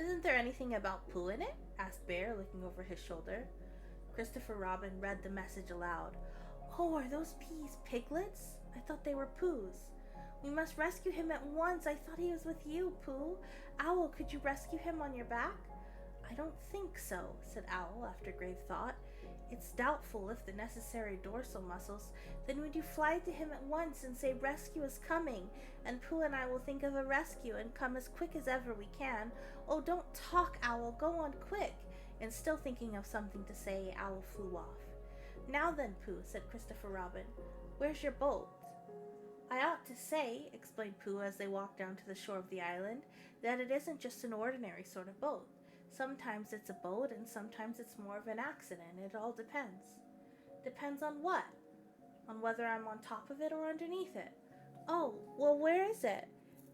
Isn't there anything about Pooh in it? Asked Bear, looking over his shoulder. Christopher Robin read the message aloud. Oh, are those peas Piglets? I thought they were Pooh's. We must rescue him at once. I thought he was with you, Pooh. Owl, could you rescue him on your back? I don't think so, said Owl after grave thought. It's doubtful if the necessary dorsal muscles. Then would you fly to him at once and say rescue is coming, and Pooh and I will think of a rescue and come as quick as ever we can. Oh, don't talk, Owl, go on quick. And still thinking of something to say, Owl flew off. Now then, Pooh, said Christopher Robin, where's your boat? I ought to say, explained Pooh as they walked down to the shore of the island, that it isn't just an ordinary sort of boat. Sometimes it's a boat and sometimes it's more of an accident. It all depends. Depends on what? On whether I'm on top of it or underneath it. Oh, well, where is it?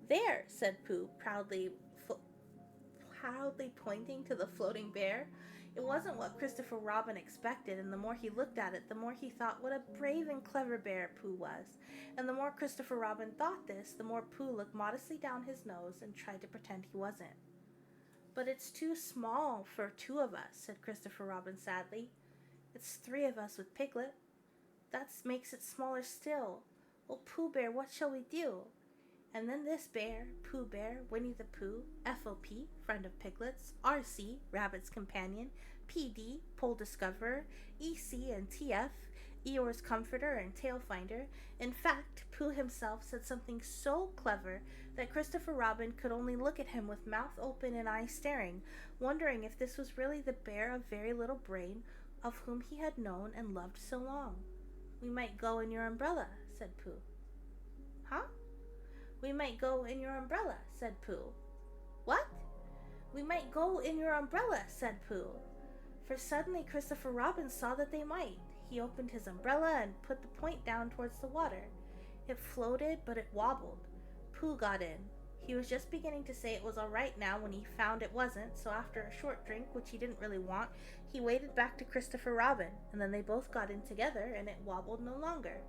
There, said Pooh, proudly pointing to the floating bear. It wasn't what Christopher Robin expected, and the more he looked at it, the more he thought what a brave and clever bear Pooh was. And the more Christopher Robin thought this, the more Pooh looked modestly down his nose and tried to pretend he wasn't. But it's too small for 2 of us, said Christopher Robin sadly. It's 3 of us with Piglet. That makes it smaller still. Well, Pooh Bear, what shall we do? And then this bear, Pooh Bear, Winnie the Pooh, FOP, friend of Piglets, RC, Rabbit's companion, PD, Pole Discoverer, EC and TF, Eeyore's comforter and tail finder. In fact, Pooh himself said something so clever that Christopher Robin could only look at him with mouth open and eyes staring, wondering if this was really the bear of very little brain of whom he had known and loved so long. "We might go in your umbrella," said Pooh. "Huh?" "We might go in your umbrella," said Pooh. "What?" "We might go in your umbrella," said Pooh. For suddenly Christopher Robin saw that they might. He opened his umbrella and put the point down towards the water. It floated, but it wobbled. Pooh got in. He was just beginning to say it was all right now when he found it wasn't, so after a short drink, which he didn't really want, he waded back to Christopher Robin, and then they both got in together, and it wobbled no longer.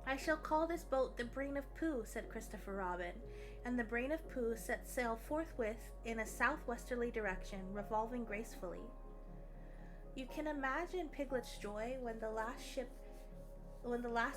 "I shall call this boat the Brain of Pooh," said Christopher Robin, and the Brain of Pooh set sail forthwith in a southwesterly direction, revolving gracefully. You can imagine Piglet's joy when the last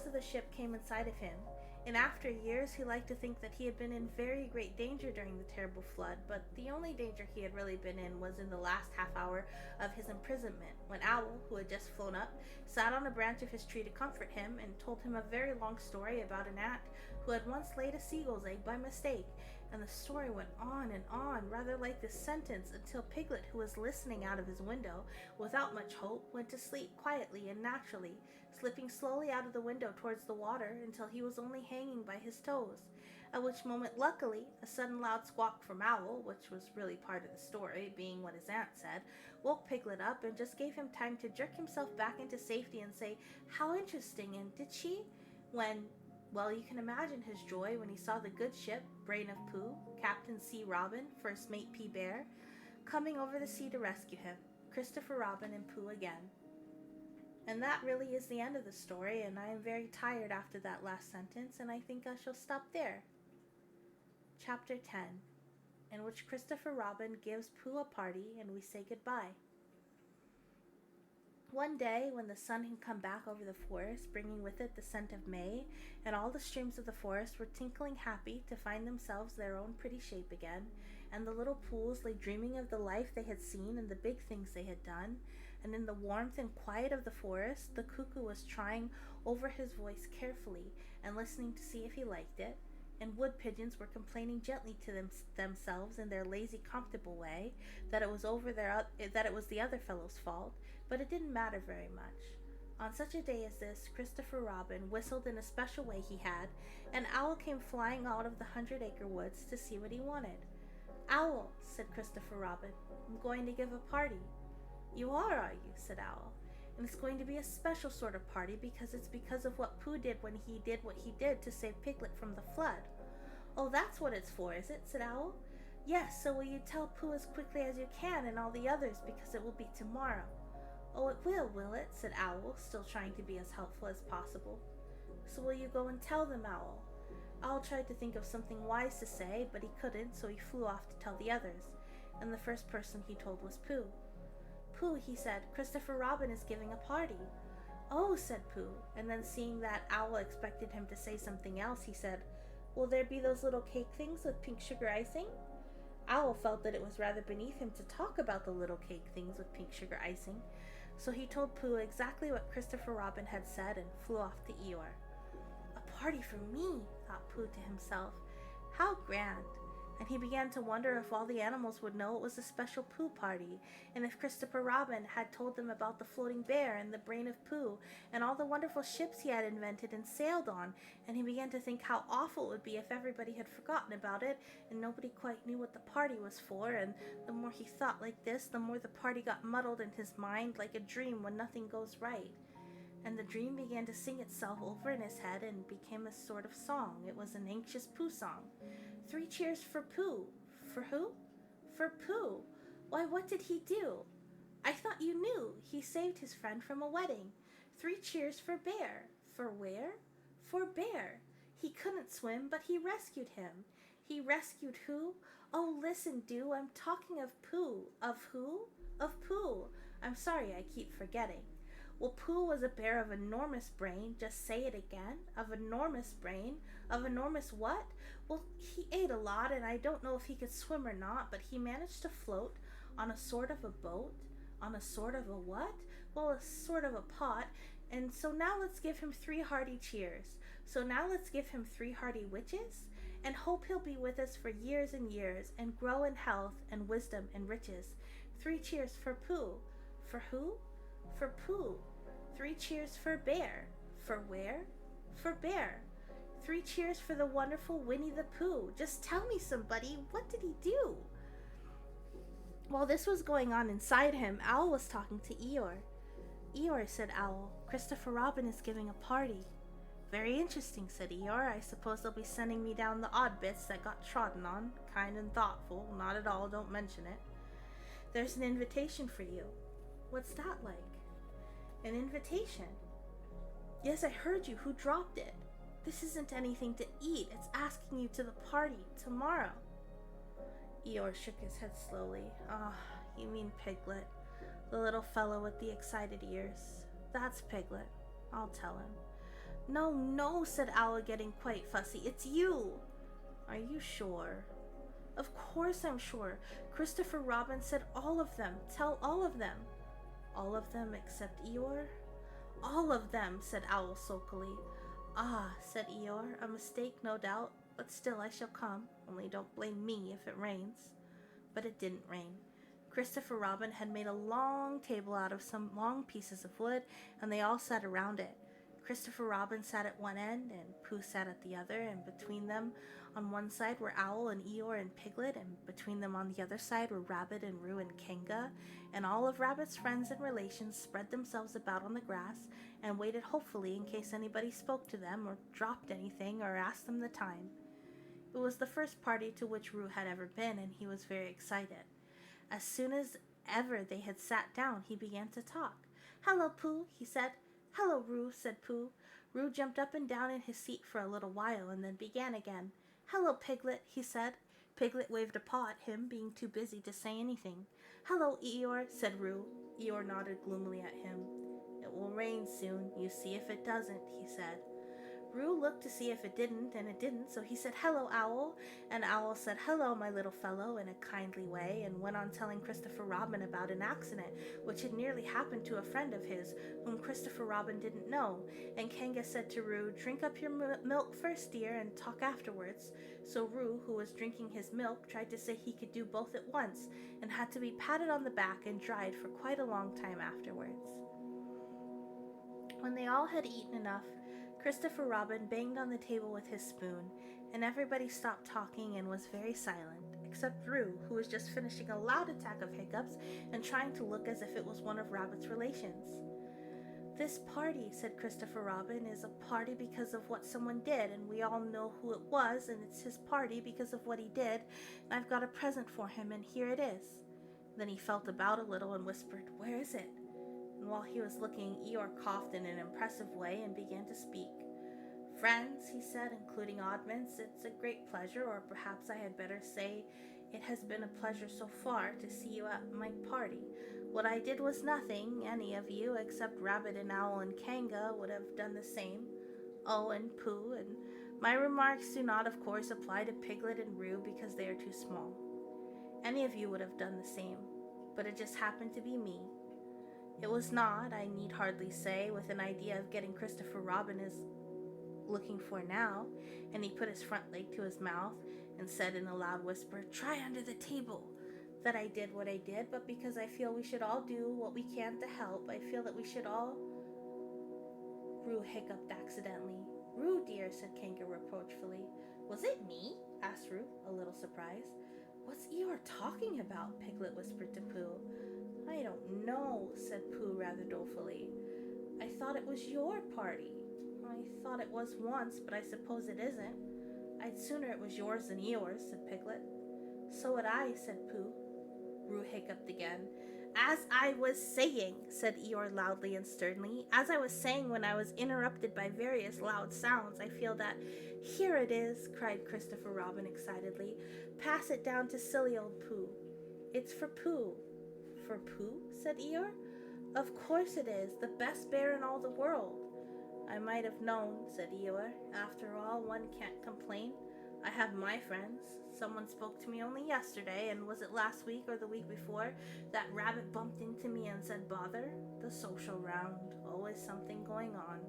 of the ship came in sight of him. In after years, he liked to think that he had been in very great danger during the terrible flood, but the only danger he had really been in was in the last half hour of his imprisonment, when Owl, who had just flown up, sat on a branch of his tree to comfort him and told him a very long story about an ant who had once laid a seagull's egg by mistake, and the story went on and on, rather like this sentence, until Piglet, who was listening out of his window, without much hope, went to sleep quietly and naturally, slipping slowly out of the window towards the water until he was only hanging by his toes, at which moment, luckily, a sudden loud squawk from Owl, which was really part of the story, being what his aunt said, woke Piglet up and just gave him time to jerk himself back into safety and say, "How interesting, and did she?" Well, you can imagine his joy when he saw the good ship, Brain of Pooh, Captain C. Robin, First Mate P. Bear, coming over the sea to rescue him, Christopher Robin and Pooh again. And that really is the end of the story, and I am very tired after that last sentence, and I think I shall stop there. Chapter 10, in which Christopher Robin gives Pooh a party and we say goodbye. One day, when the sun had come back over the forest, bringing with it the scent of May, and all the streams of the forest were tinkling happy to find themselves their own pretty shape again, and the little pools lay dreaming of the life they had seen and the big things they had done, and in the warmth and quiet of the forest, the cuckoo was trying over his voice carefully and listening to see if he liked it, and wood pigeons were complaining gently to themselves in their lazy, comfortable way that it was the other fellow's fault, but it didn't matter very much. On such a day as this, Christopher Robin whistled in a special way he had, and Owl came flying out of the 100-acre woods to see what he wanted. "Owl," said Christopher Robin, "I'm going to give a party." "You are you?" said Owl. "And it's going to be a special sort of party because it's because of what Pooh did when he did what he did to save Piglet from the flood." "Oh, that's what it's for, is it?" said Owl. "Yes, so will you tell Pooh as quickly as you can and all the others, because it will be tomorrow." "Oh, it will it?" said Owl, still trying to be as helpful as possible. "So will you go and tell them, Owl?" Owl tried to think of something wise to say, but he couldn't, so he flew off to tell the others, and the first person he told was Pooh. "Pooh," he said, "Christopher Robin is giving a party." "Oh," said Pooh, and then seeing that Owl expected him to say something else, he said, "Will there be those little cake things with pink sugar icing?" Owl felt that it was rather beneath him to talk about the little cake things with pink sugar icing, so he told Pooh exactly what Christopher Robin had said and flew off to Eeyore. "A party for me," thought Pooh to himself. "How grand!" And he began to wonder if all the animals would know it was a special Pooh party, and if Christopher Robin had told them about the floating bear and the Brain of Pooh, and all the wonderful ships he had invented and sailed on, and he began to think how awful it would be if everybody had forgotten about it, and nobody quite knew what the party was for, and the more he thought like this, the more the party got muddled in his mind like a dream when nothing goes right. And the dream began to sing itself over in his head and became a sort of song. It was an anxious Pooh song. 3 cheers for Pooh. For who? For Pooh. Why, what did he do? I thought you knew. He saved his friend from a wedding. 3 cheers for Bear. For where? For Bear. He couldn't swim, but he rescued him. He rescued who? Oh, listen, do. I'm talking of Pooh. Of who? Of Pooh. I'm sorry, I keep forgetting. Well, Pooh was a bear of enormous brain. Just say it again. Of enormous brain. Of enormous what? Well, he ate a lot, and I don't know if he could swim or not, but he managed to float on a sort of a boat. On a sort of a what? well, a sort of a pot. And so now let's give him 3 hearty cheers. So now let's give him 3 hearty witches, and hope he'll be with us for years and years, and grow in health and wisdom and riches. 3 cheers for Pooh. For who? For Pooh. 3 cheers for Bear. For where? For Bear. 3 cheers for the wonderful Winnie the Pooh. Just tell me, somebody, what did he do? While this was going on inside him, Owl was talking to Eeyore. Eeyore, said Owl, Christopher Robin is giving a party. Very interesting, said Eeyore. I suppose they'll be sending me down the odd bits that got trodden on. Kind and thoughtful. Not at all, don't mention it. There's an invitation for you. What's that like? An invitation? Yes, I heard you. Who dropped it? This isn't anything to eat. It's asking you to the party tomorrow. Eeyore shook his head slowly. Ah, you mean Piglet. The little fellow with the excited ears. That's Piglet. I'll tell him. No, no, said Owl, getting quite fussy. It's you. Are you sure? Of course I'm sure. Christopher Robin said all of them. Tell all of them. All of them except Eeyore? All of them, said Owl sulkily. Ah, said Eeyore, a mistake, no doubt, but still I shall come, only don't blame me if it rains. But it didn't rain. Christopher Robin had made a long table out of some long pieces of wood, and they all sat around it. Christopher Robin sat at one end, and Pooh sat at the other, and between them on one side were Owl and Eeyore and Piglet, and between them on the other side were Rabbit and Roo and Kanga, and all of Rabbit's friends and relations spread themselves about on the grass and waited hopefully in case anybody spoke to them or dropped anything or asked them the time. It was the first party to which Roo had ever been, and he was very excited. As soon as ever they had sat down, he began to talk. Hello, Pooh, he said. Hello, Roo, said Pooh. Roo jumped up and down in his seat for a little while and then began again. Hello, Piglet, he said. Piglet waved a paw at him, being too busy to say anything. Hello, Eeyore, said Roo. Eeyore nodded gloomily at him. It will rain soon, you see if it doesn't, he said. Roo looked to see if it didn't, and it didn't, so he said, Hello, Owl. And Owl said, Hello, my little fellow, in a kindly way, and went on telling Christopher Robin about an accident which had nearly happened to a friend of his, whom Christopher Robin didn't know. And Kanga said to Roo, Drink up your milk first, dear, and talk afterwards. So Roo, who was drinking his milk, tried to say he could do both at once, and had to be patted on the back and dried for quite a long time afterwards. When they all had eaten enough, Christopher Robin banged on the table with his spoon, and everybody stopped talking and was very silent, except Roo, who was just finishing a loud attack of hiccups and trying to look as if it was one of Rabbit's relations. This party, said Christopher Robin, is a party because of what someone did, and we all know who it was, and it's his party because of what he did, and I've got a present for him, and here it is. Then he felt about a little and whispered, Where is it? And while he was looking, Eeyore coughed in an impressive way and began to speak. Friends, he said, including Oddments, it's a great pleasure, or perhaps I had better say it has been a pleasure so far to see you at my party. What I did was nothing. Any of you, except Rabbit and Owl and Kanga, would have done the same. Oh, and Pooh, and my remarks do not, of course, apply to Piglet and Roo because they are too small. Any of you would have done the same, but it just happened to be me. It was not, I need hardly say, with an idea of getting Christopher Robin is looking for now, and he put his front leg to his mouth and said in a loud whisper, Try under the table, that I did what I did, but because I feel we should all do what we can to help, I feel that we should all... Roo hiccuped accidentally. Roo, dear, said Kanga reproachfully. Was it me? Asked Roo, a little surprised. What's Eeyore talking about? Piglet whispered to Pooh. I don't know, said Pooh rather dolefully. I thought it was your party. I thought it was once, but I suppose it isn't. I'd sooner it was yours than Eeyore's, said Piglet. So would I, said Pooh. Roo hiccuped again. As I was saying, said Eeyore loudly and sternly, as I was saying when I was interrupted by various loud sounds, I feel that... Here it is, cried Christopher Robin excitedly. Pass it down to silly old Pooh. It's for Pooh. For Pooh? Said Eeyore. Of course it is, the best bear in all the world. I might have known, said Eeyore. After all, one can't complain. I have my friends. Someone spoke to me only yesterday, and was it last week or the week before that rabbit bumped into me and said, "Bother?" The social round, always something going on.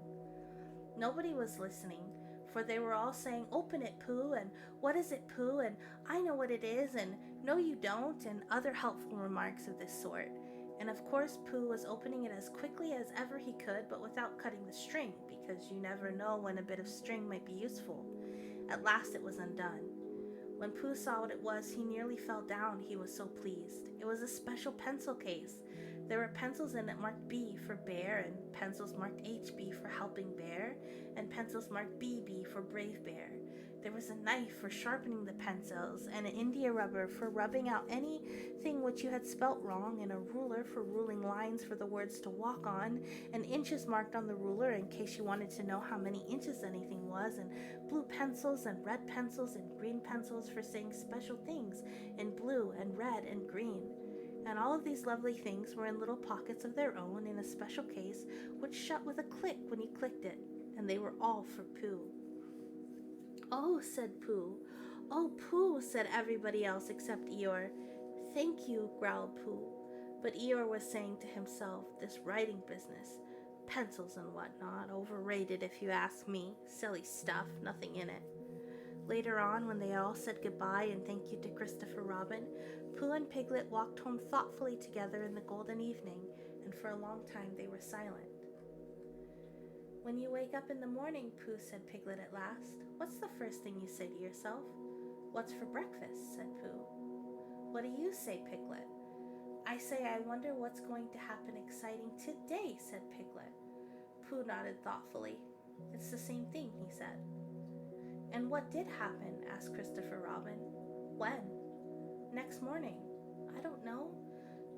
Nobody was listening, for they were all saying, "Open it, Pooh," and "What is it, Pooh?" and "I know what it is," and "No, you don't," and other helpful remarks of this sort. And of course, Pooh was opening it as quickly as ever he could, but without cutting the string, because you never know when a bit of string might be useful. At last it was undone. When Pooh saw what it was, he nearly fell down, he was so pleased. It was a special pencil case. There were pencils in it marked B for bear, and pencils marked HB for helping bear, and pencils marked BB for brave bear. There was a knife for sharpening the pencils, and an India rubber for rubbing out anything which you had spelt wrong, and a ruler for ruling lines for the words to walk on, and inches marked on the ruler in case you wanted to know how many inches anything was, and blue pencils and red pencils and green pencils for saying special things in blue and red and green. And all of these lovely things were in little pockets of their own in a special case which shut with a click when you clicked it, and they were all for Pooh. "Oh," said Pooh. "Oh, Pooh," said everybody else except Eeyore. "Thank you," growled Pooh. But Eeyore was saying to himself, "This writing business, pencils and whatnot, overrated if you ask me. Silly stuff, nothing in it." Later on, when they all said goodbye and thank you to Christopher Robin, Pooh and Piglet walked home thoughtfully together in the golden evening, and for a long time they were silent. "When you wake up in the morning, Pooh," said Piglet at last, "what's the first thing you say to yourself?" "What's for breakfast?" said Pooh. "What do you say, Piglet?" "I say, I wonder what's going to happen exciting today," said Piglet. Pooh nodded thoughtfully. "It's the same thing," he said. "And what did happen?" asked Christopher Robin. "When?" "Next morning." "I don't know.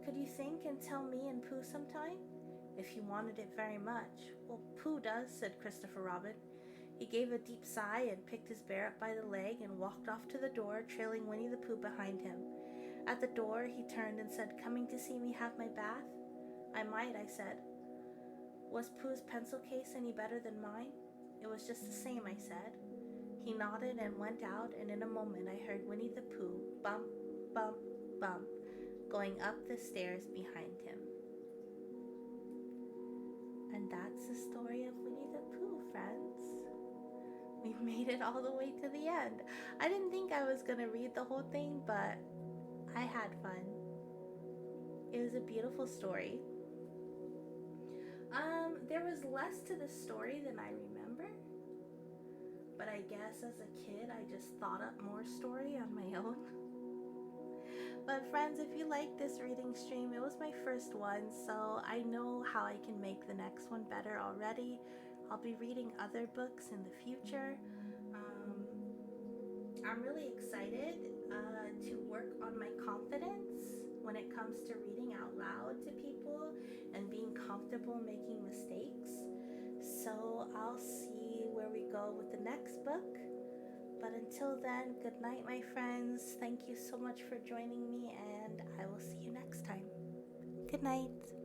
Could you think and tell me and Pooh sometime?" "If you wanted it very much." "Well, Pooh does," said Christopher Robin. He gave a deep sigh and picked his bear up by the leg and walked off to the door, trailing Winnie the Pooh behind him. At the door, he turned and said, "Coming to see me have my bath?" "I might," I said. "Was Pooh's pencil case any better than mine?" "It was just the same," I said. He nodded and went out, and in a moment I heard Winnie the Pooh bump, bump, bump, going up the stairs behind him. And that's the story of Winnie the Pooh, friends. We've made it all the way to the end. I didn't think I was going to read the whole thing, but I had fun. It was a beautiful story. There was less to the story than I remember, but I guess as a kid I just thought up more story on my own. But friends, if you like this reading stream, it was my first one, so I know how I can make the next one better already. I'll be reading other books in the future. I'm really excited to work on my confidence when it comes to reading out loud to people and being comfortable making mistakes. So I'll see where we go with the next book. But until then, good night, my friends. Thank you so much for joining me, and I will see you next time. Good night.